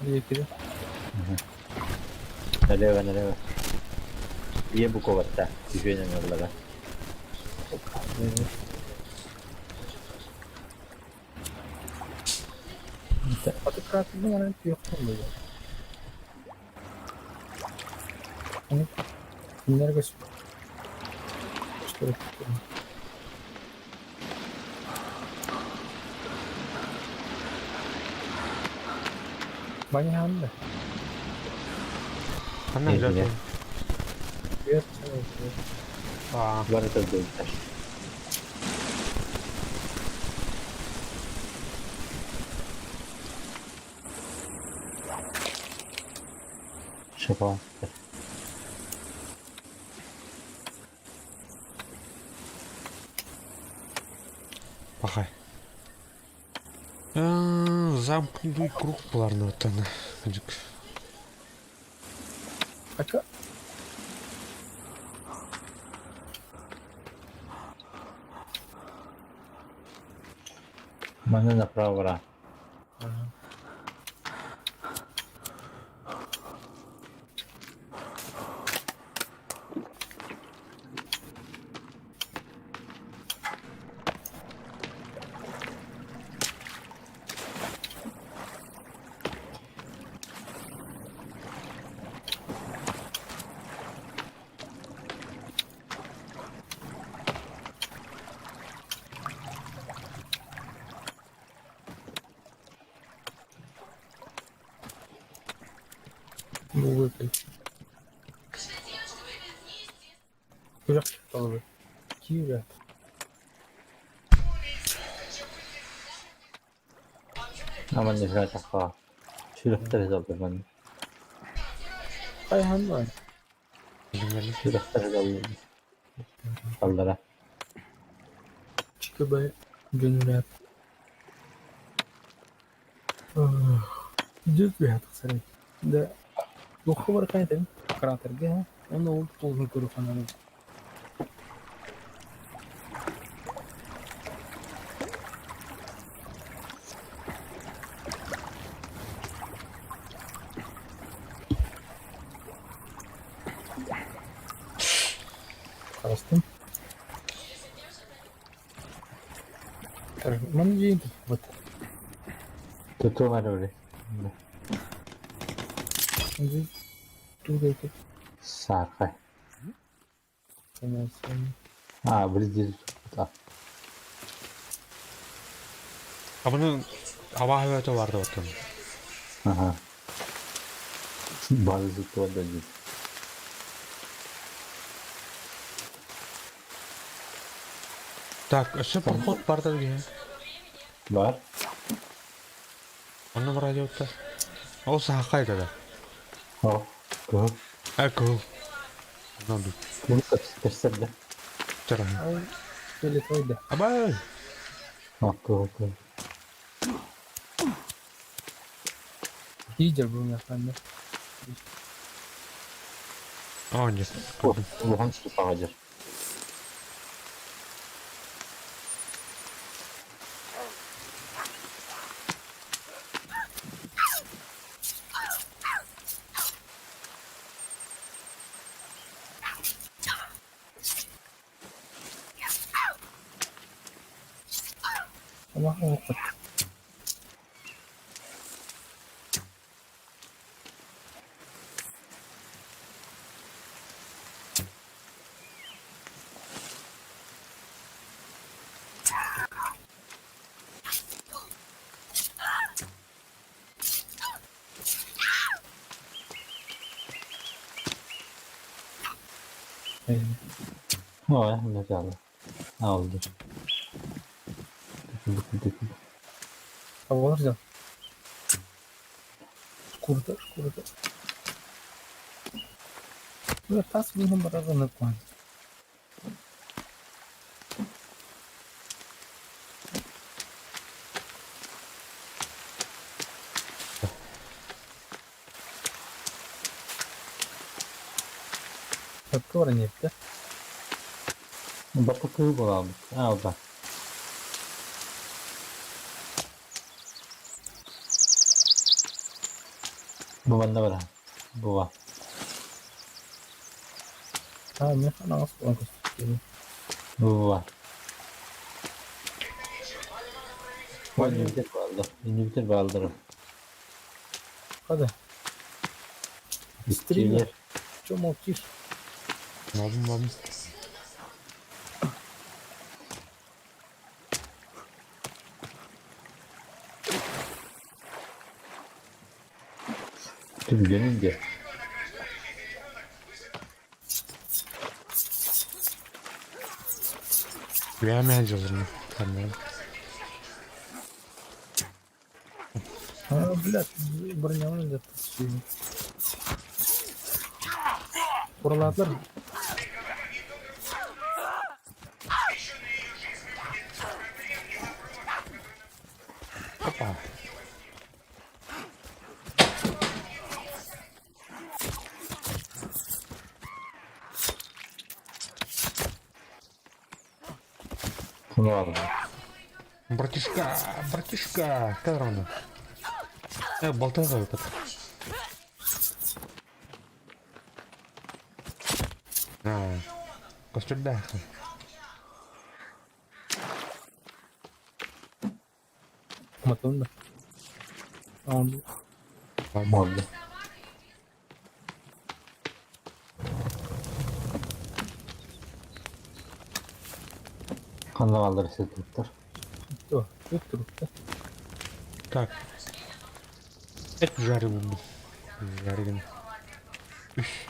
Diyekiri. Налево. Ебуко ватта. Движение надо. Atık rahatlığı var. Yok oluyor. Hani kimler göz? İşte. Bani hamle. Анаа Iya. жаа. Evet. А, Бар это дойдаш. Шапа. бахай. Замкнутый круг булар натана. Aka. Мана направо ра. Bu böyle. Kucak dalı. Kiyle. Аман не тақа. Шүректер жалдырман. Ayhan var. Шүректер жалдыра. Çıkı bay. Gönül yap. Düz bir yatak sarayım. De. Doku var kaydım. Krater ge. Onu oldu tozunu kuru falan. Karıştım. Mana jeydi. Вот. Туту марури. Şimdi dur bekle. Сархай. Sen. Бридил. абының аба хавата барды отан. Ага. Базы туда дадут. Так, шы проход барды ге. Var. Annem radyoda. O sahakaydı da. Oh. Good. Cool. Ne oldu? Bunu gösterdi. Cerah. Ay, şöyle koydu. Abay. Oh, good, good. İyice bunu yapan da. Anca. Bu hangi sağacır? Ama o kadar. Oh, ne geldi. Aldı. Döküldü. Havalar Kurda. Böyle tas bir numara ne koy. Hakkı var niyette. Batı kıyı bulalım. Aldı. Bu bende var. Bu var. Ha ne kadar az koy. Bu var. Bu inhibitor kaldı. İnhibitor kaldırın. Hadi. Bitkiler. Çok motiv. Mabim. Tüm gelince. Güvenmeyeceğiz onu. Tamam. Ha блядь, бронялы da şey. Buralar mı? Hoppa. Bunu aldım. Братишка. Как рано? Болтай этот. Костюм да. Matında. Tamam. Oldu. Kanla kaldırır sıkıntı. Dur. Dur. Так. Это жарим. Жарим. Üş.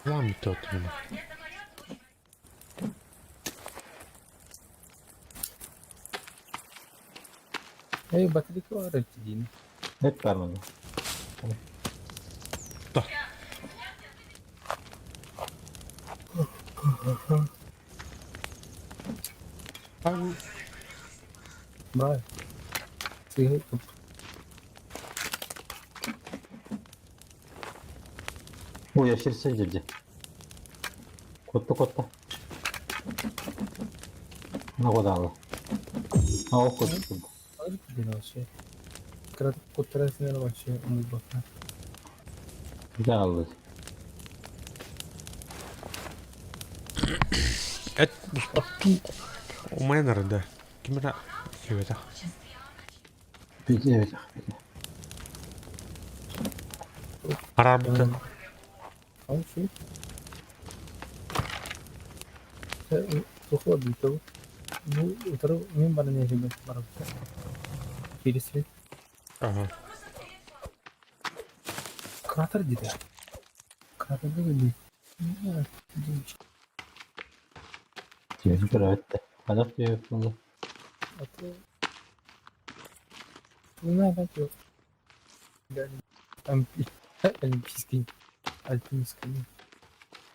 Lan bir tot bunu. Hey baterik var ettiğini. Hep vermedi. Da. Abi. Bravo. Şey tut. Bu yeşil seyirci. Kotta. Ne kadar aldı? Ha o kotta. Hayır bir şey. Kıratıp kutrasına başlıyor. Onu bakar. Güzel aldı. Это у Мэннера, да. Gimana? Evet. Peki evet. Arabada. Ama şey. Tuhu gitu. Bu terus ini mana nih juga barang. Kiri sih. Aha. Krater gitu ya. Krater juga di. Iya, Şimdi öğretti. Adak diyor yapıldı. atau gimana tuh? Dan alpin alpin.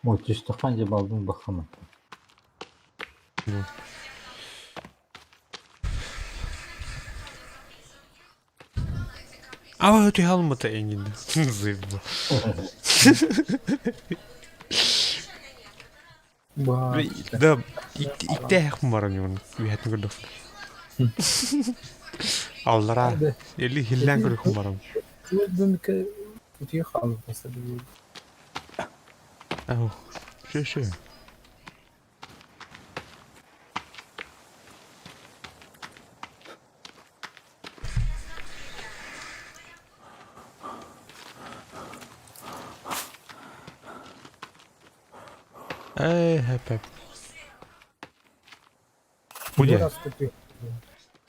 Multiüstü kanca baldın bakamam. А öte helmete engindi. Zıvı. Wah, Ve da ikte hekm var onun. Vi hetin gudda. Allara. Hadi. Eli hillen gudda var onun. Bu bir kutuya kaldı mesela bu. Aho. Şey. Hep. Bu diye. Biraz kutuya.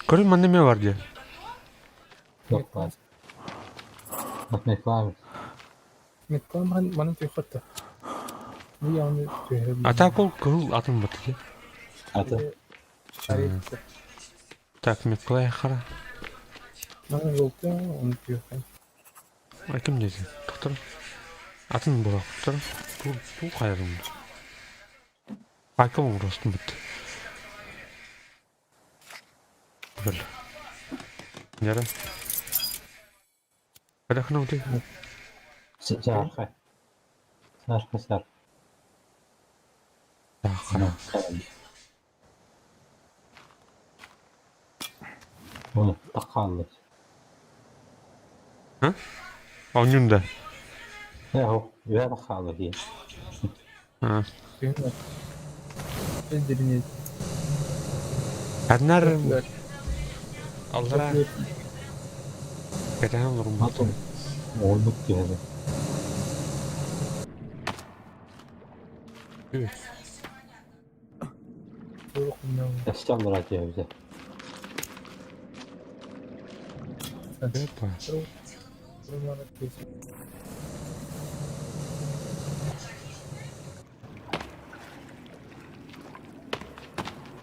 Görün mü ne var diye. Yok var. Bak ne var. Metkom mana tuh kota. Bu yang tuh. Ata kol kıl atın batı diye. Atı. Cari Так, me koy khara. mana yolda onu tuh kan. Kim dedi? Doktor. Atın bura. Doktor. Bu kayarım. Bakım uğraştım bitti. Böyle. Nere? Kada kına uday. Sarkı. Sarkı. Ya khara. Onu takallı. Ha? Onun da. Ya o. Ya takallı diye. Ha. Eldirini. Adnar. Allara. Kadang olurum. Atı. Olduk diye. Evet. Yok ne? Eşyalar diye bize. Apa? Mana tuh?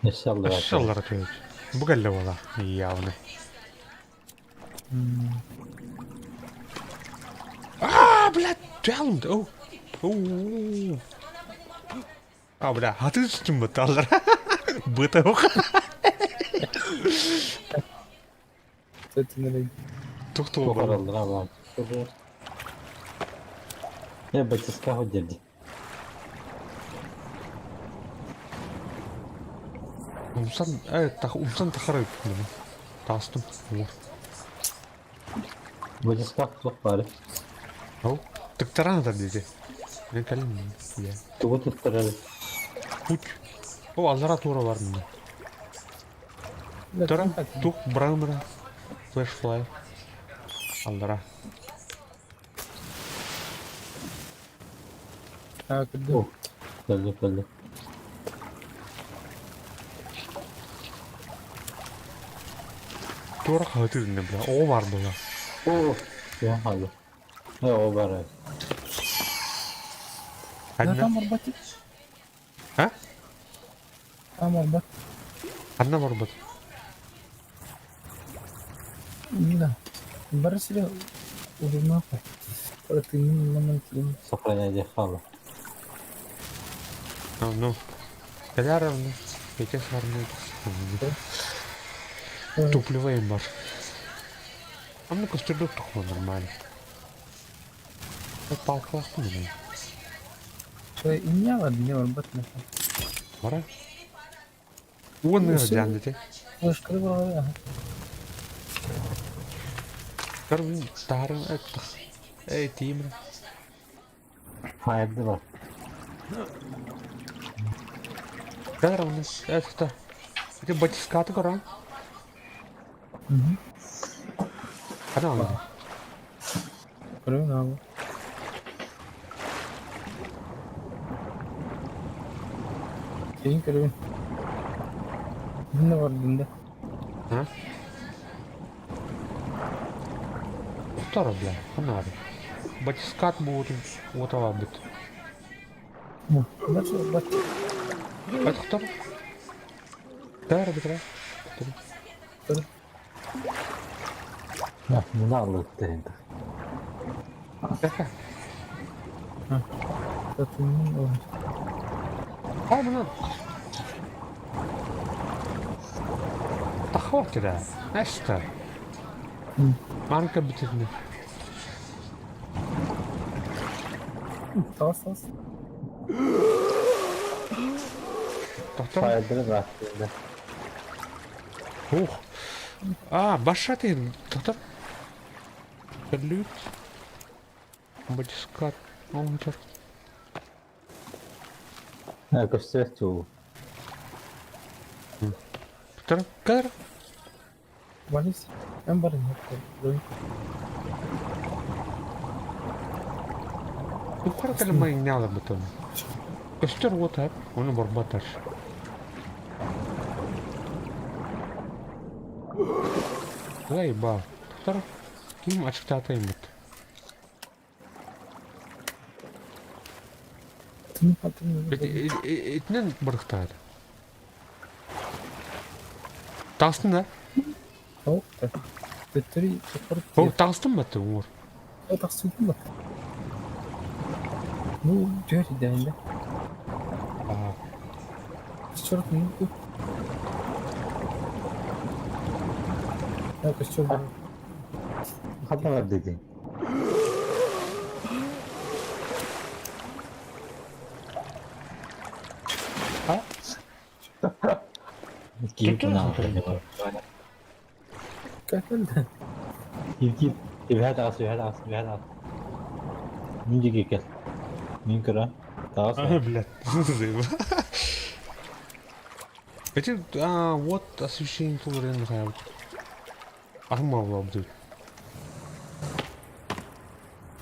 Eşyalar. Aşağılara atıyor. Bu geldi valla. Ya ne? Блядь, реально, бля, хаты үстін бұты алдар. Бұты оқ. Tetine. Тоқты Çok оқ. araldır abi. Ya батиска hodjedi. Умсан тахарай бұны. Тастым. Батиска çok bari. Ау, тіктаран да дейді. Мен кәлім. Я. Tuğu tutturarız. Путь. О, аллара тура бар мында. Тура, туқ, бра. Флэш флай. Аллара. Ha kırdı. Oh. Geldi. Тура хаты дінді, бля. О бар бұла. Oh. Ya hadi. Ya o var. Evet. Ya Әдна? tam orbatı. Ha? Tam orbat. Әдна бар бұд. Iya. Barısıyla uğruna apa? Kalau tinggi memang tinggi. Sofraya halı. Ну. Кәләр әвні. Пеке сарны. Тупливаем бар. А мне костюрдок тұқымы нормально. Палқылақты мені. Ini apa? Ini orbat macam. Бара. Уын Осы- жанды те. Hoş kırı var ya. Көрін тарын әттіқ. Эй, тиімін. Fayda var. Кәләр әвні. Әтті. Эти батискаты көрін. Қана алды. Kırı ne abi? Şeyin kırı. Dinde var dinde. Ha? Второй, бля, фонарик. Батискат будет вот бит. Hı. Nasıl bak. Это кто? Да, битра. Dur. Ya bunu aldık derinde. Кака? Satının olmuş. А, блин. Да хватит, да. Знаешь что? Hı. Манка битирни. Tavas tavas. Доктор? Faydalı bıraktığında. Ух. А, башатый, доктор. Салют. Батискат. Он что? Ha göster çoğu. Доктор? Кадр? Valis. En barın yok. Böyle. Ну, коротко ли мы не надо бы там. Костер вот так, он барбаташ. Заебал. Доктор? Kim açıkta atayım mı? Tını patını. Etinen bırıktaydı. Tağstın da? Tavuk da. Götürü çıkarıp. O tağstın mı attı Umur? O taksın mı? Bu diyor idende. Aa, Çıkarıp mı? Ya kaçıyor. Kadar dedin. ha? Git bunu al. Kalkın. Git. Bir hadi as, bir hadi as, bir hadi as. Mince gel. Min kıra. Daha sonra. Блядь, заебал. Эти, вот освещение тут реально нравится. Армавла будет.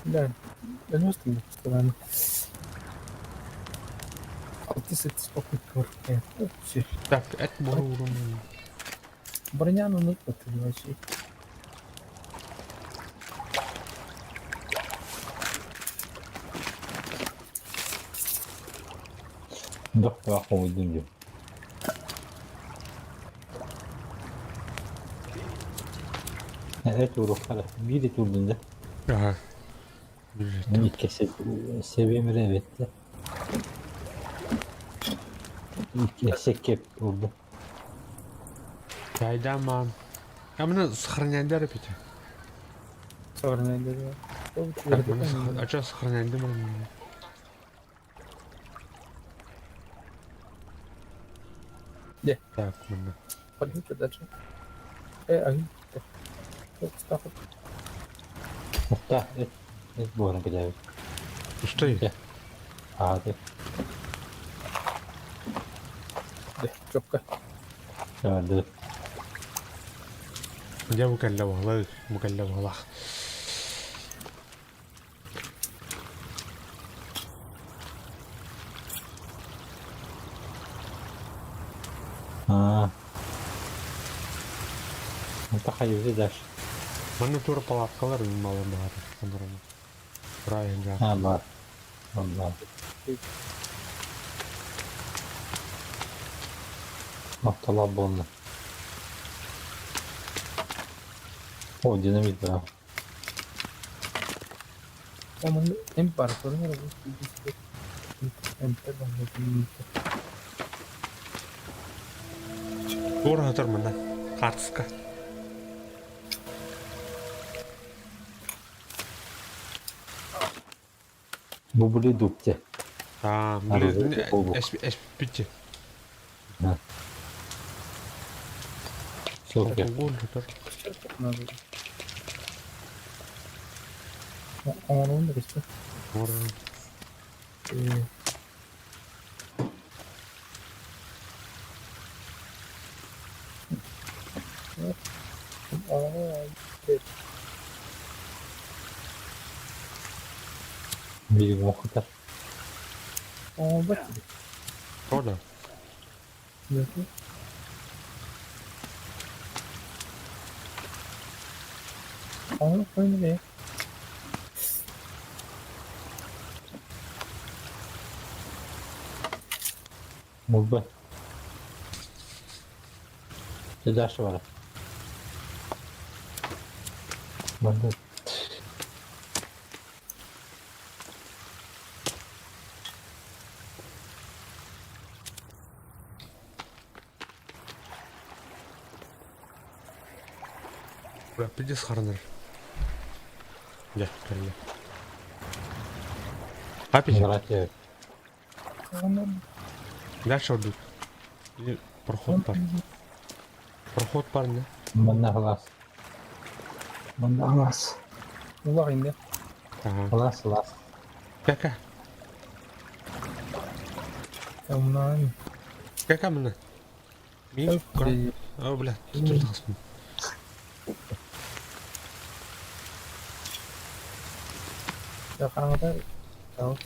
Да. Ben üstüm işte ben. 6-8 попыток var. Evet. Şey. Так, это было уровень. Броня unutmadım вообще. Yok bak koydum diyor. Evet uğraşlar. Biri durduğunda. Ага. İlk kez seviyemi revetti. İlk esek kep durdu. Кайдаман. А мне сохранять да, репите? Sonra ne dedi? Так, а что сохранять, да, блин? De. Так, блин. Пойдите дальше. Ай. Çok stafı. Hatta et bu arada gidelim. Пустые. Gel. Hadi. De. Çok kay. Gördü. Я выкалывал, выкалывал. Ha. Mutlaka yüzü Mana tuh palatkалар мало бар. Sanırım. Buraya Ha var. Allah. Noktalar bonlu. O dinamit bravo. Ama imparatorun var bu. Imparatorun. Doğru hatırlamın da. Kartıska. Bu buraya dupte. Блин, SPT. Çok ya. Gol tutar. Onun da işte. Doğru. Bir muhtar. Bak. Doğru. Oyunu be. Mubbe. Cezası var. Ben de Bırak bir de sarılır. Gel gel gel. Hadi Миграция. gel şurada. Bir prоход var. Prоход var ne? Bende خلاص. Bende خلاص. Ulak indi. Tamam. خلاص خلاص. Gel gel. Tamam. Gel gel bunu. Min kura. Oh bля, dur tasma. Ya kanka. Tamam.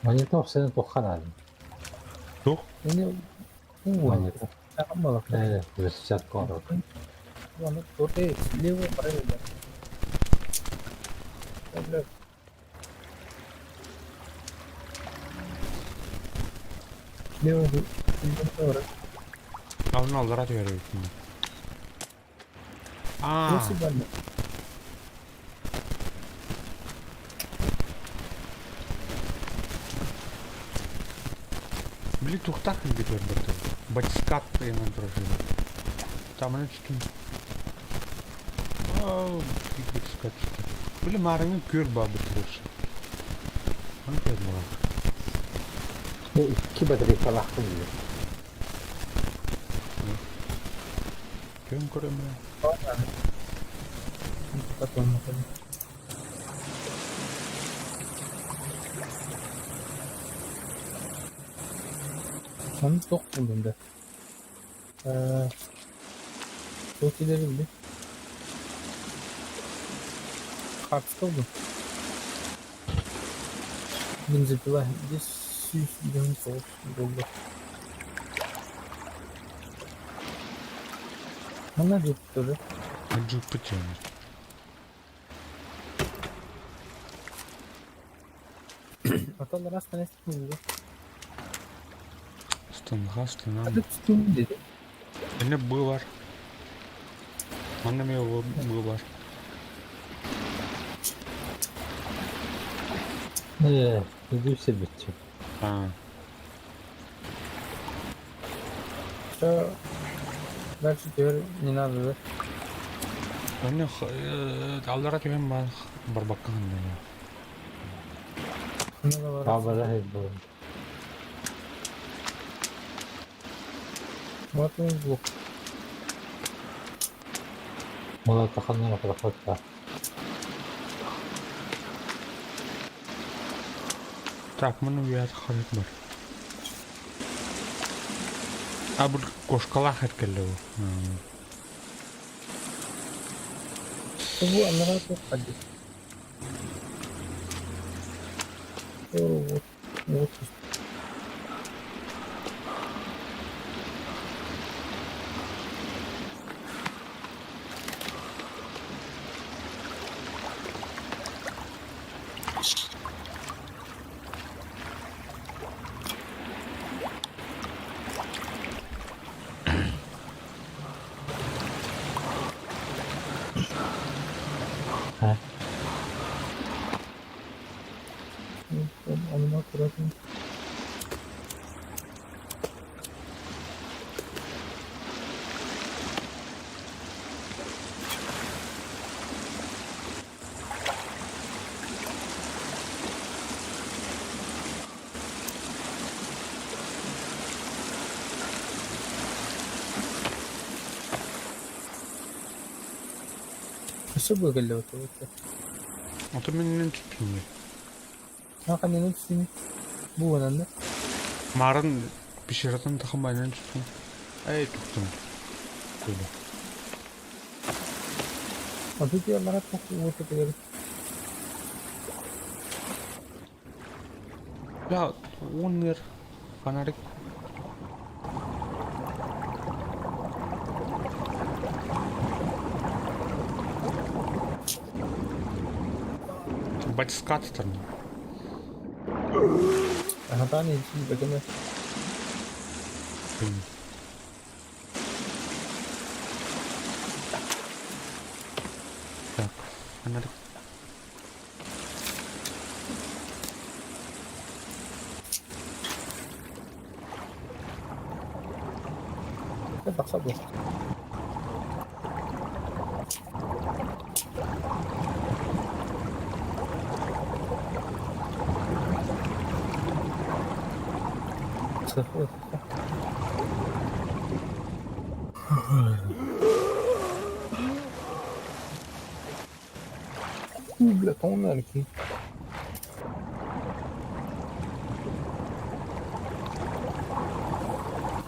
Manyetok seni tokkan abi. Dur. Ini Manyetok. Apa lah? Rescat korok. Mana tote lewo pare ya. Öyle. Lewo bu. Ini orang. Al al radyo veriyor şimdi. Aa. Nasıl bana? Били тухтак gibi gördüm. Батискат yanına duruşuydu. Tamam çıktım. Oh, bir батискат. Bili marını gör babı duruş. Hani dedim ona. Bu iki batarya falan diyor. Görüm görüm ya. Потом. Sen tok buldun da. Çok ileri bile. Kaçta oldu? Benzetiler. Здесь süs gidelim soğuk doldu. Bana tuttu. Acık bıçağım. Atalar hastanesi buldu. Hastın lan. Hadi tutun dedi. Eline bığı var. Annem yok bığı var. Düdüğüse bitecek. Ha. Şu belki diyor ne yapıyor? Anne dallara tüyem var. Barbakan ya. Ne da var? Kabara hep bu. Bakın bu. Mola takanlar rakota. Так, bunu bir yerde hareket var. Ha bu koşkalar herkelle o. Bu anlara çok hadi. Bu. Ha? Anına kurasın. Nasıl bu geldi o? Otur meninen tuttum ya. Ha kan ne tutayım? Bu önemli. Marın pişiratan takım aynen tuttum. Ay tuttum. Böyle. Adı diyorlar çok bu tutuyor. Ya onlar fanatik. Батискат там. Hata ne için bakın. Так, фонарик. Ne baksa bu. Sıfır. Bля, onlar ki.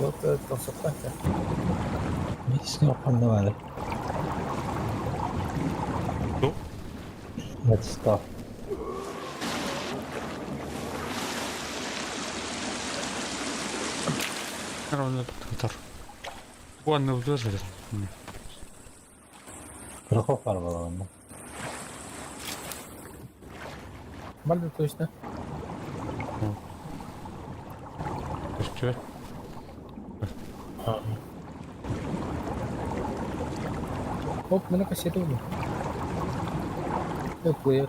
Yok da tasarruf ya. Hiç yapanda var. Yok. Let's stop. Нормально tar. Bu anne bu da Krakow var bana. Mal to işte. işte. Hop mana kasih tu. Yok bu ya.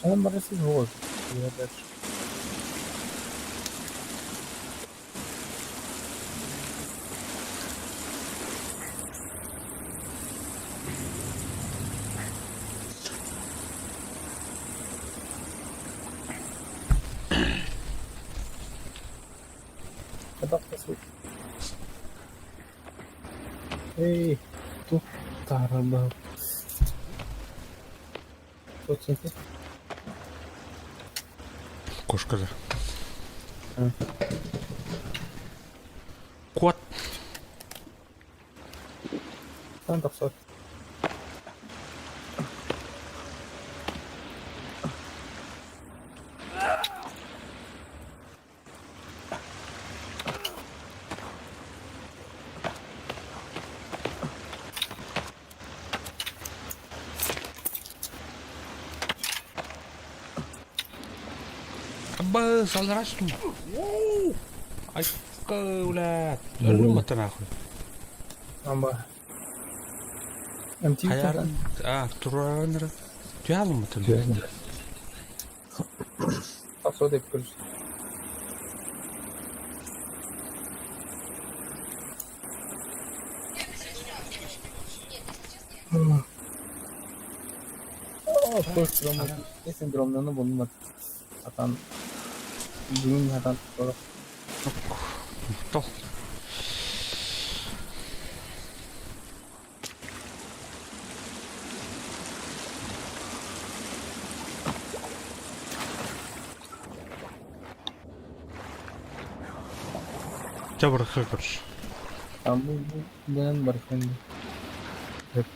Ama burası zor. Ya da kadar kasih. Hey, tu tarabah. Çok çekti. Кошка да. Hı. Кот. Sen de sor. Abba saldrastım. Ay kavlat. Ölüm mü tanaklı? Ama MTV Hayalın. Turanır. Duyalım mı tanaklı? Paso de yapıyoruz. Sindrom'u, ne sindromlarını bulunmadı. Zaten bunun zaten sonra То. Jabr kırkır. ben bu dönem barışında hep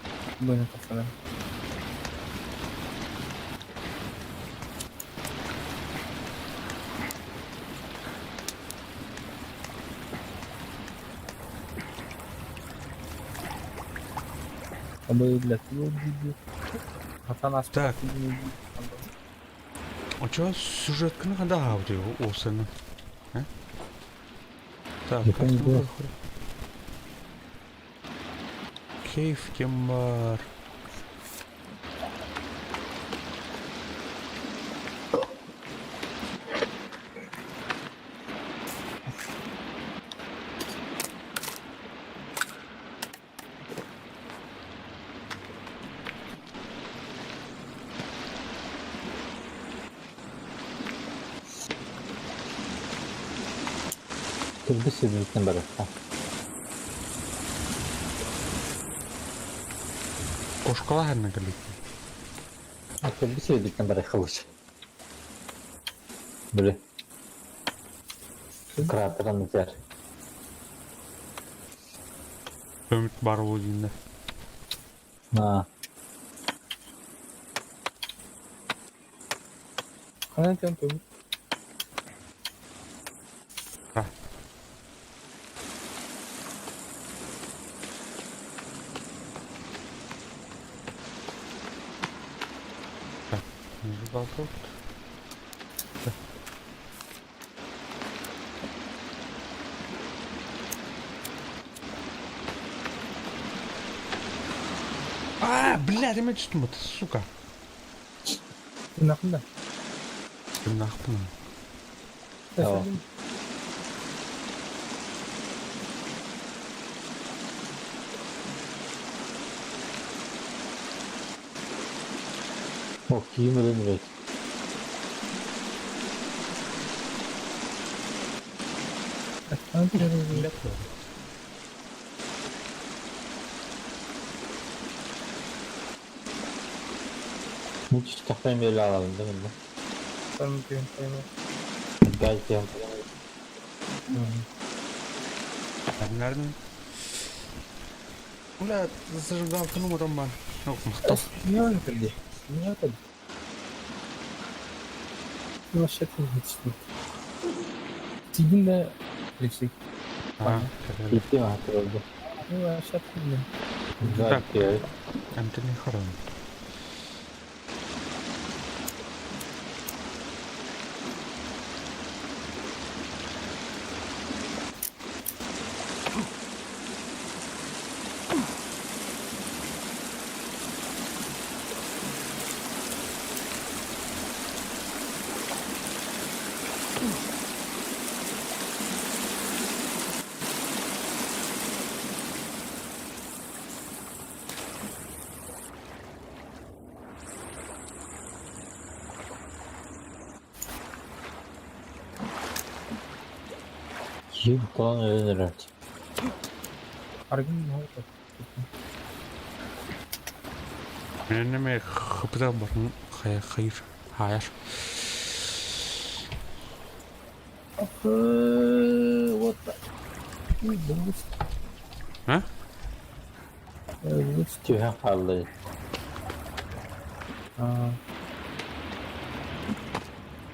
böyle kafalar. Ama öyle tutuyor gibi. Hasan Так. aslında А чё сюжетканы кандай аудио осыны? А? Так, Я как не там знаю. выходит? Кейф кембар. Kırdı sivrilikten beri. Ha. Koşkala her ne gelip. Kırdı sivrilikten beri kılıç. Böyle. Kıratıran izler. Ümit var o yüzünde. Ha. Kanan can kömür. Ha. Ha. Yüzü kaldı. Блядь, я чувствую, это, сука. Bunun hakkında. Kim ne yaptın? Tamam. Taşıdım. Okuyayım mı lan direkt? Kanan kömür. Hiç takmayı böyle alalım değil mi? Kanan kömür. Belki yapalım. Ben nereden? Ulan zırh altını mı ben? Yok mu? Niye öyle kaldı? Niye öyle kaldı? Bu aşağı yetiştim. Tigin de elektrik. Ha, Gitti mi hatır oldu? Bu aşağı yetiştim. Güzel bir şey. Anthony Haran. Kim falan öğrenir artık. Argın mı oldu? Benim ne kapıda bakın hayır. Hayır. What the? Bu Ha? bu Tühen kaldı.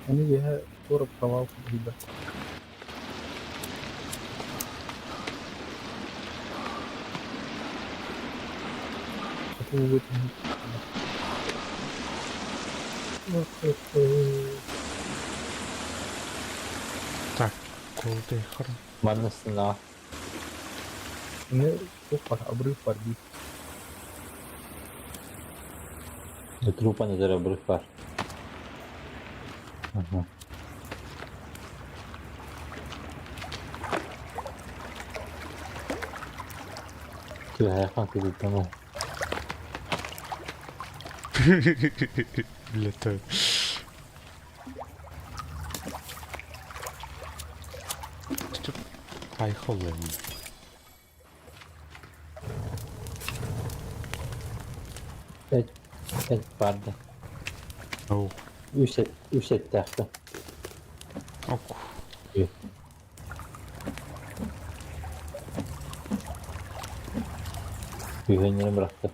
Ini dia turut kawal juga. Aku butuh. Tak. Kolde Haran. Manasın ha. Ini tuh para abri pergi. Trupa üzere bırık var. Aha. Tühen kalktı tamam. Letter. Ay kollarım. Evet. Evet vardı. Oh. Üç et taktı. Ok. Yok. Güvenleri bıraktı.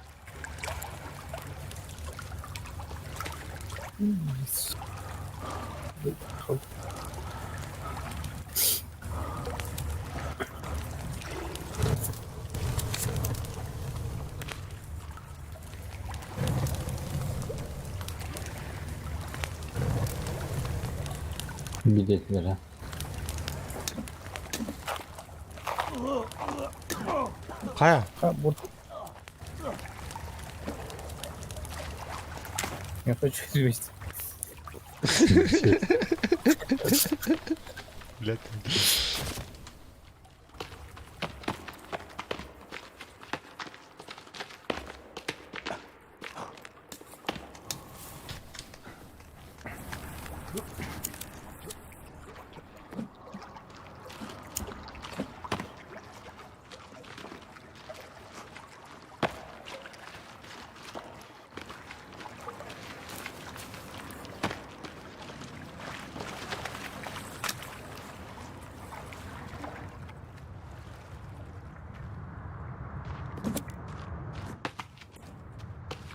Bir dediler ha. Kaya. Kabur. Я хочу извести. Letter.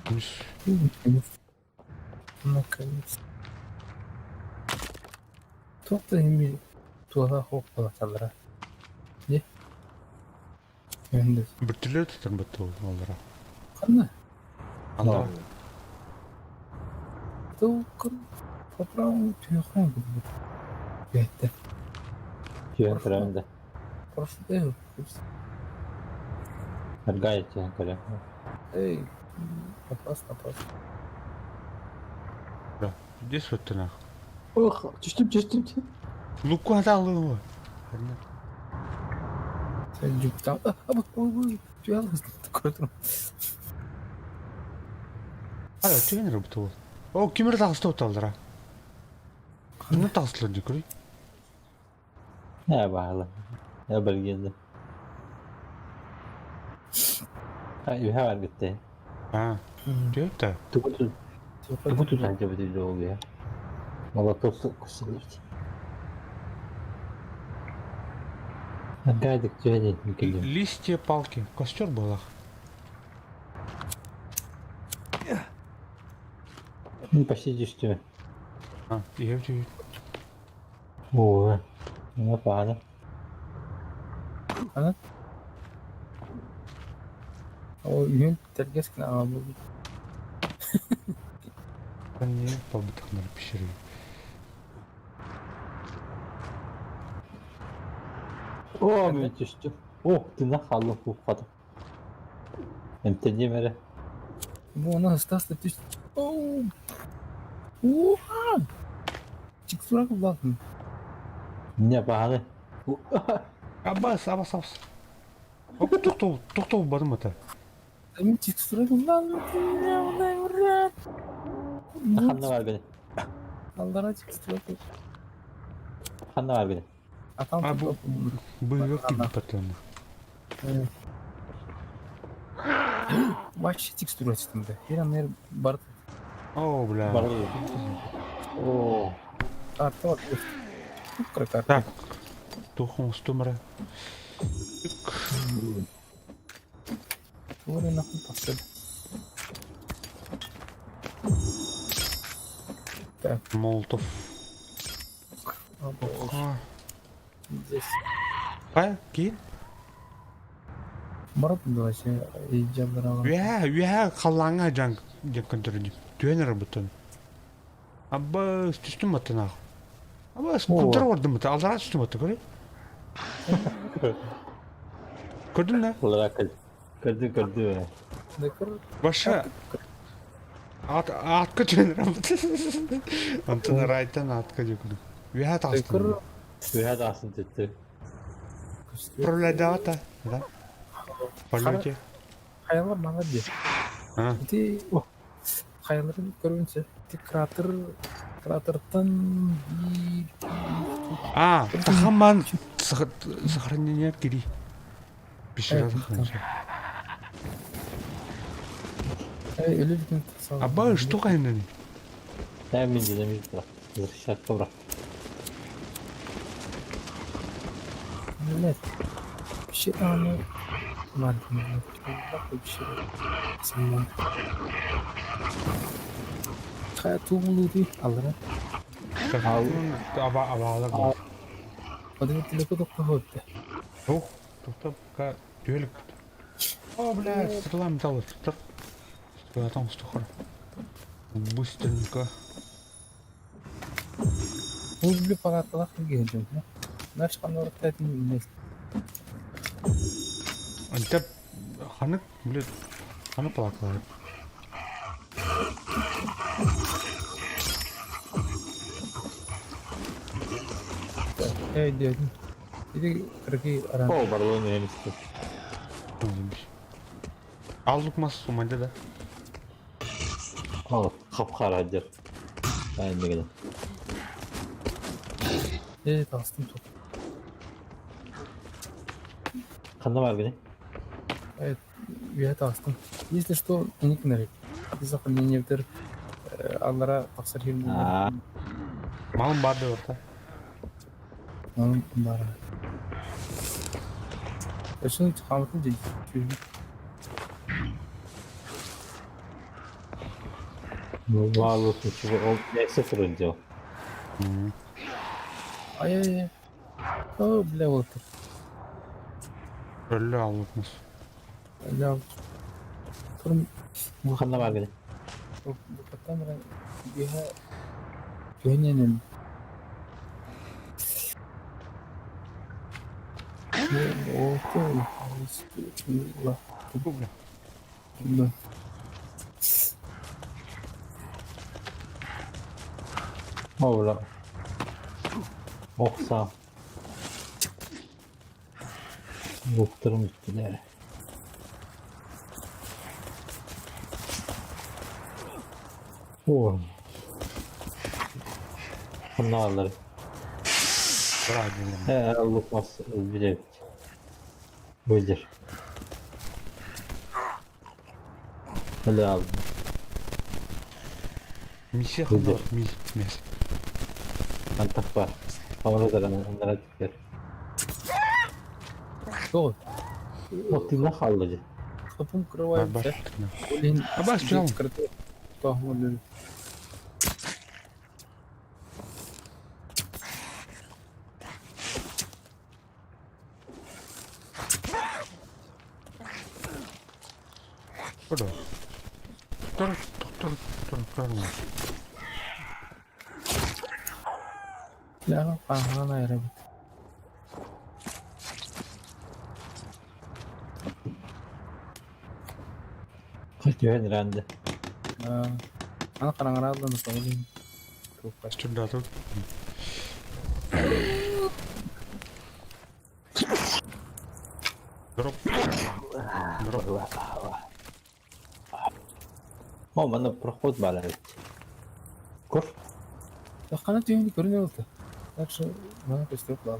Күміс. Наконец. Тоқта емей туаға хоқ балаталыра. Не? Енді. Бір түрлі тұтын бұтты олдыра. Қанна? Андыра. Тоқын. Поправым түйіқан бұд. Бәйтті. Түйен кіремді. Прошлый дэй. Әргай түйен кірем. Эй. Напас. Дес өттін ақ. Ох, түштім. Луку аталы ғой. Sen cüpten. Ой. Түйалғыз. Көрдім. Hala түйен әрі бұты ол. О, кемір тағысты өтті алдыра. Қаны тағыстылар дей көрей. Ne bağlı. Ne belgeli. Ha, iyi var gitti. Ha, diyor da. Tukutu sence bir türlü oluyor. Valla tostu kusuyor. Гайдик тюнет никогда. Листья, палки. Костер был ах. Ну почти дешевле. А, я в О, не пада. Ана? О, үйін тәргескен аға болды. не побытых надо пещеры. О, мен düştüm. Oh, dına kaldım bu kadar. Emteliğe mere. Bu ona hıstası düştü. Ooo. Oha. Çık surak mı bakın? Ne bağlı? Аббас. Оп, тоқтау бадым ата. Emin çık surak mı bakın? Kanlı var benim. Aldara çık surak mı? Kanlı var benim. Atam А, tuttu. боевик gibi патланы. Вообще текстуру açtım be. Bir an yer barık. О, бля. Bağlı. Oo. Kartı bak. Kırık kartı. Так, тухом стумра. Oraya nakıl pasladı. Так, Молотов. abi. А, Здесь. Қай, кейін? Барып вообще ijablar alalım. Уя, қалаңа жаң көндірін. Түйенер бұтын. Аббас, түстім атын ақ. Аббас, көндір ордым бұты. Алдыра түстім аты, көрей? Көрдің не? Olarak kırdı. Dekor. Баша. Атқа түйенер бұты. Антына райттан атқа жүгірді. Уя тастым. Dekor. Suya da aslında tuttu. Управлять ата, да? Полете. Hayaller bana diyor. Ha. Jadi, hayallerim görünce кратердан А, тахаман сохранение кири. Пещера сохранение. öyle bir gün tasavvur. Абба, что кайнани? Sen minci demiş bırak. Zırhşat kıvrak. Millet. Bir şey anı var. Bak bir şey. Sen kayak tuğulu değil. Alırım. Абалар. Hadi bir telefon doktor oldu. Ох, тоқтап, түйелік. О, бля, стрела металл тұр. Стрелатан ұстықыр. Быстренько. Bu bir paratlar geleceğim. Ne çıkan olarak dedim bilmez. Антеп, ханық, бля, ханық палақлар. Diyordum. Bir de kırıkı aran. O balığın mühendisi. Аллық мас сумайды да. O kapkara hacer. Ben de gidelim. Evet astım top. Kanlı var benim. Evet. Evet astım. Если что, не кнарик. Ты сохранение вдер. Аллара тақсыр хилму. Aa. Малым барды орта. Onun bari. Şunu çıkartın diye. Var olsun çünkü o neyse fırıncı o. Ay ay ay. Oh bile otur. Öyle alınmaz. Ya turun Bu kanla var gene. bu kata mera biha köynenin. O tuh Allah. Bu bile. Allah. Oğlum. Oksa. Muhtarım gittiler. Oğlum. Kanlarları. Bırak elim. He Lucas öldürecek. Öldür. Hadi abi. Misya Öldür. kadar. Mis. Antak var. Havada da onlara dikkat. Tuh, Muhtemelen halıcı. kapım kırıvayım Ben ya. başlattım. Ulin. Bas canım. Tuh mulun. Burada. Dur. Ya pahalan ayrı. Kaç güven rendi. Ana kadang-kadang tuh ulin. Tuh pas. Şurada dur. Drop. О, мене проход балять. Кур. Ya kana tuh ini kurang oldu. Так что mana pistol al.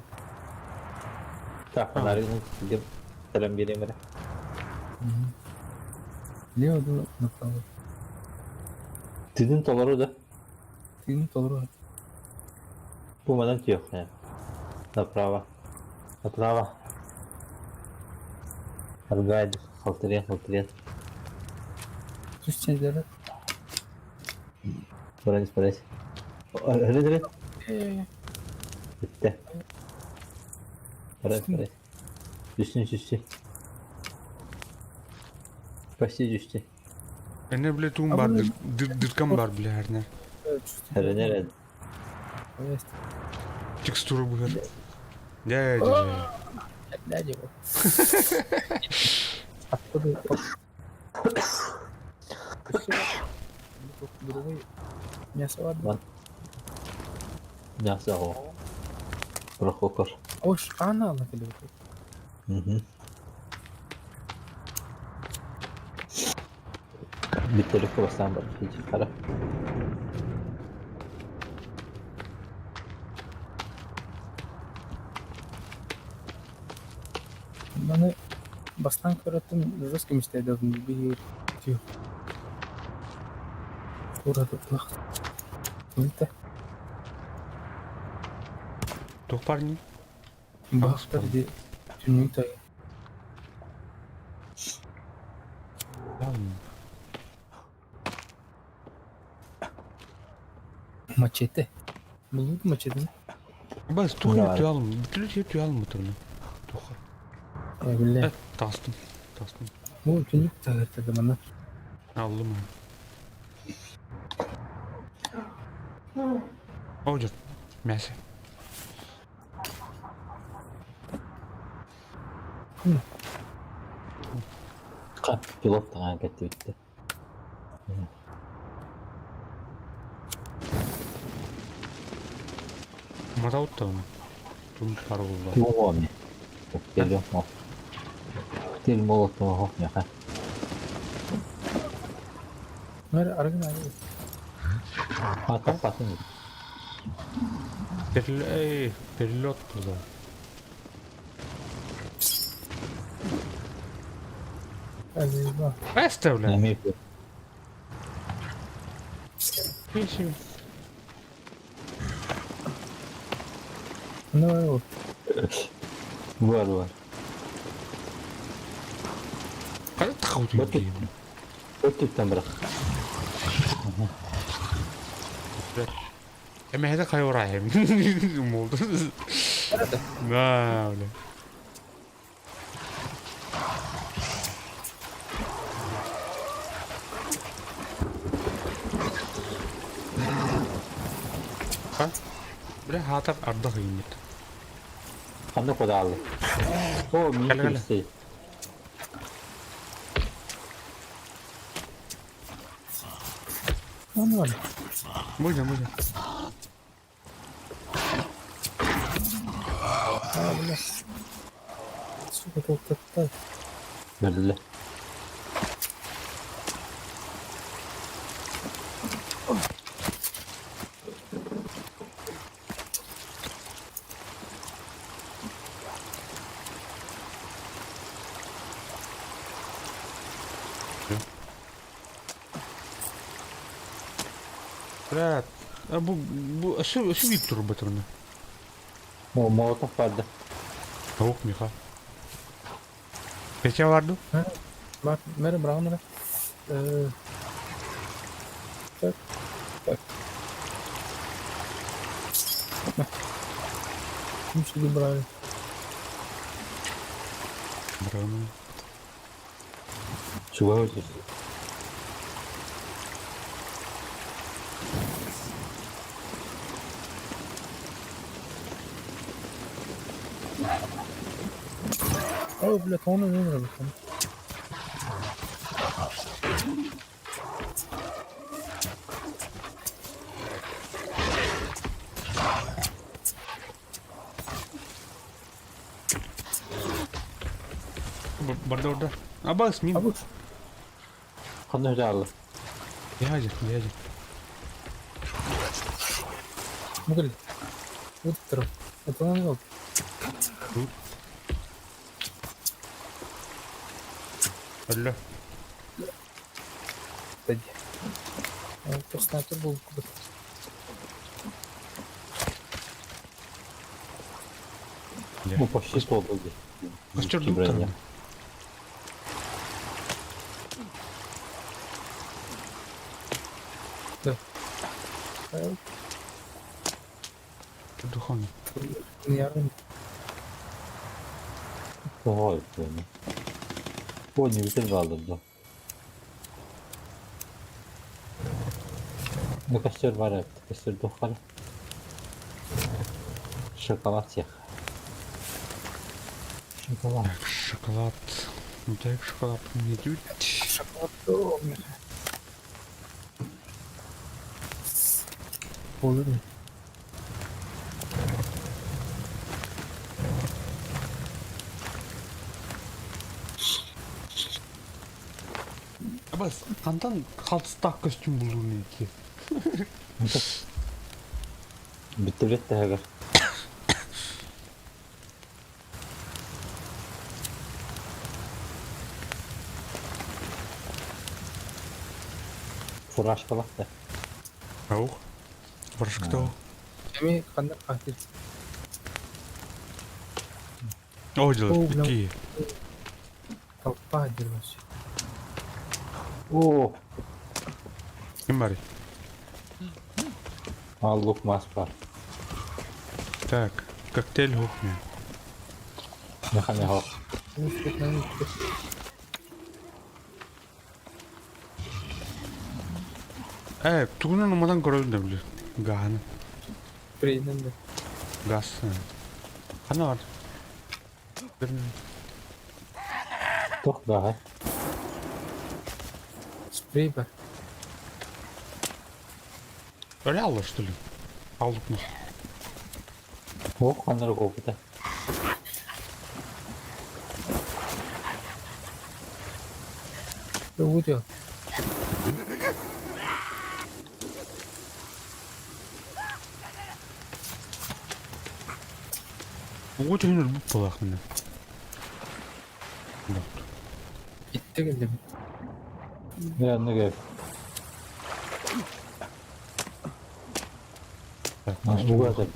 Так, нарезан гидip selam vereyim hele. Ne oldu? Направо. Tidin doları da Ini tolong. bu madan yok yani. Направо. Направо. Аргайд, халтырия. Terus cendera. Спорить. Öyle. Bitti. Спорить. Düştü. Почти düştü. Ne bile tuğum var. Dırkan var bile her ne. Hele nerede? Evet. Tekstürü bu her. Ya. Ne aja bu? Aku tuh. Untuk berubah. Biasa banget. Lan. Nasıl o? Prokokor. Oh, ana lah kalau itu. Hı. Bir telefon bastan bak. Hiç kara. Mana bastan keratın rızık istedim bir diyor. Burada bak. Itu. Tuh parni. Bak tadi Cuma itu. Machete. Buldun mu machete? Bas tuh Ne ne var? tuyalım. Bütün şey tuyalım mı turnu? Tuh. Ya billah. Tastım. Bu ikinci tarihte mana? Aldım ben. Oğuz. Messi. Pilot da hareketi bitti. Mata utta onu. Tüm parolda. Моломи. Geliyor mu? Değil molotov hop ya. Mer aragın abi. Ha kapatın. Perillot burada. Hadi bak. Beste Ne ulan. mi yapıyor? Bir şey. Ne var o? Var. Hadi takavut yiyeyim. Ötükten bırak. Ver. Hede kayırayım. Oldu. Nerede? Ne öyle. Ha? Bre hatar arda kıymet. Kandı koda aldı. O Gel, minik gel. bir şey. Anlamadım. Buyurun. Ha bunlar. Suda toplattı. Belli. Bre. Bu aşı bir tur batırını. O molotof vardı. Tavuk mu ha? Peki vardı? Ha. Bak merhaba bırakın bak. Bak. Bak. Şimdi bırakın. Bravo. Çubuğa ötürsün. Oh, блядь, он умер. Burada. Abbas min. Abi Kandı öyle aldı. Yağcı. bu gel. Bu taraf. Oturan yok. Allah. Hadi. Bu sniper bu. Bu faşist oldu. Kaçır Kibren dur ya. tarafı. Evet. Duhan. Yarın. Vay be. Bu ne bitir kaldırdı. Ne kaçır var evet. Kaçır dokar. Şokolat yak. Şokolat. Şokolad. Mütayip şokolad. Ne diyor? Şokolat olmuyor. Olur mu? Abbas. Kantan kalstak kostüm bulur ne ki? Bitti heger. Furaş kalat da. Tavuk. Barışık tavuk. Emi kandak katil. Ocalar. Oh, İki. Tavukta edilmez. Oo. Kim bari? Alluk maspar. Так. Коктейль хухня. Nehane hak. Bunu sürekli gitti. Тугунан умадан көрөдүм да биле. Ганы. Spreyden de. Газ. Хана бар. Бир. Tok daha. Sprey var. Öyle alır что ли? Aldık mı? Oh kanları kokuda. Ve vuruyor. Bu oyunu bu polak mı? Gitti geldi. Bir anda gel. Bu kadar.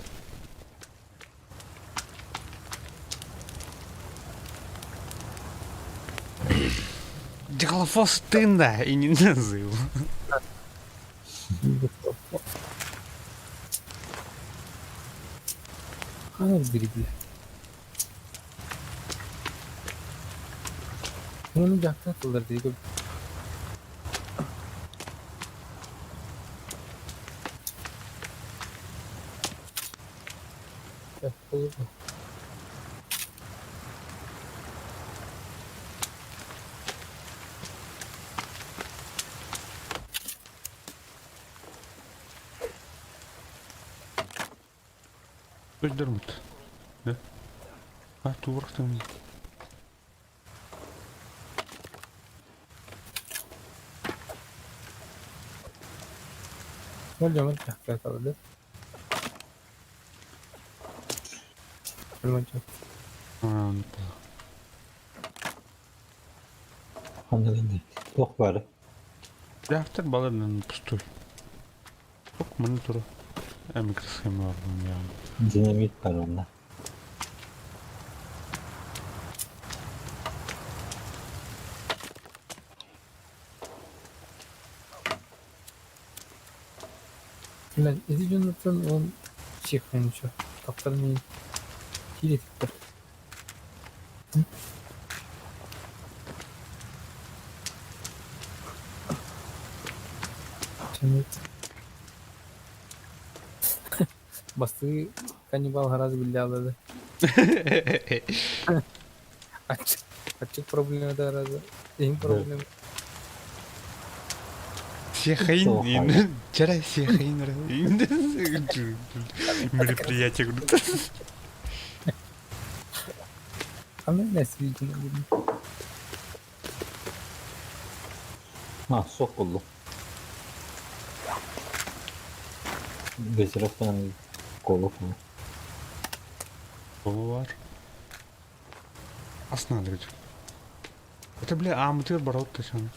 Дихлофос тында и не называл. Ana biri. Bunu jakta atılır diye. Olur mu? Öldürmüt. Ne? Ha, tuğraktım. Kocaman jakta atılır. Kocaman jakta. Ha, unutma. Anladın değil. Yok bari. Reaktör balığının pustuy. Çok mını turu. Emik sıkım var bunun ya. Dinamit var onda. Şimdi izleyicilerin on çıkmış. Kaptanın iyi tikler. Şimdi bastığı kanibal haraz billahladı. Açık problemi de aradı. En problemi. Сехаин, Плохо. вчера Сехаин, мероприятие круто. Ama nasıl izleyicilerin? Ha sok buldum. Bezirek falan kolu falan. Кого var? Останавливать. Это, бля, амутер борот тащан.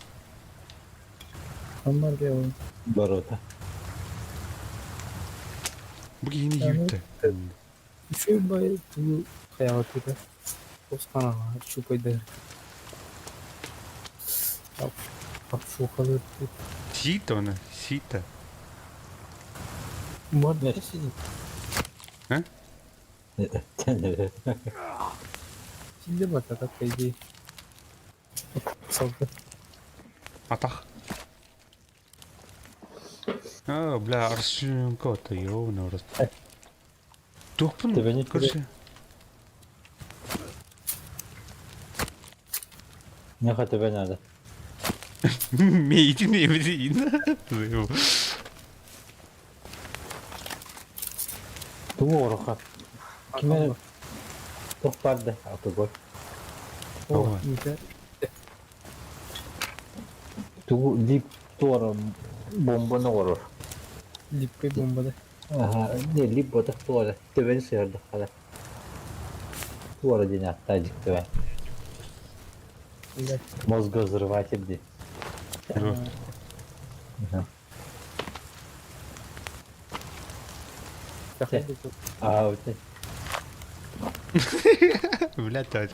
Onlar da o. Barota. Bu yeni Yani- yürüttü. Şey bayağı bu hayatıyla. Osman ama şu kadar. Bak şu kadar. Сита она, сита. Var Ne? Ha? Kendine. Şimdi bak atak kaydı. Saldı. Атах. А, бля, аршин кота, ёбаный в рот. Тупын, Тебя не короче. Ne kadar ben nerede? Мейди не видно. Tuğ oraka. Kime? Top vardı. Autogol. O Tamam. güzel. Tuğ dip tuğra bombanı vurur. Lippe bombada. Aha, ne lip batık tuğra. Tüveni sıyırdı hala. Tuğra dini hatta acıktı ben. Güzel. Mozgo zırvateldi. Dur. Şakaydı çok. Aa öte. Блядь, так.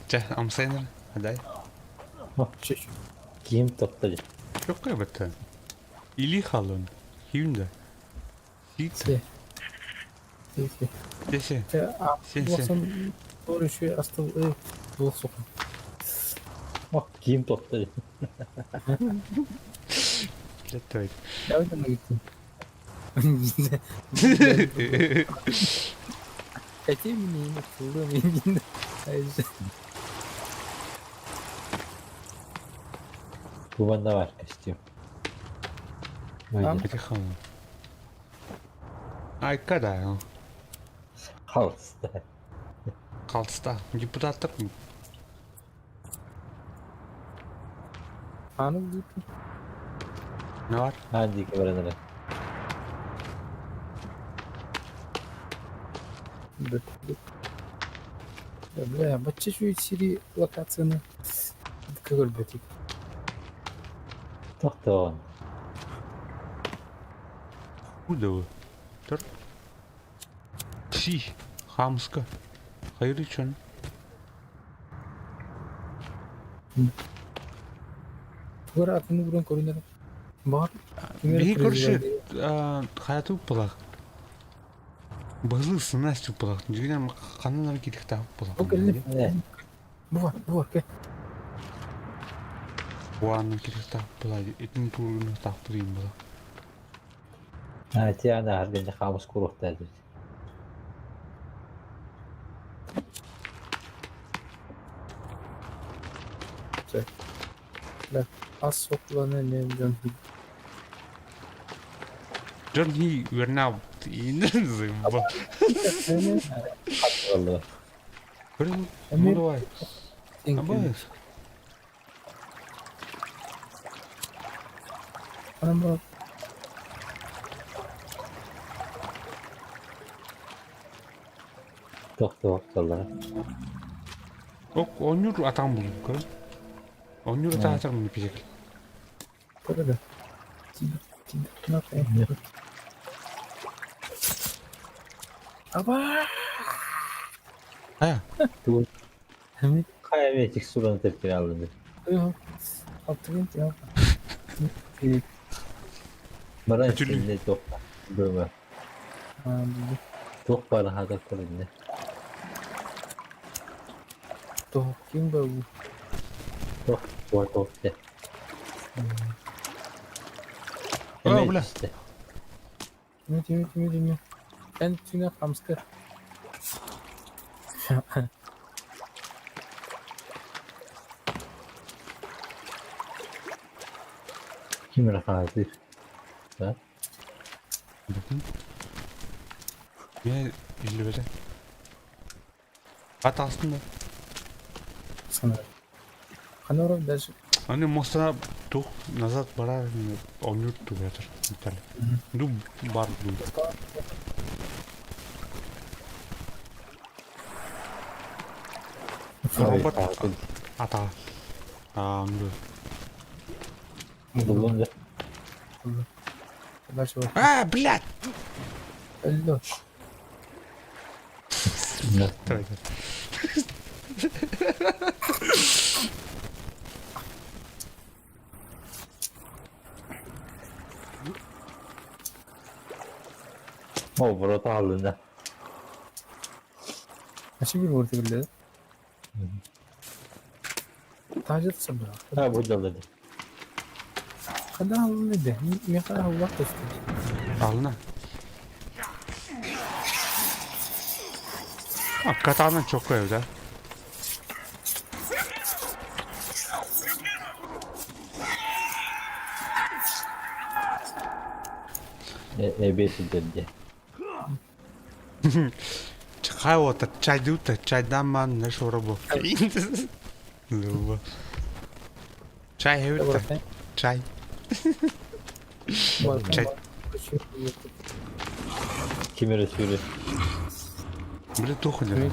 Че, амсайнер? Дай. Şey. Giyim topladı. Yok kaybette. İli halın. Himde. Sita. Şey. Şey. Desi. Sen. Baksan doğru şey aslında bu sokak. Bak giyim topladı. Блядь, так. Nereden mi gittin? Kaçayım mı neyim? Atıldım yine. Hayır. Bu bende var istiyorum. Tamam. Böyle Эти халын. Ай, когда? halsta. Қалыста. Депутаттар. Hanım gittin. Ne var? Hadi ki verenlere. Бля, бача şu içeri lokasyonu kagol betik. Doktor. Куда вы? Тұр. Си. Хамска. Hayır için. Тугар атını vuran korunlar. Бар. Bir görüşü. Hayatı bulak. Bazı ısınlar çıkıp bulak. Çünkü kanınları gidik daha bulak. O geldi. Ne? Bu var gel. Bu anın gidik daha bulak. Etin tuğrunu daha bulayım bulak. Ha, yani harbiden kamus kuruk derdi. Bak az soklanı ne diyorsun? John He, we're now indir bu. Vallahi. Böyle Emir. bu var. Ama Anam bak. Doktorlar. o 10 euro atan buldum kız. 10 euro daha atar mı yapacak? Burada da. Ne yapayım? Aba. Ha. Bu Emir. kaya mecik suranı tepkini alındı. Yok. Hatırlayın ya. Bana Kötülük. içinde doktor. Böyle. Anladım. Doktor ha doktor ne? Kim bu? Doktor. Aa, bula. işte. Kimi. Ben tüne hamster. Kim hazır? Ha? Bakın. Ya 50 vere. Hat aslında. Sana. Kanora даже. Hani Mostra tuh nazat bara 10 euro tu better. Italy. Du bar bu. Robot ata. Anladım. Bulunca. Дальше вот. А, блядь! Алло. Давай. O burada alındı. Kaçı bir vurdu bile. Tacı tutsam da. Ha burada alındı. Kadar alındı. Ne kadar Allah tuttu. Alına. Hakikaten çok evde. EBS dedi. Чакай вот чай дута, чай даман не шоробо. Луба. Чай хевта, чай. Çay. Kimi resülü? Bile dokunuyor.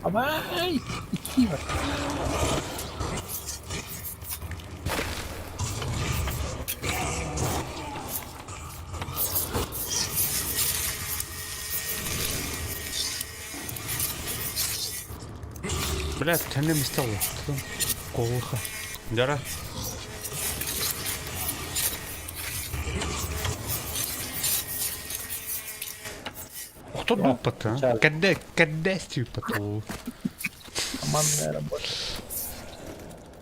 Ama iki var. Бля, тәнем істі ғой. Қолға. Дара. Кто дупат, а? чай. Къде стюпат? Aman ne работа.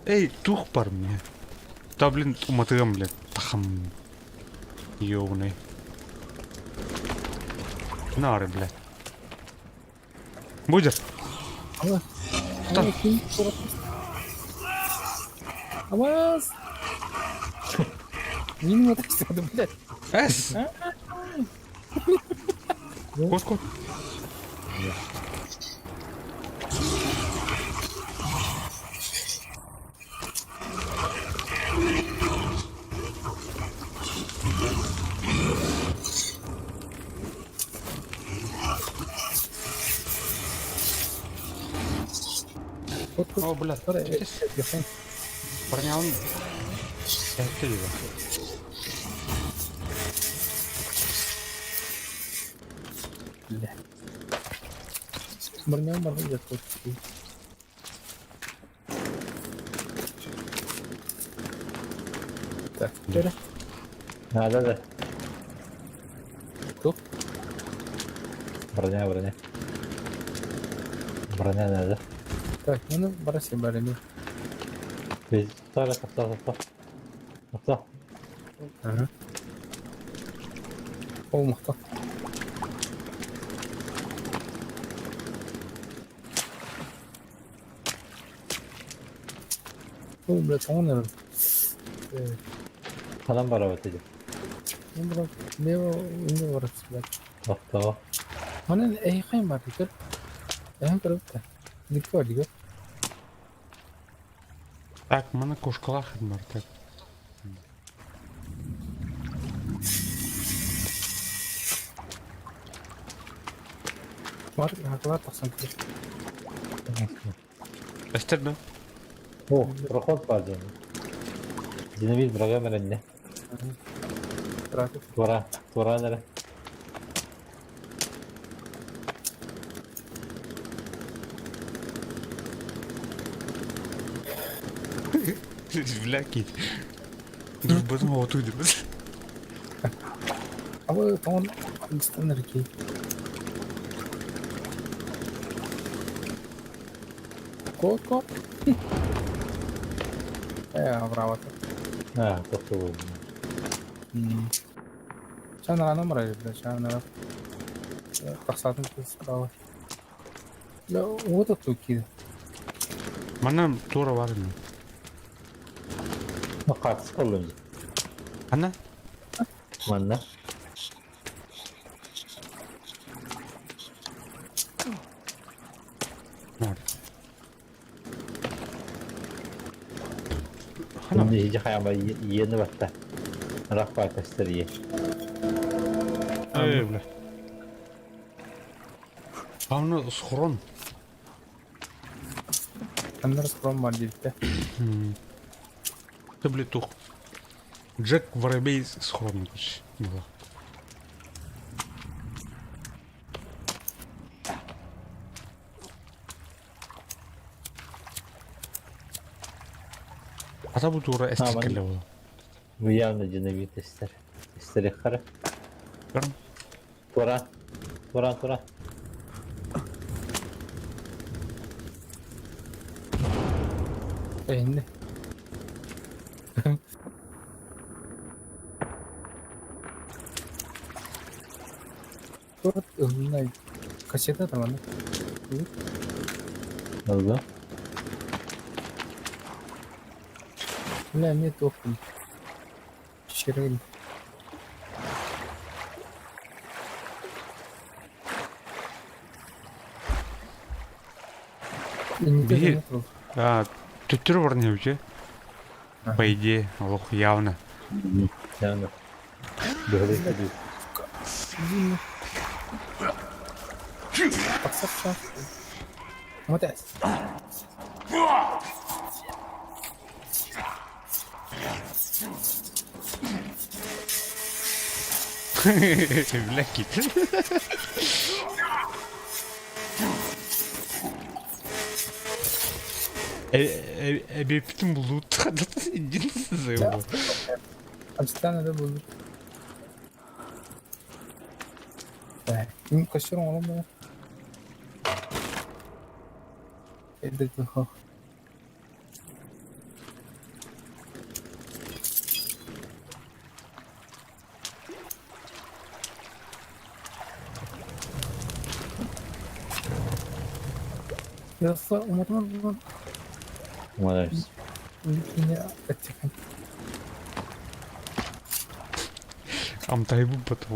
Ей, тух пар ми. Та, блин, уматырам, блин. Тахам. Ёбаный. Нары, блядь. Будет. Ama. Tamam. Ama kim? Ama. Yeni mi taşıdı bile? Эс! Кот. О, блядь, Yapayım. парня он... Это его. Sebenarnya baru jatuh. Так, теперь Nerede de? тут. Броня. Броня nerede? Так, ну бараси барами. Biz tutar atla. Ага. О, мықты. Ой, блядь, соңын Adam var evet dedi. мен бірақ не барасыз, блядь. Bak. Mana қайын бар екен. Кіріпті. Неке бар екен. Так, мана кошкалар бар, так. Бар, ақылар тақсан керек. Эстерді. О, проход var canım. Dinamit bırakamam önüne. Тұрады. Tuara nere? Бляки. Дұрбадан отуйды біз. Абы, тоңын Үндістан әрекей. Ко. Браво. Ha, çok da oldu. Шанараны мұрай, блядь, шанары. Тақсатын кез, браво. Бля, ода төкейді. Мана тура бар еді. Bak kartısı kolunca. Ана? Manna. Бар. Ана? Şimdi iyice hayama yeni battı. Rak var testleri ye. Бля. Аны схрон. Қандар сұрам бар дейді. Ты, блядь, тух. Джек Воробей схрон, короче, была. Ата bu тура эстикале была. Bu явно dinamit testler. Testleri kara. Görüm. Turan. Енді. Көріп, мына кассета тұрманы. Oldu. Бля, не тоқым. Шерген. Бе- Түттірі бар не вообще? По идее, лох явно. Yani. Böyle gidiyor. Тақсап шаш. Мотес. Бляки. Bütün bu loot kadar inciniz ya bu. Açıktan da bulduk. Kim kaçırım oğlum bana? Evde daha. Yoksa umarım Umarız. yine açıkım. Амтай bu batı.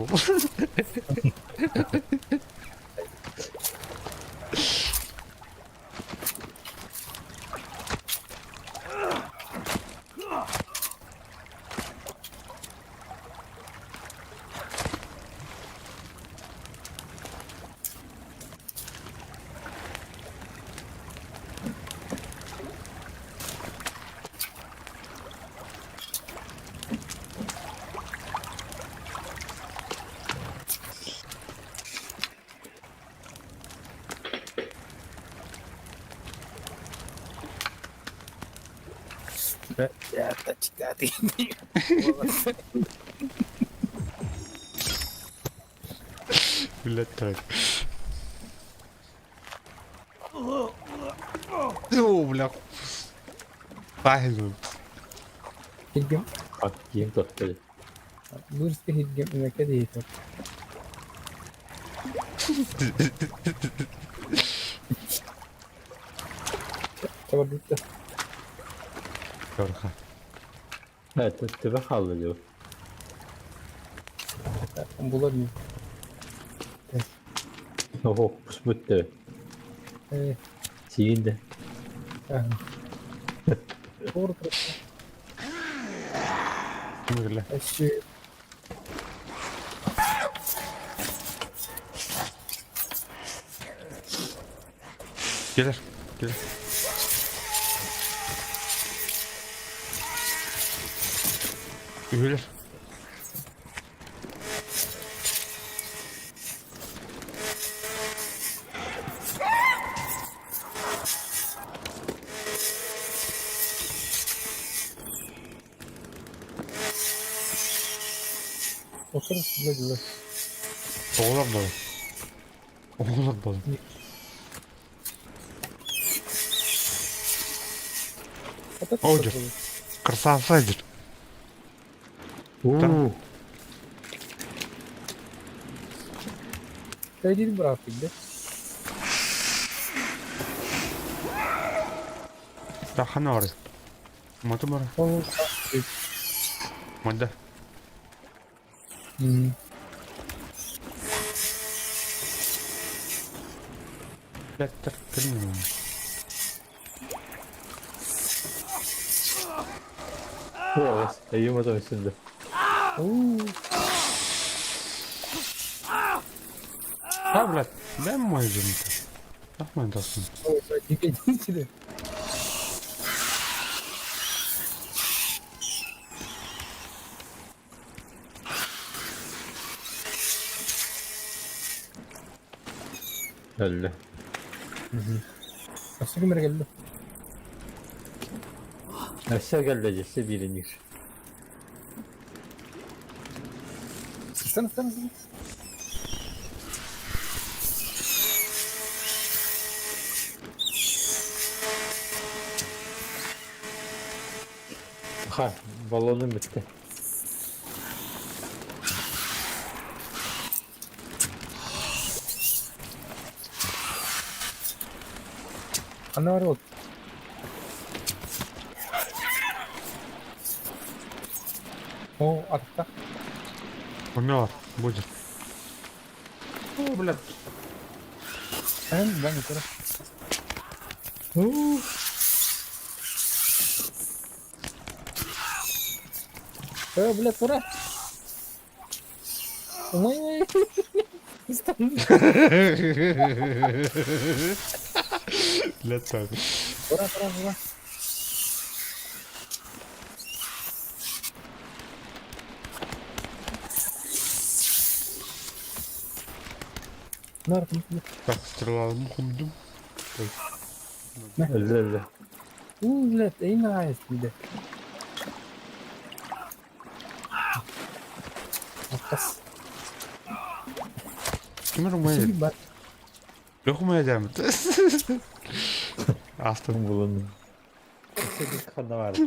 Ya açık değil. Millet tabii. О, бля. Правильно. Hit game. Bak giyim tuttu. Lurus ke hit game में क्या दी तो जबरदस्त Yorka. Evet, tübe kaldı diyor. बुलर Oho, pusmutte. नहीं Siyindi. और Bismillah. ऐसे Gelir. Gelir. Gelir. ओकर लग Oğlan balı. Oğlan balı. पता Oydur. Красавцайdır. Oo. कैदी बराबर दे Daha ne var? Matı mı? ओ Madde. Letter. Bilmiyorum. Oo, eğilmeden üstünde. Ha блядь. Ben mi oynayacağım? Yapmayın dostum. ओ ठीक है जी Öyle. असली मेरे गल्लो Aşağı gelecekse bilinir. استنى Ha, balonum bitti. انا ورود او ارتا O ne var? Budur. Oh блядь. انا بان كده اوه بلا كره وي استنى Letter. كره نار Bak sıralarımı koydum. Öyle. لا اين عايز كده بس Kimin rumaya سيب بقى Yok mu edeceğim? Astım. Bulundum. Bir kanı vardı.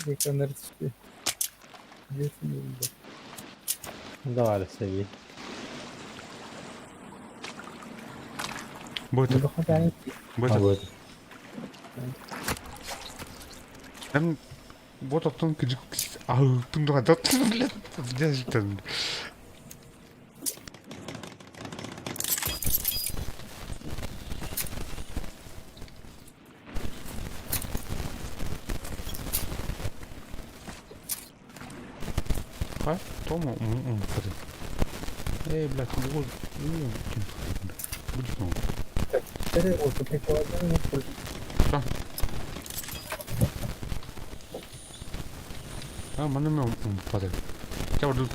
ekranları çıkıyor. Biliyorsun yolunda. Bunda var seviye. Budur. Burada yani Ha Budur. böyle. Ben bu tatlı küçük ağırtım da tatlı bile gerçekten. Ha? Tamam. Ey блядь, bu bu Nereye oldu pek oradan yok. Tamam. Ah, mándame un padre. Ya, boludo.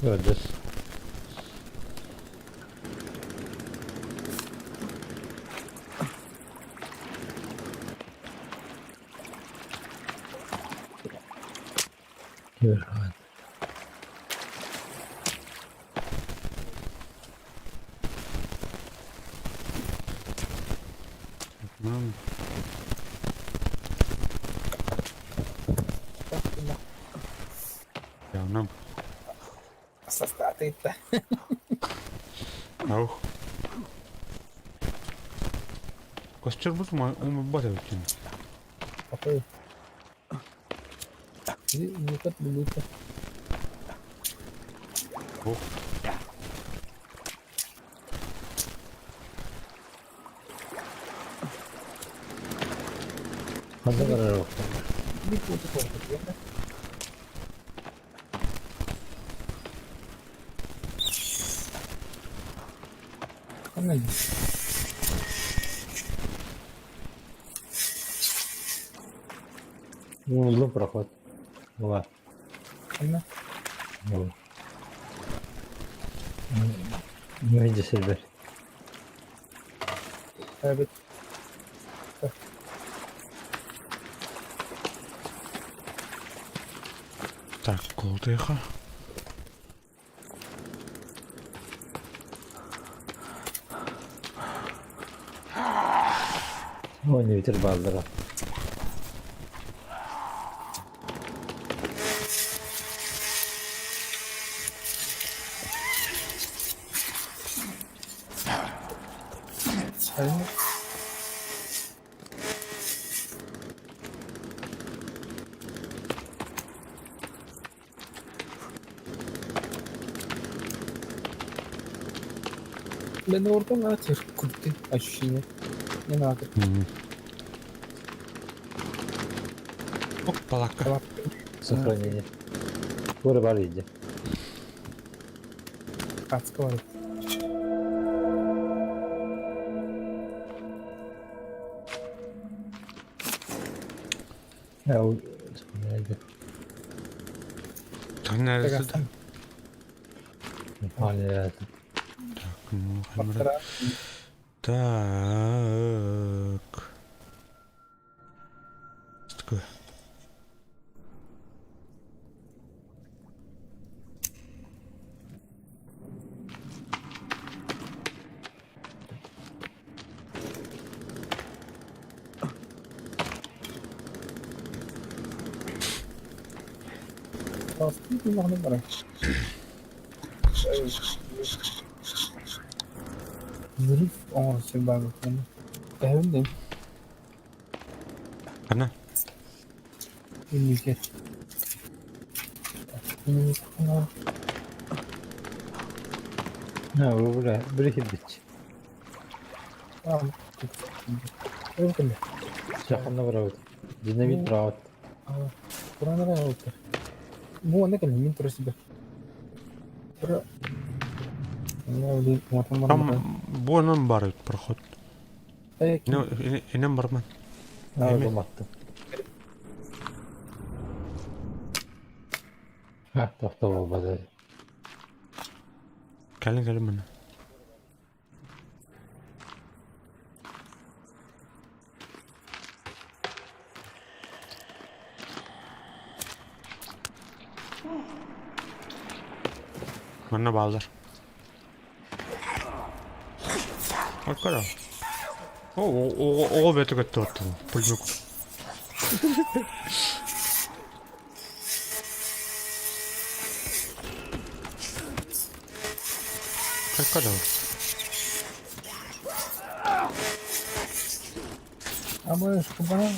Öyle. Buyur hadi. Hmm. Ya anam. Asas tatita. Au. Костер бус ма бата өткен. Oke. Jadi buka dulu tuh. Oh. Hadi karar yok. Ini putus kok ya kan? Kan lagi. Belum проход. Была. Kan Была. Не видишь себя. evet. Так, колтыха. Oyunu bitir bazıları. Sen Ben orada nggak terkutik ощущение. Не надо. Опа-лака. Kalau Сохранение. Скоро болезнь. отскоро. Ya o neydi? Так, neresi de? Hali lazım. Так, ну, камера. Baktıra. Так. Что такое? Pasti di mana mana. Zırh. Aa sen ben bakayım. Evimdeyim. Ana. Ünlüke. Ünlüke. Ha bu buraya. Buraya hiç. Tamam. Evet öyle. Жақында бұрау. Динамит бұрау. Kurang apa ya udah. Bu anda kan min terus sudah. Terus. Ini udah teman-teman. Там буанан бар еді проход. Kim? Енем бар ма? Ha Еме. bulmaktım. Ha toxta olmadı. Келin міне. Мына балдар. Қара. О беті кетті отты. Пулмек. Қара. Ama şu bana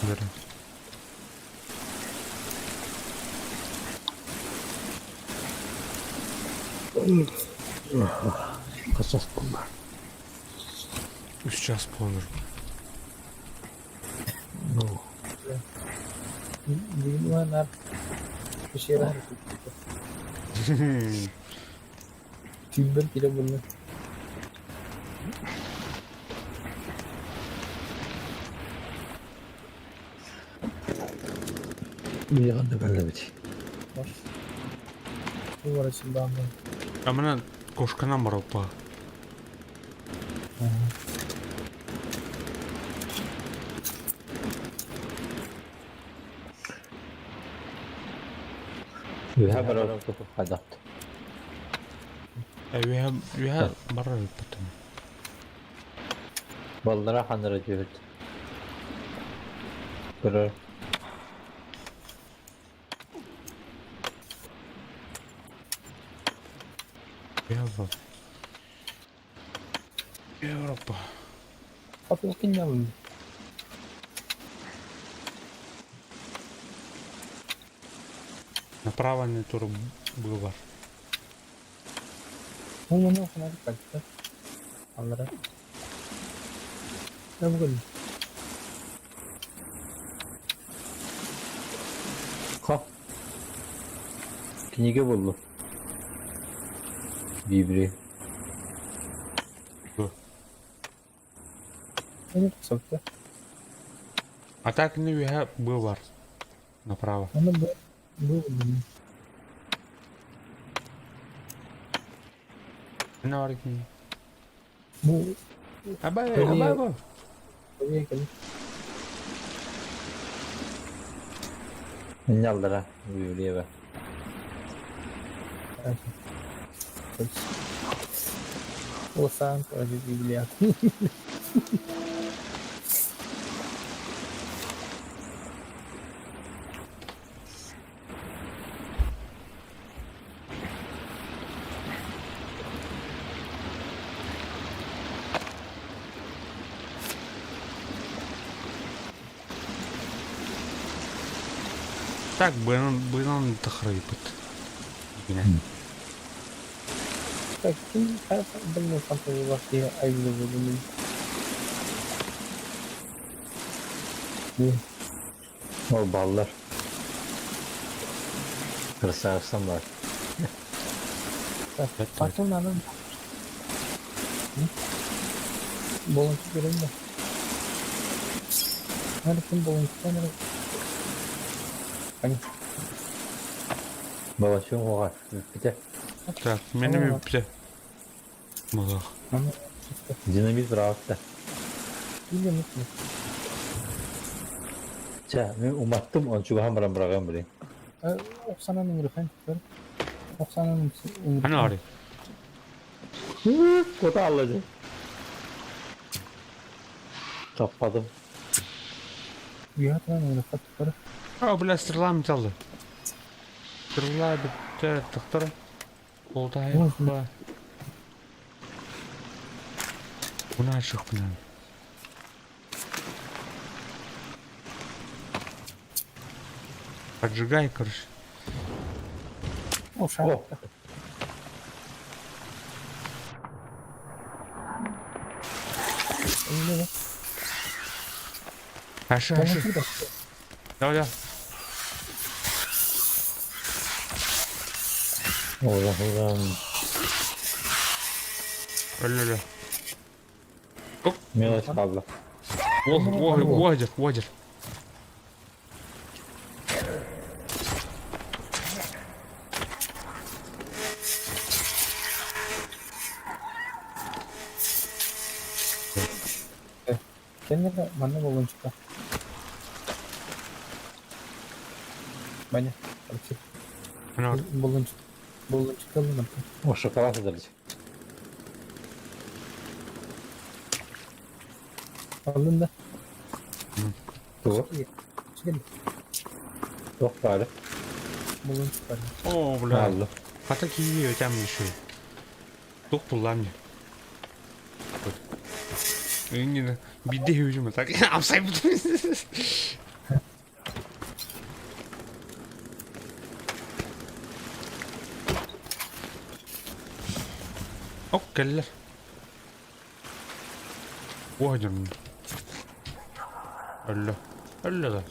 Верно. Kaças bunlar. 3 час помер. di mana Bir şey var. Tüyber bile bunu. Bir anda böyle bir şey. Var. Bu var içinde ama. Amına koşkanan var oppa. Vi har bara åkt upp och skyddat. Vi har bara uppe. Ballara handlar det Görür. Европа. Kapı okuyalım. Направо не тур бульвар. Bu ne okumadık kaçtı. Anlara. Ne bugün? Ha. Kniga buldu. Bibri. Ne kısalttı? А так не we have бульвар. Направо. Onu bu. Ne var ki? Bu. Abay, Öyle- abay. Buraya gelin. Nyallara. Bibriye be. Evet. O sen öyle bir bilya. Так, бынан тахрипт. Yine. Bak kim her bilmiyor kampanya vakti ayrıca bölümün. O ballar. Kırsarsan var. Bak Evet, bakın lan. Boluncu görün de. Nerede kim boluncu nerede? Hani Baba şu var. Bir de Так, мене ми пте. Мага. ama dinamit bıraktı. bilmiyorum musun? Ben umattım onu çünkü hamıram bırakan burayı. Oksana numara kan. Oksana numara. Hani var? Kota alacak. Kapadım. Bir hatına numara katıkları. А, бля, стрела металла. Стрела бітте, тахтара. Oltay. Olsun. Bunu açık bilen. Поджигай, короче. O şarkı. Öyle mi? Aşı, aşı. Boluncu da. Давай, давай. Allah'ım. Öyle öyle. Melaç abla. Уходит, уходит. Kendine de bana boluncu da. Bana. Hadi. Hani var? Boluncu. Boluncu kalın. O şokolat edecek. Aldın da. Doğru. Çıkın. Yok bari. Boluncu var. О, бля. Aldı. Хата киви там еще. Тух пулами. Yine bir de hücum atak. Yapsay bu. Ok geldiler. Vay canına. Öyle. Öyle de.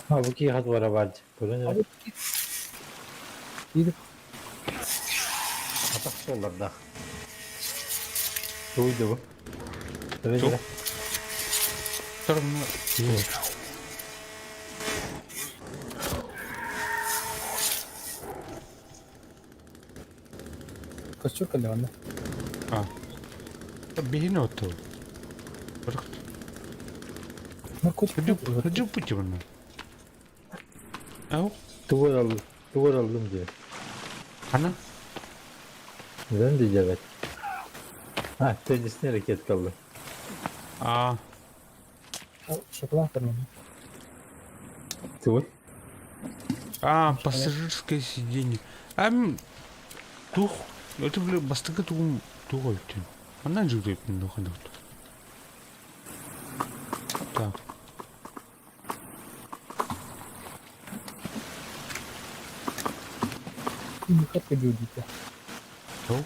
Ha bu ki hat var abarcı. Görün ya. Abi git. Gidip Atak sollarda. Duydu bu. Evet Çok. evet. Tarafına iyi. kaçıyor kalıyor anne. Ah. Бегина вот то. Ne koç Hıcı bıcı bunlar. Au. Duvar aldım. Duvar aldım diyor. Ana. Neden diyeceğim evet. Ha tenisine hareket kaldı. Aa. Şokolat vermem. Duvar. А, пассажирское сиденье. Тух. Это, бля, бастыга тух өйтін. Анан жүргейтін доқында. Так. Ne kadar ediyor diye. Ау.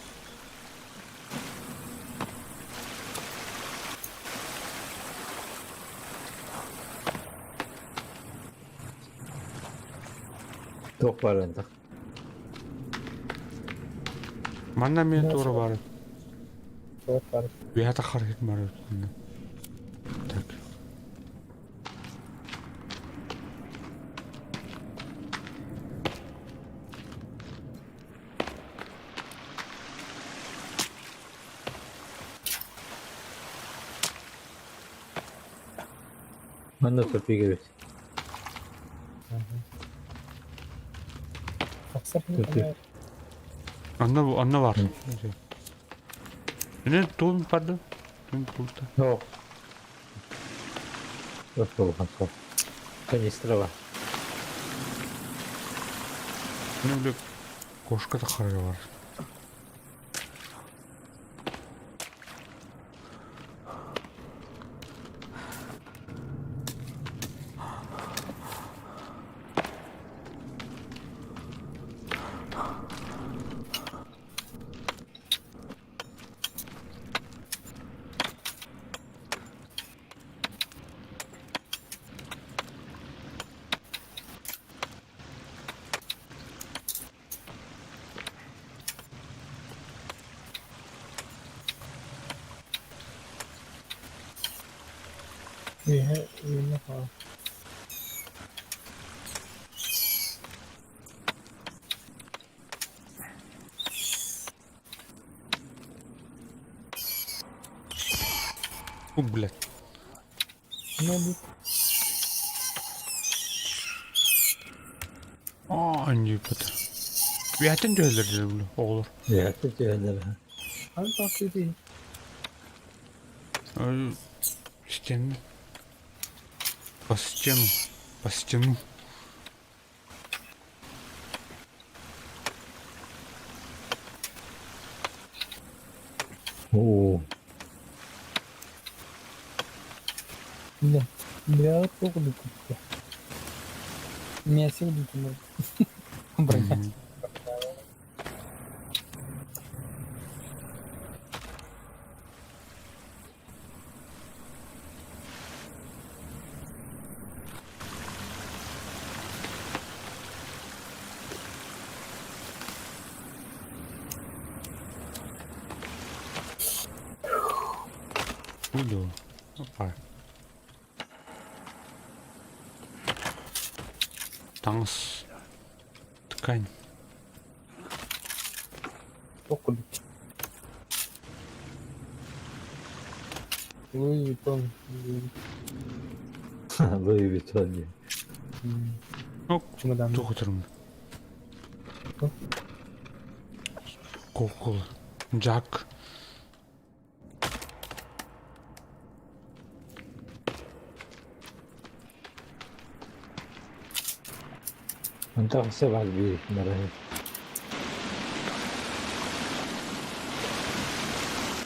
Tok var önde. Манна мен Наш. тура бар. Şokolat var. Бията харахит бар. Так. Ben de topu gibi. Baksana. Kötü. Анна бар. Ne tuğum pardon. Tuğum burada. Yok. Yok olmaz o. Kanistra var. Ne bile koşka da karaya var. İyi, iyi ne falan. Блядь. Ne oldu? Anca pata. Viyatin cöhlerdir bunu olur. Ya teşekkürler. Abi tavsiye değil. Стену. По стену. По стену. Oo. Ne? Ya çok lütfen. Niyesi lütfen. Bırak. Буду. Опа. Танс. Ткань. Çok lütfen. Louis Vuitton. Louis Vuitton diyor. Yok. Чемодан. Çok oturum. Coca-Cola. Jack. انت حساب على البيت مرة هيك.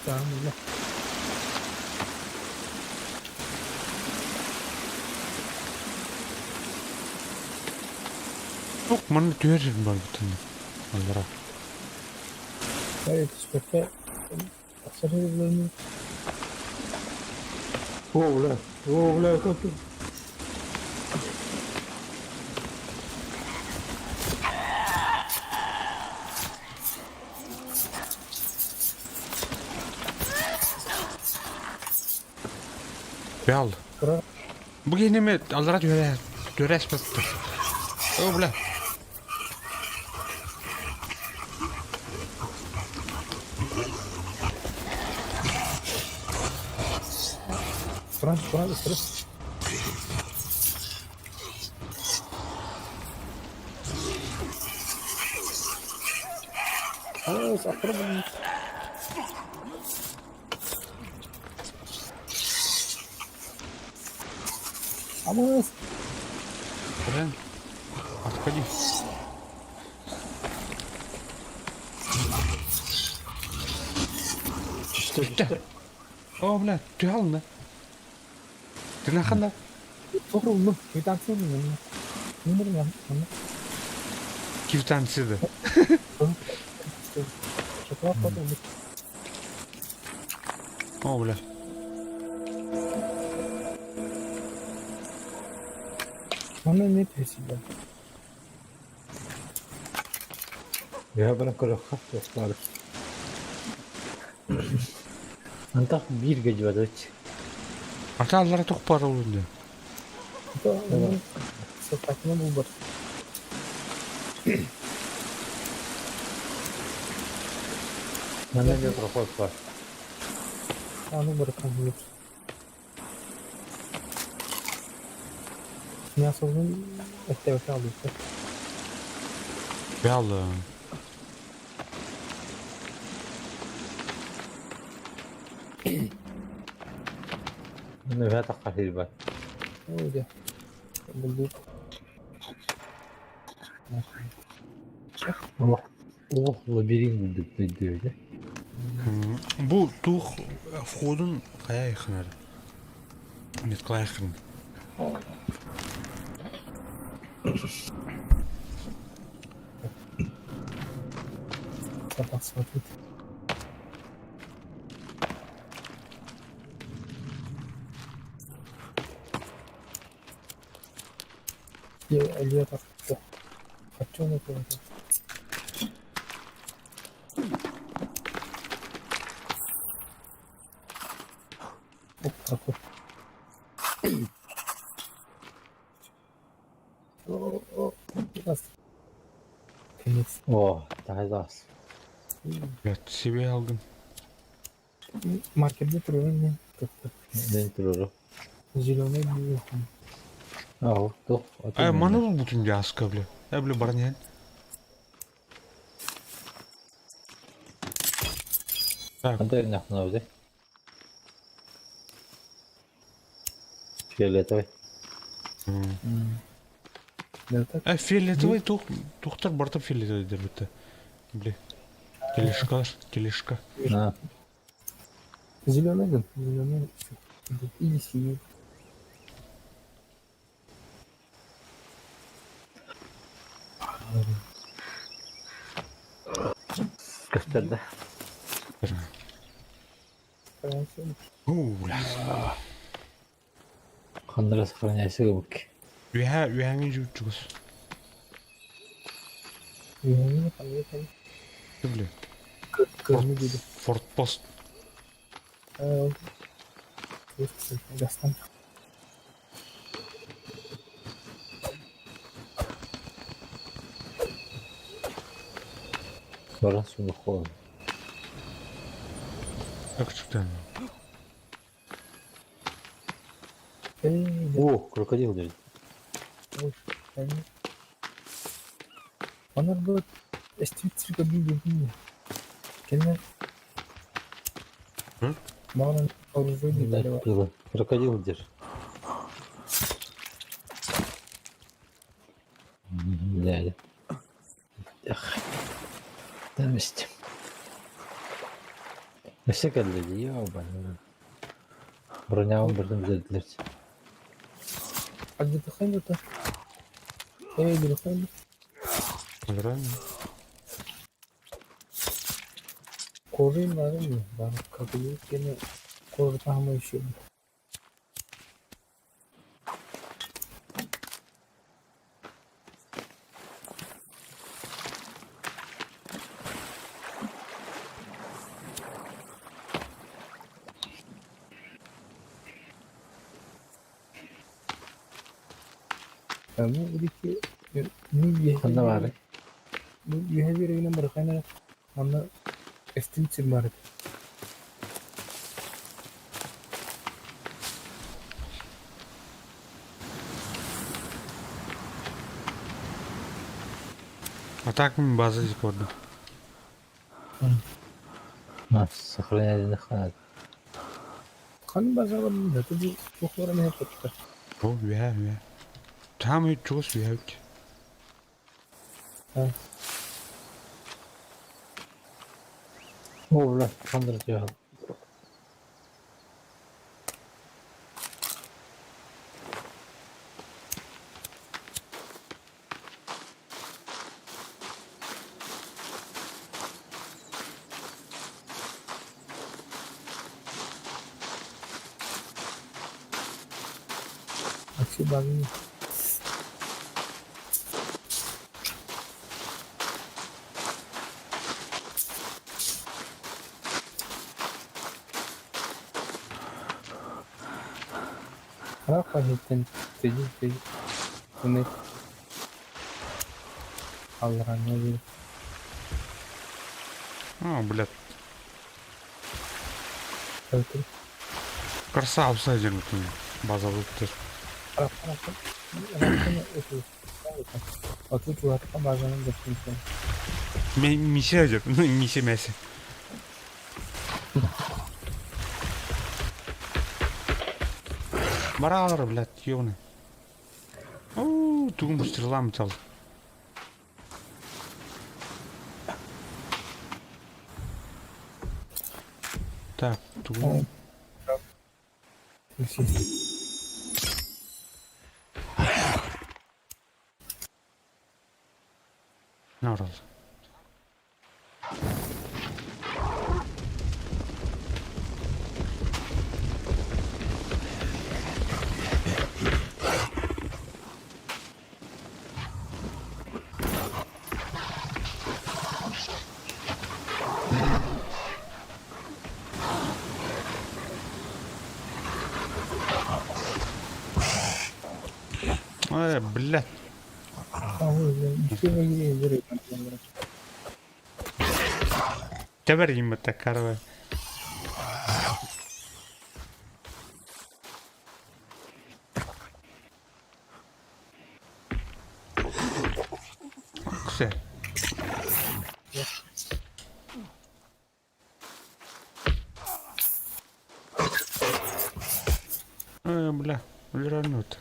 Tamam öyle. Yok bana tüyerim var bir tane. Onlara. Evet işte. Aksarı yıllarını. اوه لا اوه لا كنت Real. Bura Bu geneme allara döre esmetti. O bile. Kur'an ısırıp. Aa, sakura bunu. Ama Ren. Atkalı. İşte. O bile. Tüyal ne? Tırnakında. çok oldu. Bir tane şey mi? Bilmiyorum ya. İki tanesi de. Çok rahat oldu. O bile. Bana ne tesirler? Ya bana kırık var. Antak bir gece var hiç. Ata allara çok para olunca. Bu da onun sıfatını bulur. Bende bir profil var. Onu bırakamıyor. Kimyasalın ehtiyacı alıyor. Real. Bende bir takahir var. Öyle. Bulduk. Allah. Oh labirent bulduk dedi öyle. Bu tuh входun kaya yakınarı. Net kaya yakın. Sabah saati. Ya eliye taktı. Kaçıyor ne kadar? Hop takı. O biraz temiz. Oh daha da az. Evet, seviye aldım. Markette duruyor ne? Tuttu. Dentro. Zilone bir Ah, doch. Ay, mana bu bütün yaz kabli. Öyle barın Ada yang nak nahu deh. Fiyoletoy. Delta Ay, фиолетовый тухтар барта фиолетовый дербете. Бли. Тележка. Ha. Zilone. Zilone iyi şey. Gösterdi. La. Kandıra sıfırınyası gıbık. Üyehangi juçuz. Yani kalıyor. Bli. Kırmızı gibi. Ford Post. Gastan. Sonra sunu koy. Küçükten. Oh, krokodil dedi. Onlar bu street çıkabildi mi? Kendine Hı? bana oruzuydu Ne galiba. kılı? Krokodildir. Ne? Ah. Demiştim. Ne şekilde dedi ya bana. Bronyağı birden dediler. Hadi tıkayım da. Bir tıkayım. Neden? Koruyayım var mı? Ben kapıyı gene korutama işi. Ama buradaki new Sen de var. behavior number kind of estimate mark. Attack من базы зикорда. سخرين هذه دخلت. Kan bazaar da tabii bu kadar ne yaptı? О, вя. Там и чего связать? Ha. والله خندرت يا هذا. Aksi bazı Rafa hitten tecil bunu Allah'ın ne diyor? А, блядь. Evet. Красава сайдер bütün база выпустишь. Rafa. Otur şu hatta bazen de şey. Миссия идет. Ну, миссия мяси. Баралар, блядь, ёбаный. Оу, тугум стрелами чал. Так, тугум. Ne orası? Ay, блядь. Gebereyim mi tekrar be? Güzel. Бля, вернут.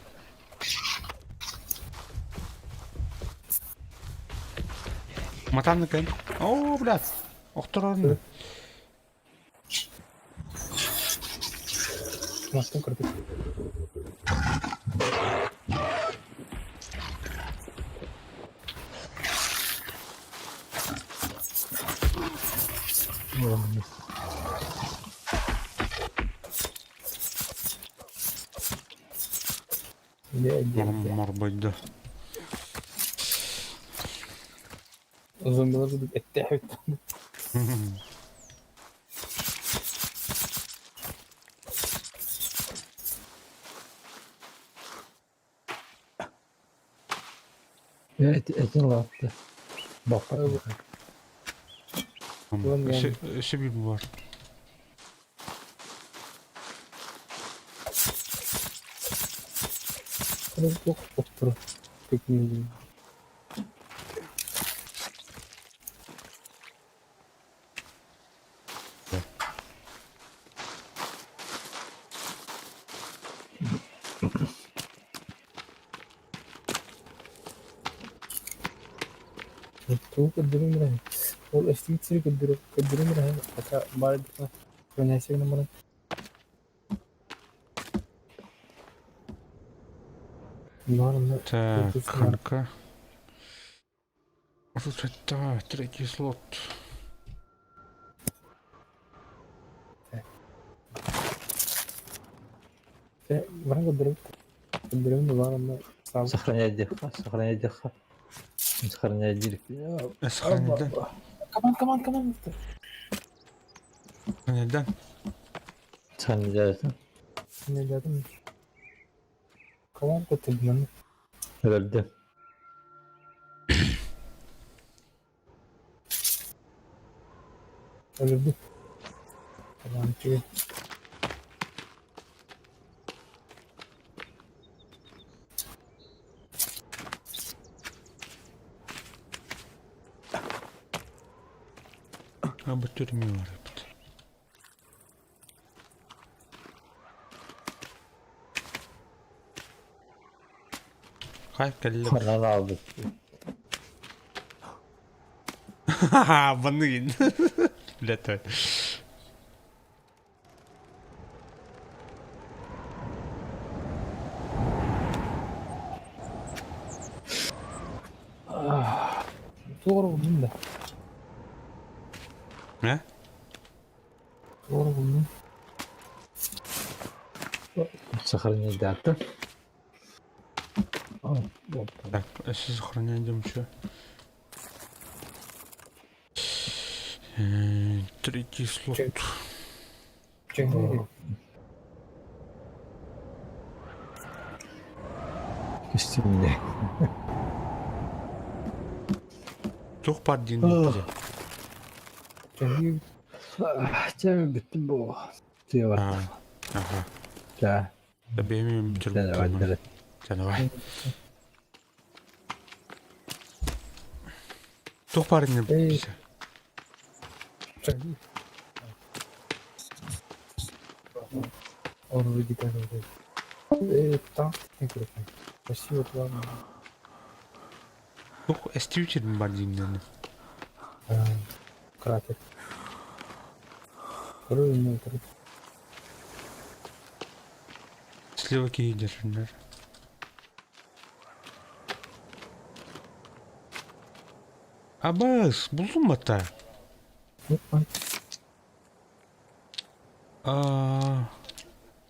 Матан кем? О, блядь. Охторон. Mastım kırdık. Может быть, да. Zombiler gidip ette hütten. Etin lattı. Bak bak. Evet. Ulan yani. İşi bir var. Burası çok otur. Tekniği. तो कद्दू में रहे और एस्टिमेट से कद्दू में रहे अच्छा बार pronunciation number Normal. Так, канка. Тут это третий слот. Varanga kıdırım da var ama sağ Сохранять дыхание, сохранять дыхание. Сохранять дыхание. Сохранядан. Kaman. Сохранядан. Сохранять. Ne dedim? Kaman kıtırdım. Herhalde. Öldü. Tamam ki. Ha bu mi var? Kayıp geldi. Paranı aldık. Haha bana gin. Lütfen. Doğru buldum da. Ne? Doğru buldum. Сохранить дату. Так, если сохраняем что? Третий слот. Çekmeydi. Костюмне. Çok par dinleyince. Çekmeydi. Чем bitti bu? Şey var. Ha. Aha. Ya. Da benim bir Sen de var. türlü. Canavar. Çok par dinleyince. Çekmeydi. Onu bir dikkat edelim. Tam ne kadar. Başlıyor tamam. Çok eski için par dinleyince. Krater. Kırıyor mu kırıyor? Slovakya geçinler. Abbas buldun mu hatta? Yok lan.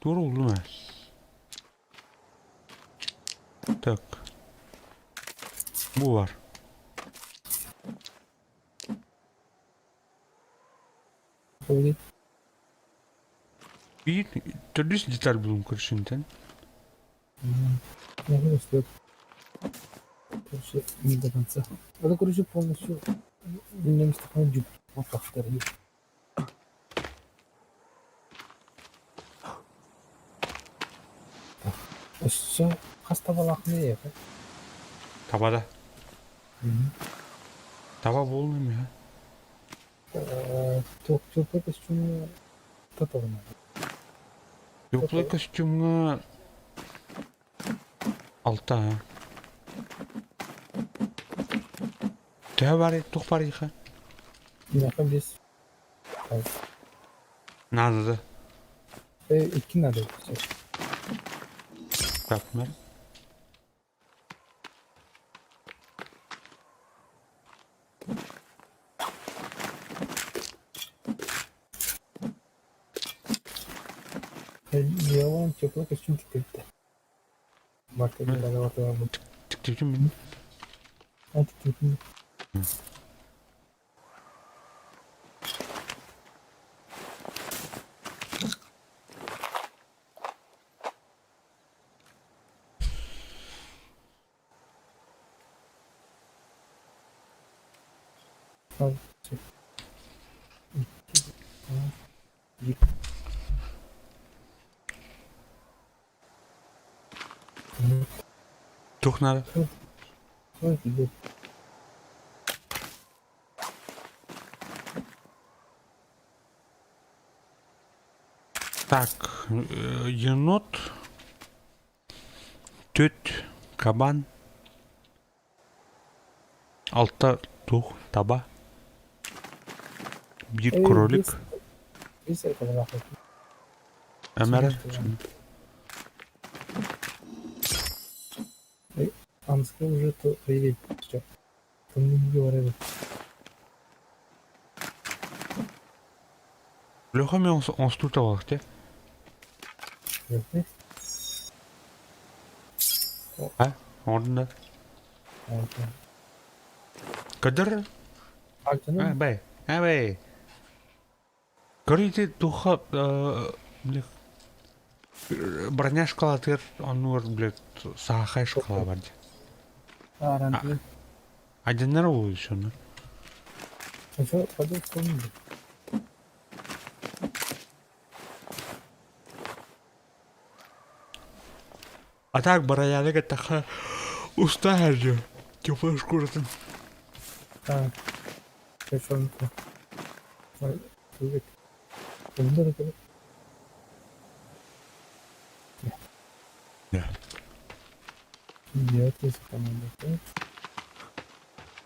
Doğru oldu mu? Tak. Bu var. Öyle. Bir türlü dijital bulun kurşundan. Ne kadar istiyor? Короче, не до конца. Это, короче, полностью на место ходит. Вот повторю. Все, hastalık ne yapar? Tabada. Taba bulmuyor mu ya? Çok üstüne tutalım. Yokluk kostümü altta ha. Tühe var ya, tuk var ya. Ne yapabiliriz? Nerede? İki nerede? Yapma. Yalan çok üstüne tıkıttı. Bak bir tane var bu. Tık tık mi? Hadi tıkıttı. Al. Çek. Tuk nerede? Hadi. Так, енот, төт, кабан, altta tuk, taba, bir krolик, Bir sene kadar bakayım. Ömer, Амска уже то привет. Что? Там не говорили. Леха ми он стутавахте. Yok. Ha? Orada. Kadir? Ha Altının bey. Ha bey. Görüntü duha броня шкала тер, он блядь, сахай шкала варди. ранты. Аjanlar oluyor şu anda. Еще пойдет в комнату. А так бараяны такая уста harcıyor. Теплая шкуратын. Еще он. Привет. Önde de böyle. Ya. Diğer kez tamamladı.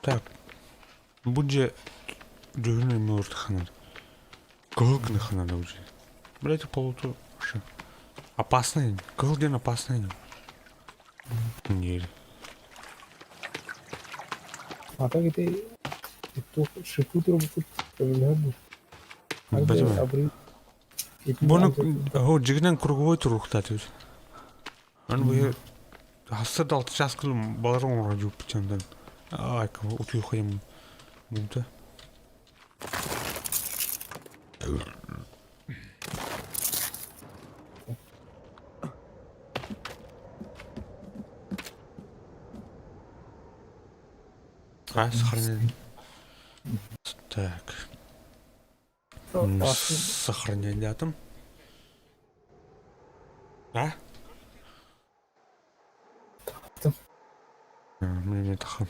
Так. Bunca düğünün mü orta kanal? Голгны ханада уже. Блять, полуту. Что? Опасный. Голген опасный. Не. А так itu шипу трубку проверяю. Бачимо. Абри. Bunu o cignen круговой турухтатıyor. Ан bu хасад 6 час кыл баларың орга жууп чандан. Ай, утуй коем. Мунта. Сохранение. Так. Сохранение атом. А? Мне тахам.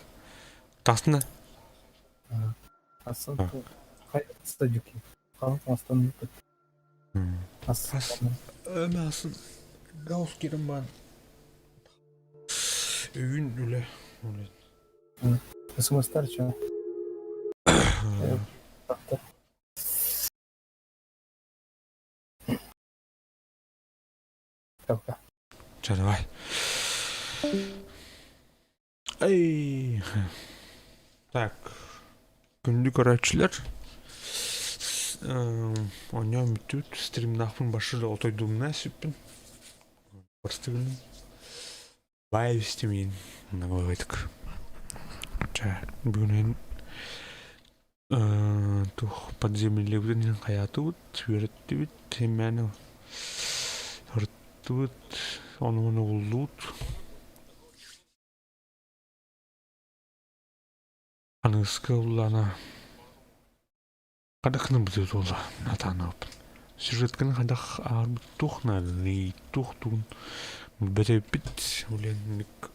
Тасна. Асан. Хай стадюки. Хан астан. Асан. Ömersin. Gauss girin ben. Övün öyle. Исма старча. Так. Ча, давай. Ey. Так. Günlük araçlar. Oynayan bütün stream nafın başında otoyduğumdan süpün. Просто günüm. Bayağı istemeyin. Nagavaydık. Ча, бүгін тух подземелерден каятыбыт, сүйрөттүбүт, темени тартыбыт, оны улдут. Аныска улана кадакны бизет ола натанып. Сюжетканы кадак арбыт тухнали, тухтун. Бетепит, уленник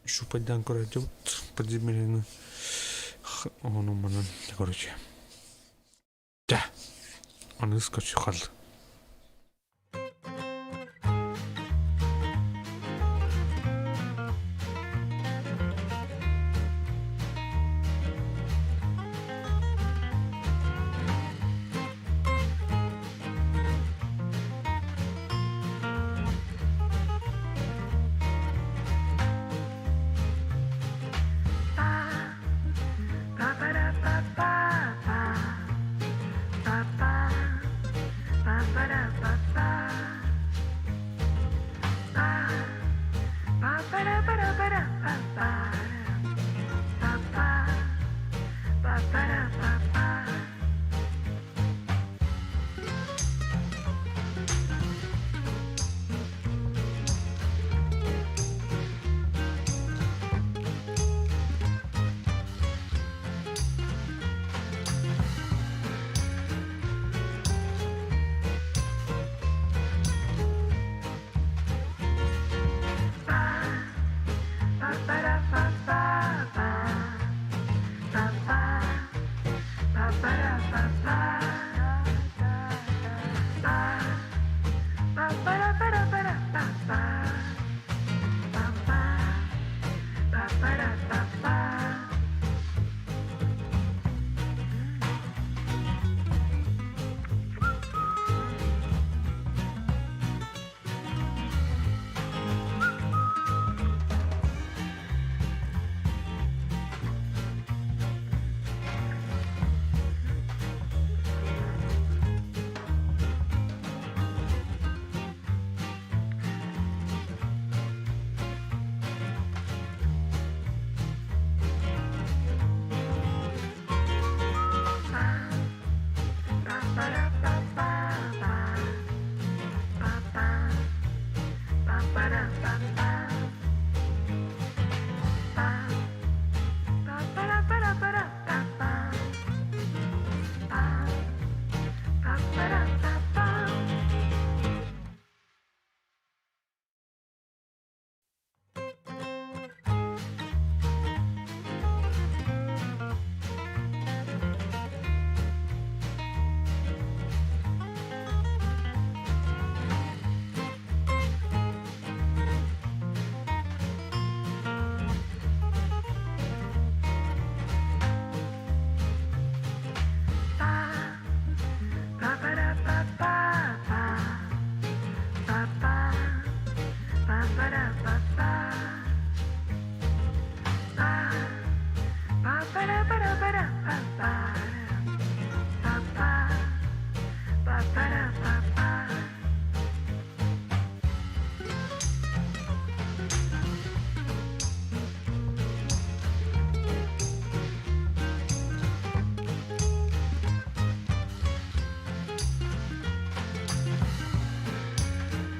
шупайдан көрөтөбүт, подземелени. Onu bana, короче. Да. Аныска чухал.